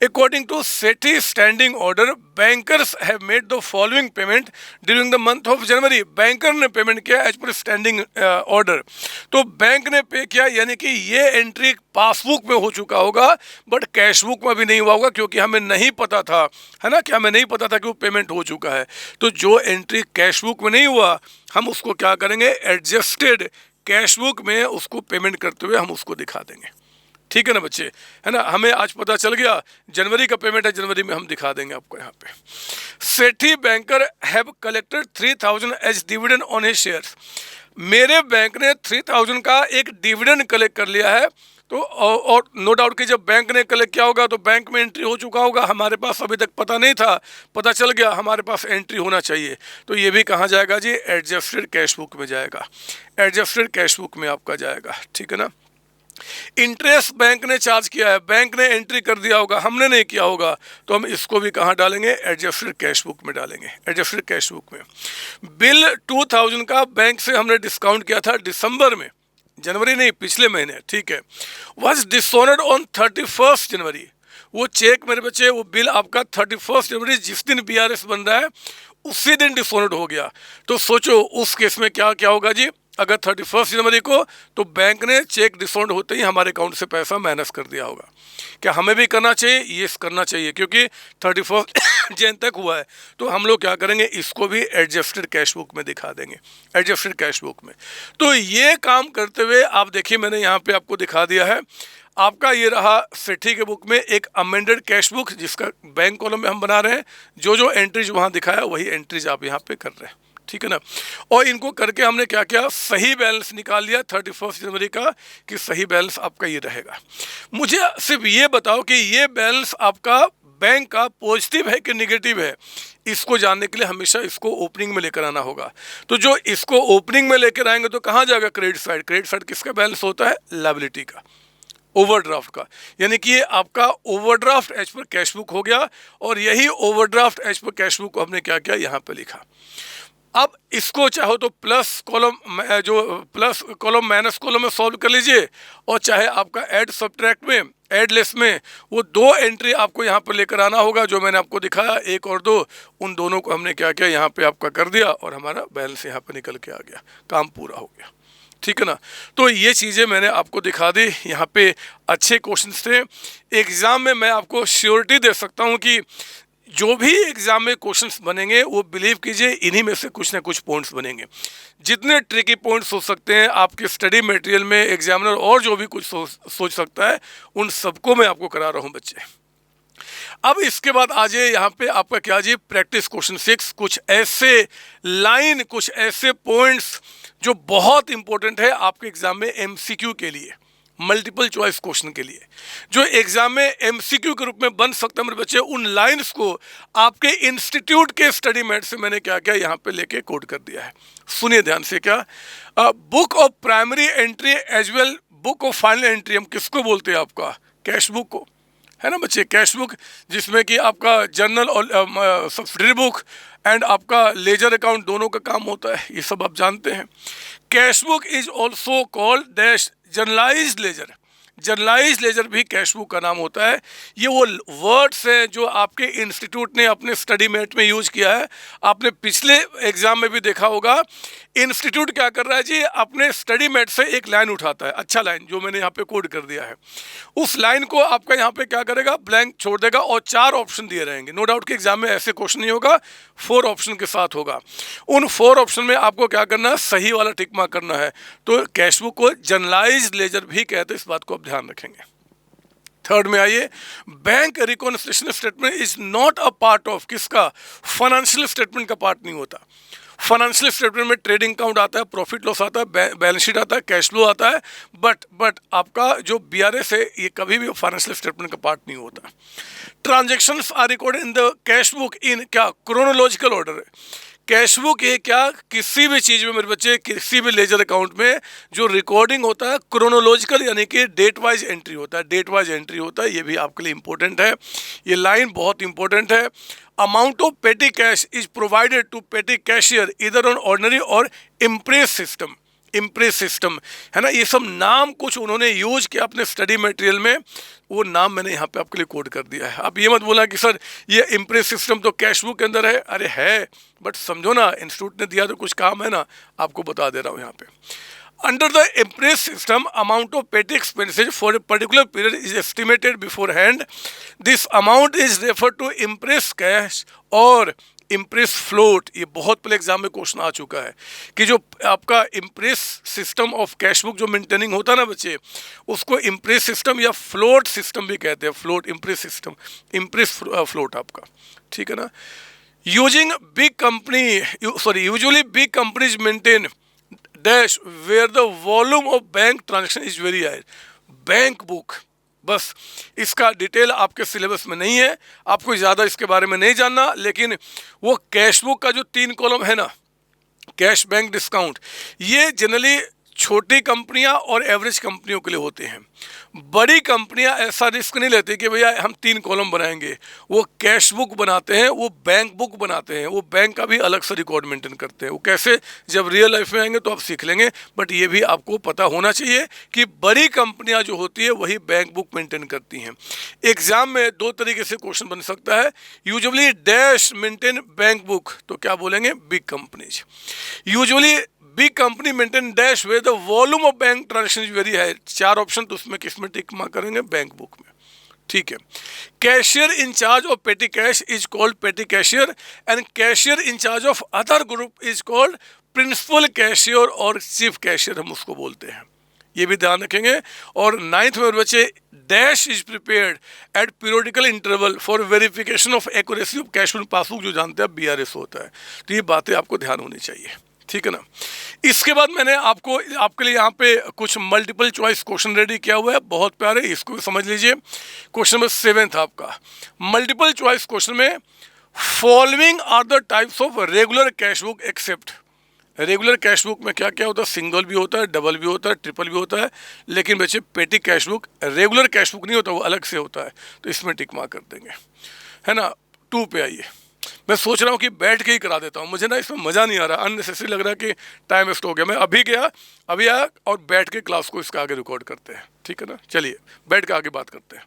According to Sethi standing order, bankers have made the following payment during the month of January. Banker ने पेमेंट किया एज पर स्टैंडिंग ऑर्डर, तो बैंक ने पे किया, यानी कि ये एंट्री पासबुक में हो चुका होगा बट कैश बुक में भी नहीं हुआ होगा, क्योंकि हमें नहीं पता था, है ना, कि हमें नहीं पता था कि वो पेमेंट हो चुका है। तो जो एंट्री कैश बुक में नहीं हुआ, हम उसको क्या करेंगे? एडजस्टेड कैश बुक में उसको पेमेंट करते हुए हम उसको दिखा देंगे। ठीक है ना बच्चे, है ना। हमें आज पता चल गया जनवरी का पेमेंट है, जनवरी में हम दिखा देंगे आपको यहाँ पे। Sethi banker have collected 3,000 as dividend on his shares. मेरे बैंक ने 3,000 का एक डिविडेंड कलेक्ट कर लिया है। तो और नो डाउट कि जब बैंक ने कलेक्ट किया होगा तो बैंक में एंट्री हो चुका होगा, हमारे पास अभी तक पता नहीं था, पता चल गया, हमारे पास एंट्री होना चाहिए। तो ये भी कहाँ जाएगा जी? एडजस्टेड कैश बुक में जाएगा, एडजस्टेड कैश बुक में आपका जाएगा, ठीक है ना। इंटरेस्ट बैंक ने चार्ज किया है, बैंक ने एंट्री कर दिया होगा, हमने नहीं किया होगा, तो हम इसको भी कहाँ डालेंगे? एडजस्टेड कैश बुक में डालेंगे, एडजस्टेड कैश बुक में। बिल 2,000 का बैंक से हमने डिस्काउंट किया था दिसंबर में, जनवरी नहीं, पिछले महीने, ठीक है। वॉज डिसऑनर्ड ऑन 31 जनवरी। वो चेक मेरे बच्चे, वो बिल आपका 31 जनवरी जिस दिन बीआरएस बन रहा है उसी दिन डिसऑनर्ड हो गया। तो सोचो उस केस में क्या क्या होगा जी? अगर 31 जनवरी को, तो बैंक ने चेक डिस्काउंट होते ही हमारे अकाउंट से पैसा माइनस कर दिया होगा। क्या हमें भी करना चाहिए? ये करना चाहिए, क्योंकि 31 जैन तक हुआ है। तो हम लोग क्या करेंगे, इसको भी एडजस्टेड कैश बुक में दिखा देंगे, एडजस्टेड कैश बुक में। तो ये काम करते हुए आप देखिए, मैंने यहाँ पे आपको दिखा दिया है। आपका ये रहा सेठी के बुक में एक अमेंडेड कैश बुक, जिसका बैंक कॉलम में हम बना रहे हैं। जो जो एंट्रीज वहाँ दिखाया वही एंट्रीज आप यहाँ पे कर रहे हैं, ठीक है ना। और इनको करके हमने क्या किया, सही बैलेंस निकाल लिया 31 जनवरी का, कि सही बैलेंस आपका ये रहेगा। मुझे सिर्फ ये बताओ कि ये बैलेंस आपका बैंक का पॉजिटिव है कि नेगेटिव है। इसको जानने के लिए हमेशा इसको ओपनिंग में लेकर आना होगा। तो जो इसको ओपनिंग में लेकर आएंगे तो कहाँ जाएगा, क्रेडिट साइड। क्रेडिट साइड किसका बैलेंस होता है, लायबिलिटी का, ओवरड्राफ्ट का। यानी कि ये आपका overdraft as per cash book हो गया, और यही overdraft as per cash book को हमने क्या किया, यहाँ पे लिखा। अब इसको चाहो तो प्लस कॉलम, जो प्लस कॉलम माइनस कॉलम में सॉल्व कर लीजिए, और चाहे आपका ऐड सब्ट्रैक्ट में, ऐड लेस में, वो दो एंट्री आपको यहाँ पर लेकर आना होगा जो मैंने आपको दिखाया, 1 और 2। उन दोनों को हमने क्या किया, यहाँ पे आपका कर दिया, और हमारा बैलेंस यहाँ पे निकल के आ गया, काम पूरा हो गया, ठीक है ना। तो ये चीज़ें मैंने आपको दिखा दी। यहाँ पे अच्छे क्वेश्चंस थे। एग्ज़ाम में मैं आपको श्योरिटी दे सकता हूँ कि जो भी एग्जाम में क्वेश्चंस बनेंगे, वो बिलीव कीजिए इन्हीं में से कुछ ना कुछ पॉइंट्स बनेंगे। जितने ट्रिकी पॉइंट्स हो सकते हैं आपके स्टडी मटेरियल में, एग्जामिनर और जो भी कुछ सोच सकता है, उन सबको मैं आपको करा रहा हूँ बच्चे। अब इसके बाद आ जाइए यहाँ पे आपका क्या जी, प्रैक्टिस क्वेश्चन 6। कुछ ऐसे लाइन, कुछ ऐसे पॉइंट्स जो बहुत इंपॉर्टेंट है आपके एग्जाम में एमसीक्यू के लिए, मल्टीपल चॉइस क्वेश्चन के लिए, जो एग्जाम में एमसीक्यू के रूप में बन सकता है मेरे बच्चे। उन लाइंस को आपके इंस्टीट्यूट के स्टडी मेट से मैंने क्या किया, यहाँ पे लेके कोड कर दिया है। सुनिए ध्यान से। क्या book of primary entry as well book of final entry, हम किसको बोलते हैं, आपका कैश बुक को, है ना बच्चे। कैश बुक जिसमें कि आपका जर्नल और सब्सिडरी बुक एंड आपका लेजर अकाउंट दोनों का काम होता है, ये सब आप जानते हैं। Cash book is also called dash journalised ledger. Journalised ledger भी कैश बुक का नाम होता है। ये वो वर्ड्स हैं जो आपके इंस्टीट्यूट ने अपने स्टडी मेट में यूज किया है। आपने पिछले एग्जाम में भी देखा होगा, इंस्टीट्यूट क्या कर रहा है जी, अपने स्टडी मेट से एक लाइन उठाता है, अच्छा लाइन जो मैंने यहाँ पे कोड कर दिया है, उस लाइन को आपका यहाँ पे क्या करेगा, ब्लैंक छोड़ देगा, और 4 ऑप्शन दिए रहेंगे। नो डाउट कि एग्जाम में ऐसे क्वेश्चन नहीं होगा, 4 ऑप्शन के साथ होगा। उन 4 ऑप्शन में आपको क्या करना है, सही वाला टिक मार्क करना है। तो कैश बुक को जर्नलाइज्ड लेजर भी कहते हैं, इस बात को आप ध्यान रखेंगे। थर्ड में आइए, bank reconciliation statement is not a part of, किसका, फाइनेंशियल स्टेटमेंट का पार्ट नहीं होता। फाइनेंशियल स्टेटमेंट में ट्रेडिंग अकाउंट आता है, प्रॉफिट लॉस आता है, बैलेंस शीट आता है, कैश फ्लो आता है, बट आपका जो बीआरएस है ये कभी भी फाइनेंशियल स्टेटमेंट का पार्ट नहीं होता। Transactions are recorded in the cash book in क्या, क्रोनोलॉजिकल ऑर्डर। कैश बुक ये क्या, किसी भी चीज़ में मेरे बच्चे, किसी भी लेजर अकाउंट में जो रिकॉर्डिंग होता है क्रोनोलॉजिकल, यानी कि डेट वाइज एंट्री होता है, डेट वाइज एंट्री होता है। ये भी आपके लिए इंपॉर्टेंट है, ये लाइन बहुत इंपॉर्टेंट है। Amount of petty cash is provided to petty cashier इधर ऑन ऑर्डिनरी और इम्प्रेस सिस्टम। इम्प्रेस सिस्टम है ना, ये सब नाम कुछ उन्होंने यूज किया अपने स्टडी मटेरियल में, वो नाम मैंने यहाँ पे आपके लिए कोड कर दिया है। आप ये मत बोला कि सर ये इम्प्रेस सिस्टम तो कैश बुक के अंदर है, अरे है, बट समझो ना, इंस्टीट्यूट ने दिया तो कुछ काम है ना, आपको बता दे रहा हूँ यहाँ पे। Under the imprest system amount of petty expenses for a particular period is estimated beforehand. This amount is refer to imprest cash और इम्प्रेस फ्लोट। ये बहुत पहले एग्जाम में क्वेश्चन आ चुका है कि जो आपका imprest system of cash book जो मेंटेनिंग होता है ना बच्चे, उसको इम्प्रेस सिस्टम या फ्लोट सिस्टम भी कहते हैं। Float, imprest system, imprest float आपका, ठीक है ना। Using big company, sorry, usually big companies maintain dash where the volume of bank transaction is very high. Bank book, बस इसका डिटेल आपके सिलेबस में नहीं है, आपको ज़्यादा इसके बारे में नहीं जानना, लेकिन वो कैश बुक का जो 3 कॉलम है ना, कैश बैंक डिस्काउंट, ये जनरली छोटी कंपनियां और एवरेज कंपनियों के लिए होते हैं। बड़ी कंपनियां ऐसा रिस्क नहीं लेती कि भैया हम 3 कॉलम बनाएंगे, वो कैश बुक बनाते हैं, वो बैंक बुक बनाते हैं, वो बैंक का भी अलग से रिकॉर्ड मेंटेन करते हैं। वो कैसे, जब रियल लाइफ में आएंगे तो आप सीख लेंगे, बट ये भी आपको पता होना चाहिए कि बड़ी कंपनियां जो होती है वही बैंक बुक मेंटेन करती हैं। एग्जाम में 2 तरीके से क्वेश्चन बन सकता है। Usually dash maintain bank book, तो क्या बोलेंगे, big companies. Usually big company maintain dash where the volume of bank transaction is very high. 4 option, तो उसमें किस में टिक मार्क करेंगे? बैंक बुक में। ठीक है। Cashier in charge of petty cash is called petty cashier and cashier in charge of other group is called principal cashier और chief cashier, हम उसको बोलते हैं। ये भी ध्यान रखेंगे। और 9th में बच्चे, dash is prepared at periodical interval for verification of accuracy of cash flow passbook, जो जानते हैं बीआरएस होता है। तो ये बातें आपको ध्यान होनी चाहिए, ठीक है ना। इसके बाद मैंने आपके लिए यहाँ पे कुछ मल्टीपल चॉइस क्वेश्चन रेडी किया हुआ है, बहुत प्यारे, इसको भी समझ लीजिए। क्वेश्चन नंबर 7 आपका मल्टीपल चॉइस क्वेश्चन में, following are the types of regular cash book except. Regular cash book में क्या क्या होता है? सिंगल भी होता है, डबल भी होता है, ट्रिपल भी होता है, लेकिन बच्चे पेटी cash book regular cash book नहीं होता, वो अलग से होता है। तो इसमें टिक मार्क कर देंगे, है ना। 2 पे आइए। मैं सोच रहा हूँ कि बैठ के ही करा देता हूँ, मुझे ना इसमें मज़ा नहीं आ रहा, अननेसेसरी लग रहा है कि टाइम वेस्ट हो गया। मैं अभी आया और बैठ के क्लास को इसका आगे रिकॉर्ड करते हैं, ठीक है ना। चलिए बैठ के आगे बात करते हैं।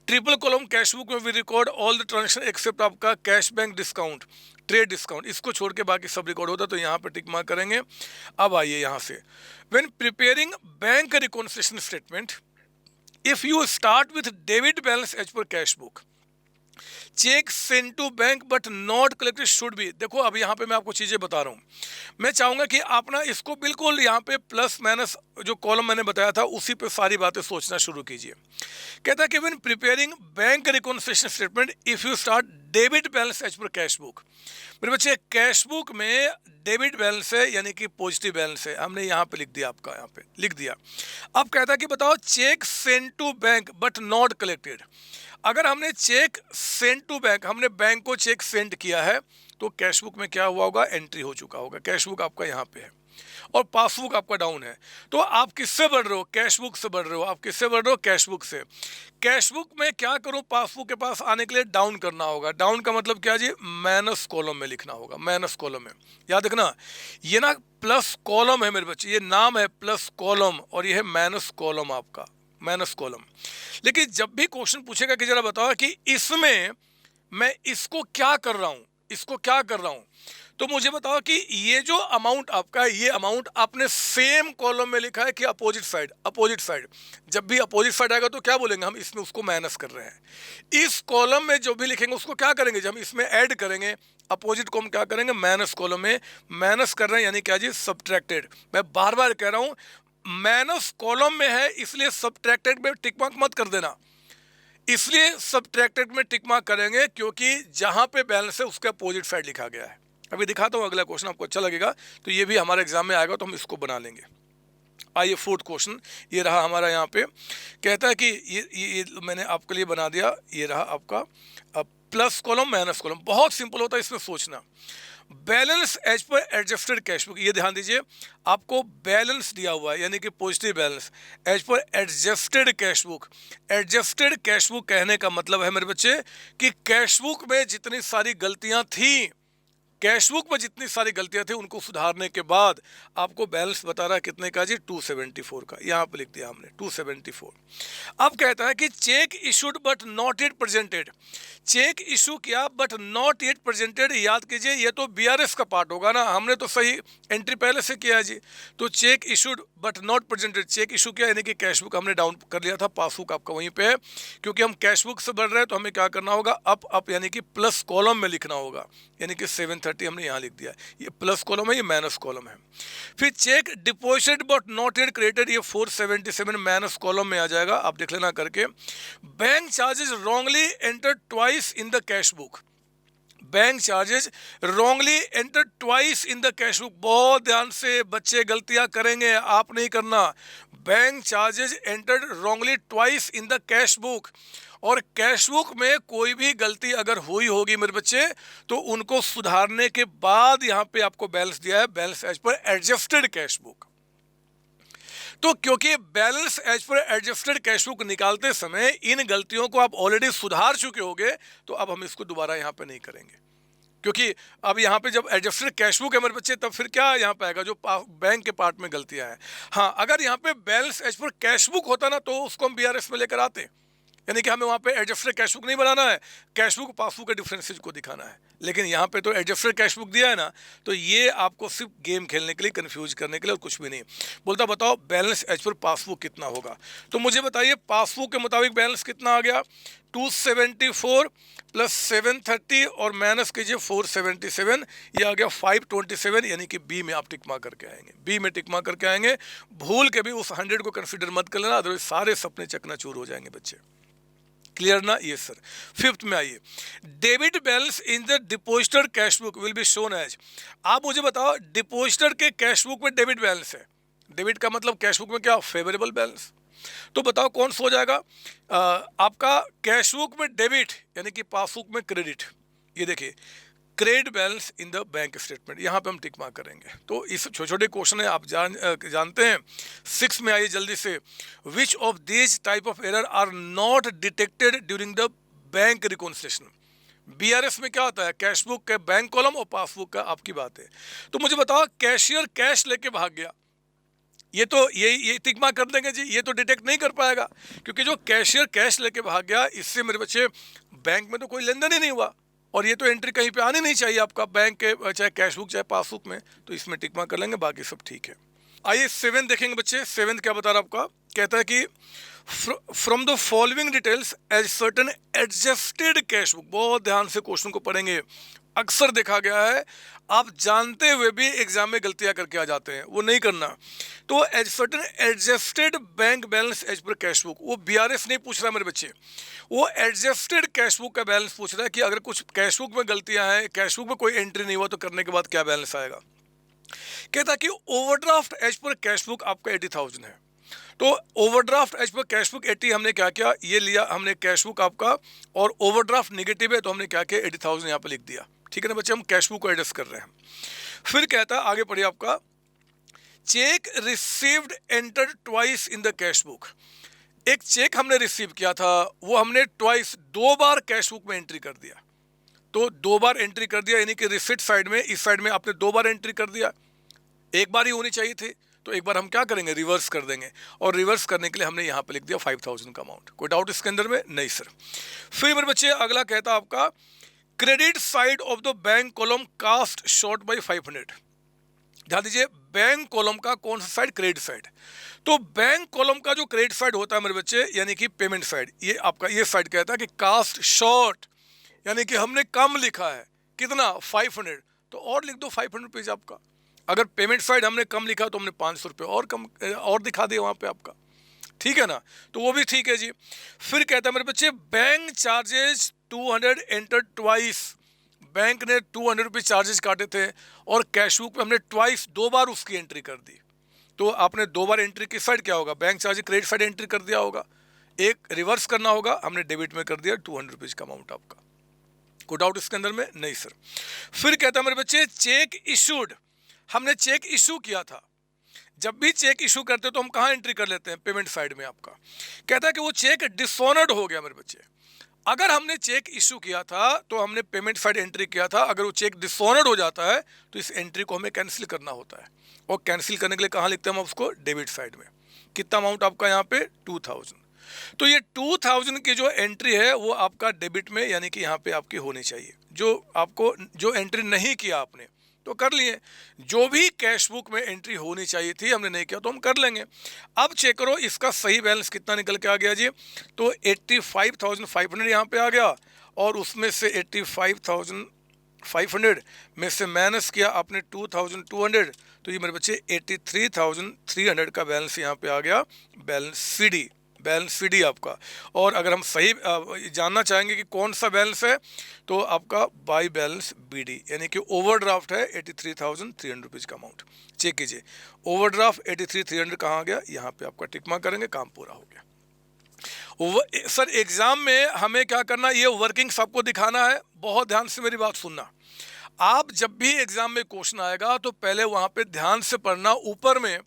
ट्रिपल कॉलम कैश बुक में we record all the transaction except आपका cash bank discount, trade discount, इसको छोड़ के बाकी सब रिकॉर्ड होता है, तो यहाँ पे टिक मार्क करेंगे। अब आइए यहाँ से, when preparing bank reconciliation statement, if you start with debit balance as per cash book, cheque send to bank but not collected should be. देखो अब यहाँ पे मैं आपको चीज़ें बता रहा हूँ, मैं चाहूँगा कि आप ना इसको बिल्कुल यहाँ पे प्लस माइनस जो कॉलम मैंने बताया था उसी पे सारी बातें सोचना शुरू कीजिए। कहता है कि when preparing bank reconciliation statement, if you start debit balance as per cash book. मेरे बच्चे कैश बुक में डेबिट बैलेंस है, यानी कि पॉजिटिव बैलेंस है, हमने यहाँ पे लिख दिया, आपका यहाँ पे लिख दिया। अब कहता है कि बताओ cheque send to bank but not collected. अगर हमने चेक सेंड टू बैंक, हमने बैंक को चेक सेंड किया है, तो कैश बुक में क्या हुआ होगा? एंट्री हो चुका होगा। कैश बुक आपका यहाँ पे है और पासबुक आपका डाउन है। तो आप किससे बढ़ रहे हो? कैश बुक से बढ़ रहे हो। आप किससे बढ़ रहे हो? कैश बुक से। कैश बुक में क्या करूँ? पासबुक के पास आने के लिए डाउन करना होगा। डाउन का मतलब क्या जी? माइनस कॉलम में लिखना होगा, माइनस कॉलम में। याद रखना, ये ना प्लस कॉलम है मेरे बच्चे, ये नाम है प्लस कॉलम और ये है माइनस कॉलम, आपका माइनस कॉलम। लेकिन जब भी क्वेश्चन पूछेगा कि जरा बताओ कि इसमें मैं इसको क्या कर रहा हूं, इसको क्या कर रहा हूं, तो मुझे बताओ कि ये जो अमाउंट आपका है, ये अमाउंट आपने सेम कॉलम में लिखा है कि अपोजिट साइड? Opposite side. जब भी अपोजिट साइड आएगा तो क्या बोलेंगे हम? इसमें उसको माइनस कर रहे हैं। इस कॉलम में जो भी लिखेंगे उसको क्या करेंगे? जब हम इसमें ऐड करेंगे अपोजिट को, हम क्या करेंगे? माइनस कॉलम में माइनस कर रहे हैं, यानी क्या जी? सब्ट्रैक्टेड। मैं बार बार कह रहा हूं, माइनस कॉलम में है इसलिए सब्ट्रैक्टेड में टिक मार्क मत कर देना। इसलिए सब्ट्रैक्टेड में टिक मार्क करेंगे क्योंकि जहां पे बैलेंस है उसके अपोजिट साइड लिखा गया है। अभी दिखाता हूं अगला क्वेश्चन, आपको अच्छा लगेगा, तो ये भी हमारे एग्जाम में आएगा, तो हम इसको बना लेंगे। आइए 4th क्वेश्चन, ये रहा हमारा। यहाँ पे कहता है कि ये मैंने आपके लिए बना दिया, ये रहा आपका प्लस कॉलम माइनस कॉलम। बहुत सिंपल होता है इसमें सोचना। Balance as per adjusted cash book, ये ध्यान दीजिए, आपको बैलेंस दिया हुआ है यानी कि positive balance as per adjusted cash book. Adjusted cash book कहने का मतलब है मेरे बच्चे कि कैश बुक में जितनी सारी गलतियां थी, कैश बुक में जितनी सारी गलतियां थी उनको सुधारने के बाद आपको बैलेंस बता रहा है कितने का जी? 274 का। यहाँ पे लिख दिया हमने 274। अब कहता है कि cheque issued but not yet presented. Cheque issue किया बट नॉट येट प्रेजेंटेड, याद कीजिए ये तो बीआरएस का पार्ट होगा ना, हमने तो सही एंट्री पहले से किया है जी। तो cheque issued but not presented, cheque issue किया यानी कि कैश बुक हमने डाउन कर लिया था, पासबुक आपका वहीं पे है। क्योंकि हम कैश बुक से बढ़ रहे हैं तो हमें क्या करना होगा? अप यानी कि प्लस कॉलम में लिखना होगा, यानी कि 730 हमने यहाँ लिख दिया। ये प्लस कॉलम है, ये माइनस कॉलम है। फिर check deposited but not yet credited, ये 477 माइनस कॉलम में आ जाएगा, आप देख लेना करके। Bank charges wrongly enter twice in the cash book. Bank charges wrongly enter twice in the cash book. बहुत ध्यान से बच्चे गलतियां करेंगे, आप नहीं करना। Bank charges entered wrongly twice in the cash book. और कैश बुक में कोई भी गलती अगर हुई होगी मेरे बच्चे, तो उनको सुधारने के बाद यहाँ पे आपको बैलेंस दिया है, balance as per adjusted cash book. तो क्योंकि balance as per adjusted cash book निकालते समय इन गलतियों को आप ऑलरेडी सुधार चुके होंगे, तो अब हम इसको दोबारा यहाँ पे नहीं करेंगे। क्योंकि अब यहाँ पे जब एडजस्टेड कैश बुक है मेरे बच्चे, तब फिर क्या यहाँ पे आएगा? जो बैंक के पार्ट में गलतियाँ हैं। हाँ, अगर यहाँ पे balance as per cash book होता ना, तो उसको हम बीआरएस में लेकर आते, यानी कि हमें वहाँ पे एडजस्टेड कैश बुक नहीं बनाना है, कैश बुक पासबुक के डिफरेंसेस को दिखाना है। लेकिन यहाँ पे तो एडजस्टेड कैश बुक दिया है ना, तो ये आपको सिर्फ गेम खेलने के लिए, कंफ्यूज करने के लिए और कुछ भी नहीं। बोलता बताओ बैलेंस एज पर पासबुक कितना होगा। तो मुझे बताइए पासबुक के मुताबिक बैलेंस कितना आ गया, 274 प्लस 730 और माइनस कीजिए 477, ये आ गया 527, यानी कि बी में आप टिक मार्क करके आएंगे, बी में टिक मार्क करके आएंगे। भूल के भी उस 100 को कंसीडर मत कर लेना, अदरवाइज सारे सपने चकनाचूर हो जाएंगे बच्चे। क्लियर ना? ये सर। फिफ्थ में आइए, debit balance in the deposited cash book will be shown as. आप मुझे बताओ डिपॉजिटेड के कैश बुक में डेबिट बैलेंस है, डेबिट का मतलब कैश बुक में क्या, फेवरेबल बैलेंस। तो बताओ कौन सा हो जाएगा, आपका कैश बुक में डेबिट यानी कि पासबुक में क्रेडिट। ये देखिए credit balance in the bank statement, यहाँ पे हम टिक मार्क करेंगे। तो इस छोटे छोटे क्वेश्चन है, आप जानते हैं। 6 में आइए जल्दी से, which of these type of error are not detected during the bank reconciliation. BRS में क्या होता है, कैश बुक के बैंक कॉलम और पासबुक का आपकी बात है। तो मुझे बताओ कैशियर कैश लेके भाग गया, ये तो ये टिक मार्क कर देंगे जी, ये तो डिटेक्ट नहीं कर पाएगा, क्योंकि जो कैशियर कैश लेके भाग गया, इससे मेरे बच्चे बैंक में तो कोई लेन देन ही नहीं हुआ, और ये तो एंट्री कहीं पे आनी नहीं चाहिए आपका बैंक के, चाहे कैश बुक चाहे पासबुक में। तो इसमें टिक मार्क कर लेंगे, बाकी सब ठीक है। आइए 7 देखेंगे बच्चे। 7 क्या बता रहा आपका, कहता है कि from the following details ascertain adjusted cash book. बहुत ध्यान से क्वेश्चन को पढ़ेंगे, अक्सर देखा गया है आप जानते हुए भी एग्जाम में गलतियां करके आ जाते हैं, वो नहीं करना। तो ascertain adjusted bank balance as per cash book, वो बीआरएस नहीं पूछ रहा मेरे बच्चे, वो एडजस्टेड कैश बुक का बैलेंस पूछ रहा है कि अगर कुछ कैश बुक में गलतियां हैं, कैश बुक में कोई एंट्री नहीं हुआ, तो करने के बाद क्या बैलेंस आएगा। कहता कि overdraft as per cash book आपका 80,000 है। तो overdraft as per cash book 80, हमने क्या किया, ये लिया हमने कैश बुक आपका, और ओवरड्राफ्ट नेगेटिव है तो हमने क्या किया, 80,000 यहाँ पर लिख दिया। ठीक है ना बच्चे, हम कैश बुक को एडजस्ट कर रहे हैं। फिर कहता है आगे पढ़िए आपका, check received entered twice in the cash book. एक चेक हमने रिसीव किया था, वो हमने ट्वाइस, 2 बार कैश बुक में एंट्री कर दिया। तो 2 बार एंट्री कर दिया, यानी कि रिसिट साइड में, इस साइड में आपने 2 बार एंट्री कर दिया, एक बार ही होनी चाहिए थी। तो एक बार हम क्या करेंगे, रिवर्स कर देंगे, और रिवर्स करने के लिए हमने यहाँ पे लिख दिया 5,000 का अमाउंट। कोई डाउट इसके अंदर में? नहीं सर। फिर मेरे बच्चे अगला कहता आपका, credit side of the bank column cast short by 500। ध्यान दीजिए, बैंक कॉलम का कौन सा साइड, क्रेडिट साइड। तो बैंक कॉलम का जो क्रेडिट साइड होता है मेरे बच्चे, यानी कि पेमेंट साइड, ये आपका ये साइड कहता है कि कास्ट शॉर्ट, यानी कि हमने कम लिखा है, कितना, 500, तो और लिख दो 500 रुपीज आपका। अगर पेमेंट साइड हमने कम लिखा तो हमने 500 रुपये और कम और दिखा दिया वहाँ पे आपका, ठीक है ना, तो वो भी ठीक है जी। फिर कहता है मेरे बच्चे, bank charges 200 enter twice, bank ने 200 रुपीज चार्जेस काटे थे, और कैश बुक पे हमने ट्वाइस, 2 बार उसकी एंट्री कर दी। तो आपने 2 बार एंट्री किस साइड क्या होगा, bank charges credit side entry कर दिया होगा, एक रिवर्स करना होगा, हमने डेबिट में कर दिया 200 रुपीज का अमाउंट आपका। कोई डाउट इसके अंदर में? नहीं सर। फिर कहता है मेरे बच्चे, चेक इशूड, हमने चेक इशू किया था। जब भी चेक इशू करते तो हम कहाँ एंट्री कर लेते हैं, पेमेंट साइड में आपका। कहता है कि वो चेक डिसऑनर्ड हो गया मेरे बच्चे। अगर हमने चेक इशू किया था तो हमने पेमेंट साइड एंट्री किया था, अगर वो चेक डिसऑनर्ड हो जाता है तो इस एंट्री को हमें कैंसिल करना होता है, और कैंसिल करने के लिए कहाँ लिखते हैं हम उसको, डेबिट साइड में। कितना अमाउंट आपका यहाँ पे, 2,000। तो ये 2,000 की जो एंट्री है वो आपका डेबिट में, यानी कि यहाँ पे आपकी होनी चाहिए। जो आपको जो एंट्री नहीं किया आपने तो कर लिए, जो भी कैश बुक में एंट्री होनी चाहिए थी हमने नहीं किया तो हम कर लेंगे। अब चेक करो इसका सही बैलेंस कितना निकल के आ गया जी, तो 85,500 यहाँ पे आ गया, और उसमें से 85,500 में से माइनस किया आपने 2,200, तो ये मेरे बच्चे 83,300 का बैलेंस यहाँ पे आ गया, बैलेंस सीडी, बैलेंस सीडी आपका। और अगर हम सही जानना चाहेंगे कि कौन सा बैलेंस है, तो आपका बाई बैलेंस बीडी, यानी कि ओवरड्राफ्ट है 83,300 रुपीज़ का अमाउंट। चेक कीजिए, ओवरड्राफ्ट 83,300 कहाँ आ गया, यहाँ पे आपका टिक मार्क करेंगे, काम पूरा हो गया। सर एग्जाम में हमें क्या करना, ये वर्किंग्स आपको दिखाना है, बहुत ध्यान से मेरी बात सुनना। आप जब भी एग्जाम में क्वेश्चन आएगा तो पहले वहाँ पे ध्यान से पढ़ना ऊपर में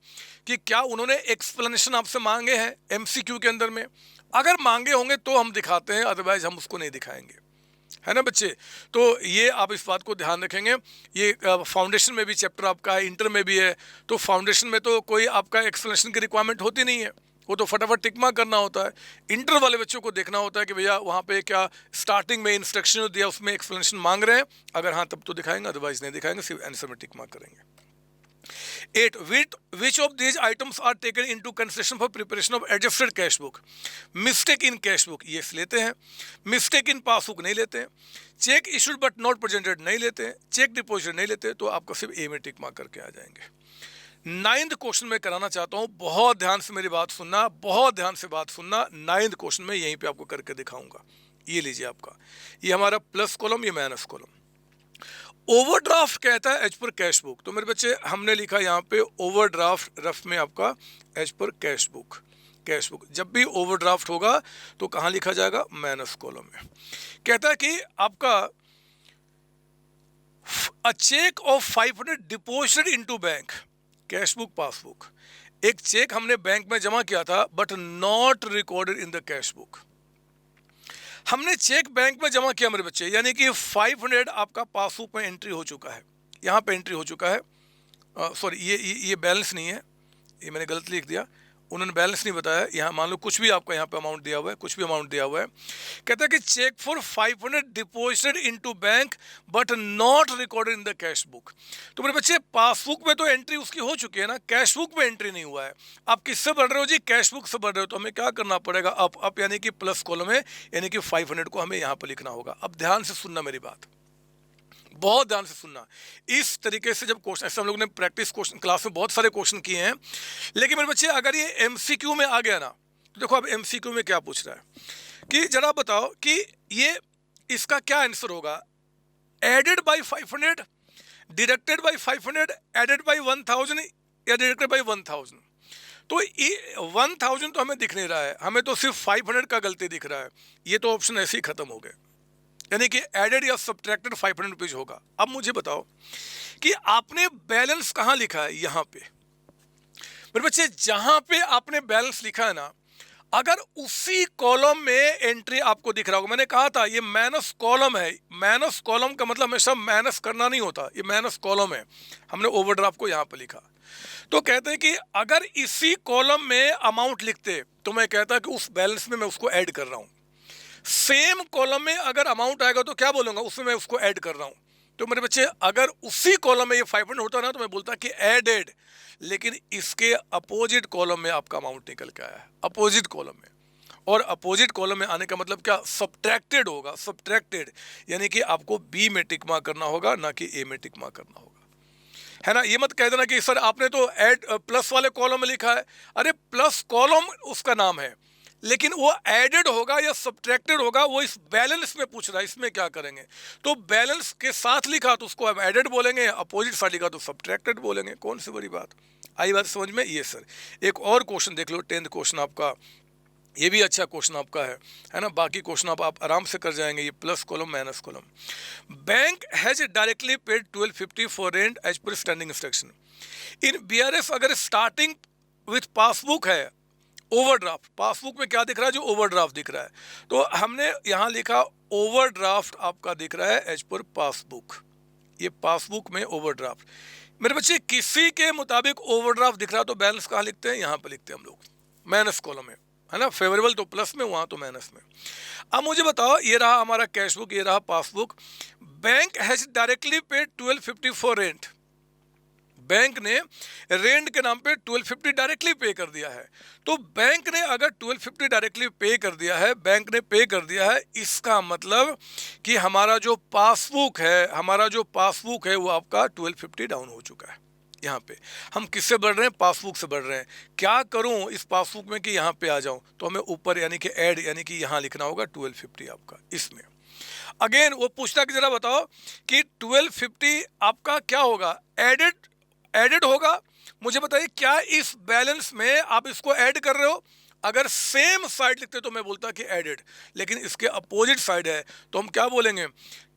कि क्या उन्होंने एक्सप्लेनेशन आपसे मांगे हैं एमसीक्यू के अंदर में। अगर मांगे होंगे तो हम दिखाते हैं, अदरवाइज हम उसको नहीं दिखाएंगे, है ना बच्चे। तो ये आप इस बात को ध्यान रखेंगे। ये फाउंडेशन में भी चैप्टर आपका है, इंटर में भी है, तो फाउंडेशन में तो कोई आपका एक्सप्लेनेशन की रिक्वायरमेंट होती नहीं है, वो तो फटाफट टिक मार्क करना होता है। इंटर वाले बच्चों को देखना होता है कि भैया वहाँ पे क्या स्टार्टिंग में इंस्ट्रक्शन दिया उसमें एक्सप्लेनेशन मांग रहे हैं, अगर हाँ तब तो दिखाएंगे, अदरवाइज नहीं दिखाएंगे, सिर्फ आंसर में टिक मार्क करेंगे। 8. Which of these items are taken into consideration for preparation of adjusted cash book? Mistake in cash book yes लेते हैं, mistake in passbook नहीं लेते हैं, check issued but not presented नहीं लेते हैं, चेक डिपॉजिट नहीं लेते, तो आपको सिर्फ ए में टिक मार्क करके आ जाएंगे। 9th क्वेश्चन में कराना चाहता हूं, बहुत ध्यान से मेरी बात सुनना, बहुत ध्यान से बात सुनना। 9th क्वेश्चन में यहीं पे आपको करके दिखाऊंगा। ये लीजिए आपका, ये हमारा प्लस कॉलम, ये माइनस कॉलम। ओवरड्राफ्ट कहता है एज पर कैश बुक, तो मेरे बच्चे हमने लिखा यहाँ पे ओवरड्राफ्ट रफ में आपका as per cash book. Cash book जब भी ओवरड्राफ्ट होगा तो कहाँ लिखा जाएगा, माइनस कॉलम में। कहता है कि आपका a cheque of 500 deposited into bank, cash book passbook. एक चेक हमने बैंक में जमा किया था but not recorded in the cash book. हमने चेक बैंक में जमा किया मेरे बच्चे, यानी कि 500 आपका पासबुक में एंट्री हो चुका है, यहाँ पे एंट्री हो चुका है। सॉरी ये बैलेंस नहीं है, ये मैंने गलत लिख दिया, उन्होंने बैलेंस नहीं बताया। यहाँ मान लो कुछ भी आपका यहाँ पे अमाउंट दिया हुआ है, कुछ भी अमाउंट दिया हुआ है। कहता है कि cheque for 500 deposited into bank but not recorded in the cash book. तो मेरे बच्चे पासबुक में तो एंट्री उसकी हो चुकी है ना, कैश बुक में एंट्री नहीं हुआ है। आप किससे बढ़ रहे हो जी, कैश बुक से बढ़ रहे हो, तो हमें क्या करना पड़ेगा, अप यानी कि प्लस कॉलम है, यानी कि 500 को हमें यहाँ पर लिखना होगा। अब ध्यान से सुनना मेरी बात, बहुत ध्यान से सुनना। इस तरीके से जब क्वेश्चन, ऐसे हम लोगों ने प्रैक्टिस क्वेश्चन क्लास में बहुत सारे क्वेश्चन किए हैं, लेकिन मेरे बच्चे अगर ये एमसीक्यू में आ गया ना, तो देखो अब एमसीक्यू में क्या पूछ रहा है कि जरा बताओ कि ये इसका क्या आंसर होगा। Added by 500, deducted by 500, added by 1000 या डिडक्टेड बाय 1000। तो 1000 तो हमें दिख नहीं रहा है, हमें तो सिर्फ 500 का गलती दिख रहा है। ये तो ऑप्शन ऐसे ही खत्म हो गए, यानी कि एडेड या सब्ट्रैक्टेड 500 रुपीज होगा। अब मुझे बताओ कि आपने बैलेंस कहाँ लिखा है, यहाँ पे मेरे बच्चे, जहां पे आपने बैलेंस लिखा है ना, अगर उसी कॉलम में एंट्री आपको दिख रहा होगा, मैंने कहा था ये माइनस कॉलम है। माइनस कॉलम का मतलब हमेशा माइनस करना नहीं होता, ये माइनस कॉलम है। हमने ओवरड्राफ्ट को यहाँ पे लिखा, तो कहते हैं कि अगर इसी कॉलम में अमाउंट लिखते तो मैं कहता कि उस बैलेंस में मैं उसको ऐड कर रहा हूँ। सेम कॉलम में अगर अमाउंट आएगा तो क्या बोलूंगा, उसमें मैं उसको ऐड कर रहा हूं। तो मेरे बच्चे अगर उसी कॉलम में ये 500 होता ना, तो मैं बोलता कि एडेड, लेकिन इसके अपोजिट कॉलम में आपका अमाउंट निकल के आया है, अपोजिट कॉलम में। और अपोजिट कॉलम में आने का मतलब क्या, सब्ट्रैक्टेड होगा, सब्ट्रैक्टेड, यानी कि आपको बी में टिक मार्क करना होगा, ना कि ए में टिक मार्क करना होगा, है ना। ये मत कह देना कि सर आपने तो ऐड प्लस वाले कॉलम में लिखा है। अरे प्लस कॉलम उसका नाम है, लेकिन वो एडेड होगा या सब्ट्रैक्टेड होगा, वो इस बैलेंस में पूछ रहा है, इसमें क्या करेंगे। तो बैलेंस के साथ लिखा तो उसको हम एडेड बोलेंगे, अपोजिट साइड लिखा तो सब्ट्रैक्टेड बोलेंगे। कौन सी बड़ी बात, आई बात समझ में। ये सर एक और क्वेश्चन देख लो, 10th क्वेश्चन आपका, ये भी अच्छा क्वेश्चन आपका है ना। बाकी क्वेश्चन आप आराम से कर जाएंगे। ये plus column minus column. Bank has directly paid 1250 for rent as per standing instruction. In BRF अगर स्टार्टिंग विथ पासबुक है, ओवरड्राफ्ट, पासबुक में क्या दिख रहा है, जो ओवरड्राफ्ट दिख रहा है, तो हमने यहाँ लिखा ओवरड्राफ्ट आपका दिख रहा है एज पर पासबुक। ये पासबुक में ओवरड्राफ्ट। मेरे बच्चे किसी के मुताबिक ओवरड्राफ्ट दिख रहा है तो बैलेंस कहाँ लिखते हैं, यहाँ पर लिखते हैं हम लोग, माइनस कॉलम में, है ना। फेवरेबल तो प्लस में, वहाँ तो माइनस में। अब मुझे बताओ, ये रहा हमारा कैश बुक, ये रहा passbook. Bank has directly paid 1250 for rent. Bank ने रेंट के नाम पे 1250 डायरेक्टली पे कर दिया है। तो बैंक ने अगर 1250 डायरेक्टली पे कर दिया है, बैंक ने पे कर दिया है, इसका मतलब कि हमारा जो पासबुक है वो आपका 1250 डाउन हो चुका है। यहाँ पे हम किससे बढ़ रहे हैं, पासबुक से बढ़ रहे हैं। क्या करूं इस पासबुक में कि यहाँ पे आ जाऊं, तो हमें ऊपर यानी कि ऐड, यानी कि यहाँ लिखना होगा 1250 आपका इसमें। अगेन वो पूछता कि जरा बताओ कि 1250 आपका क्या होगा, एडेड होगा। मुझे बताइए क्या इस बैलेंस में आप इसको ऐड कर रहे हो। अगर सेम साइड लिखते तो मैं बोलता कि एडेड, लेकिन इसके अपोजिट साइड है तो हम क्या बोलेंगे,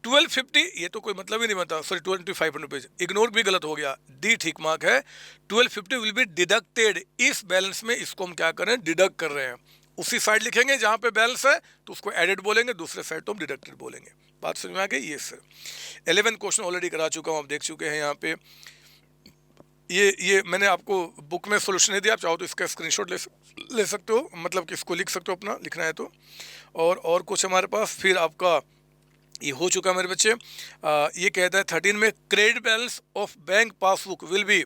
1250। ये तो कोई मतलब ही नहीं बनता, सॉरी 2500 रुपीज, इग्नोर भी गलत हो गया, डी ठीक मार्क है। 1250 विल बी डिडक्टेड। इस बैलेंस में इसको हम क्या कर रहे हैं, डिडक्ट कर रहे हैं। उसी साइड लिखेंगे जहां पे बैलेंस है तो उसको एडेड बोलेंगे, दूसरे साइड तो हम डिडक्टेड बोलेंगे। बात समझ में आ गई। ये सर 11 क्वेश्चन ऑलरेडी करा चुका हूँ, आप देख चुके हैं यहाँ पे। ये मैंने आपको बुक में सोल्यूशन नहीं दिया, आप चाहो तो इसका स्क्रीनशॉट ले सकते हो, मतलब कि इसको लिख सकते हो अपना, लिखना है तो। और कुछ हमारे पास फिर आपका ये हो चुका मेरे बच्चे। ये कहता है 13 में credit balance of bank passbook will be,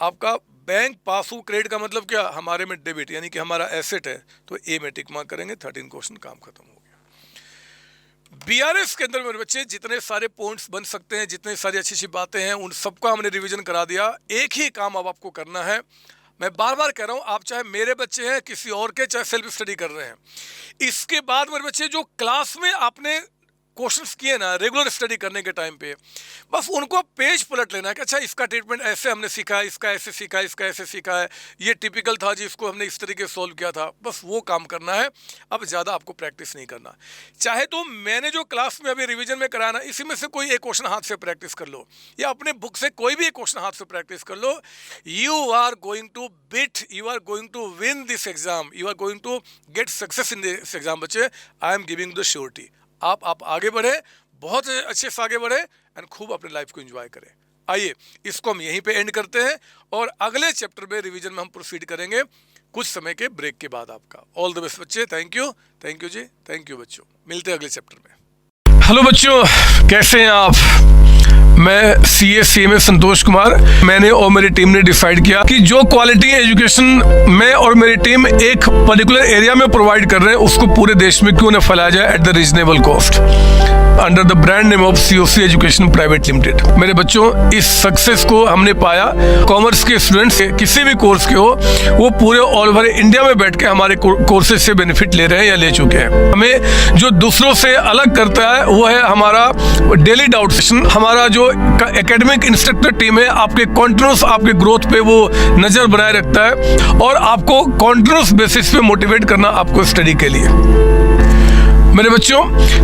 आपका बैंक पासबुक क्रेडिट का मतलब क्या, हमारे में डेबिट, यानी कि हमारा एसेट है, तो ए में टिक मार्क करेंगे। 13 क्वेश्चन काम खत्म हो गया। बीआरएस के अंदर मेरे बच्चे जितने सारे पॉइंट्स बन सकते हैं, जितने सारी अच्छी अच्छी बातें हैं, उन सबका हमने रिवीजन करा दिया। एक ही काम अब आपको करना है, मैं बार बार कह रहा हूं, आप चाहे मेरे बच्चे हैं, किसी और के, चाहे सेल्फ स्टडी कर रहे हैं, इसके बाद मेरे बच्चे जो क्लास में आपने क्वेश्चंस किए ना रेगुलर स्टडी करने के टाइम पे, बस उनको पेज पलट लेना है कि अच्छा इसका ट्रीटमेंट ऐसे हमने सीखा है, इसका ऐसे सीखा है, इसका ऐसे सीखा है, ये टिपिकल था जी, इसको हमने इस तरीके से सॉल्व किया था, बस वो काम करना है। अब ज़्यादा आपको प्रैक्टिस नहीं करना। चाहे तो मैंने जो क्लास में अभी रिवीजन में कराना, इसी में से कोई एक क्वेश्चन हाथ से प्रैक्टिस कर लो, या अपने बुक से कोई भी एक क्वेश्चन हाथ से प्रैक्टिस कर लो। You are going to beat, you are going to win this exam, you are going to get success in this exam बच्चे। I am giving the surety. आप आगे बढ़े, बहुत अच्छे से आगे बढ़े एंड खूब अपने लाइफ को एंजॉय करें। आइए इसको हम यहीं पे एंड करते हैं और अगले चैप्टर में रिवीजन में हम प्रोसीड करेंगे कुछ समय के ब्रेक के बाद। आपका ऑल द बेस्ट बच्चे। थैंक यू जी, थैंक यू बच्चों। मिलते हैं अगले चैप्टर में। हेलो बच्चों, कैसे हैं आप? मैं CA संतोष कुमार। मैंने और मेरी टीम ने डिसाइड किया कि जो क्वालिटी एजुकेशन मैं और मेरी टीम एक पर्टिकुलर एरिया में प्रोवाइड कर रहे हैं, उसको पूरे देश में क्यों न फैलाया जाए at the reasonable cost, under the brand name of COC education private limited. मेरे बच्चों, इस सक्सेस को हमने पाया, कॉमर्स के स्टूडेंट्स किसी भी कोर्स के हो, वो पूरे ऑल ओवर इंडिया में बैठ के हमारे कोर्सेज से बेनिफिट ले रहे हैं या ले चुके हैं। हमें जो दूसरों से अलग करता है वो है हमारा डेली डाउट सेशन। हमारा जो एकेडमिक इंस्ट्रक्टर टीम है, आपके कॉन्टिन्यूस आपके ग्रोथ पे वो नजर बनाए रखता है और आपको कॉन्टिन्यूस बेसिस पे मोटिवेट करना आपको स्टडी के लिए। मेरे बच्चों,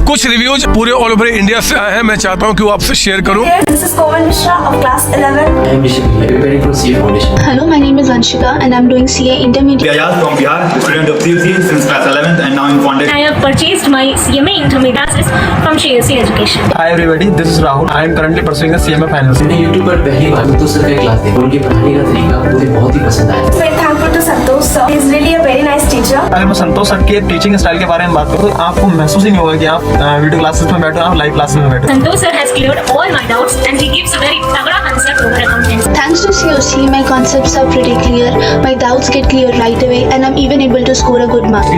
कुछ रिव्यूज पूरे ऑल ओवर इंडिया से आए हैं, मैं चाहता हूं कि वो आपसे शेयर करूं। This is Komal Mishra of class 11. I am Rishik, preparing for CA Foundation. Hello, my name is Anshika and I'm doing CA Intermediate. Ayaz from Bihar, student of CUC since class 11th and now I'm founded. I have purchased my CMA Intermediate classes from CSC Education. Hi everybody, this is Rahul. I am currently pursuing the CMA finals. मैंने YouTube पर पहली बार संतोष sir का class देखा, उनके पढ़ाने का तरीका मुझे बहुत ही पसंद आया। Very thankful to Santosh sir. He is really a very nice teacher. अगर मैं संतोष सर के टीचिंग स्टाइल के बारे में बात करूँ तो आपको महसूस ही नहीं होगा कि आप वीडियो क्लासेस में बैठो, आप लाइव क्लासेस में बैठो। Santosh sir has cleared all my doubts and he gives a very तगड़ा concept over accounting. Thanks to COC, my concepts are pretty clear, my doubts get clear right away and I'm even able to score a good mark.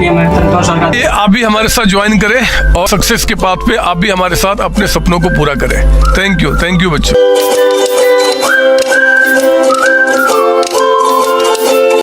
ये आप भी हमारे साथ join करें और success के path पे आप भी हमारे साथ अपने सपनों को पूरा करें। थैंक यू बच्चों।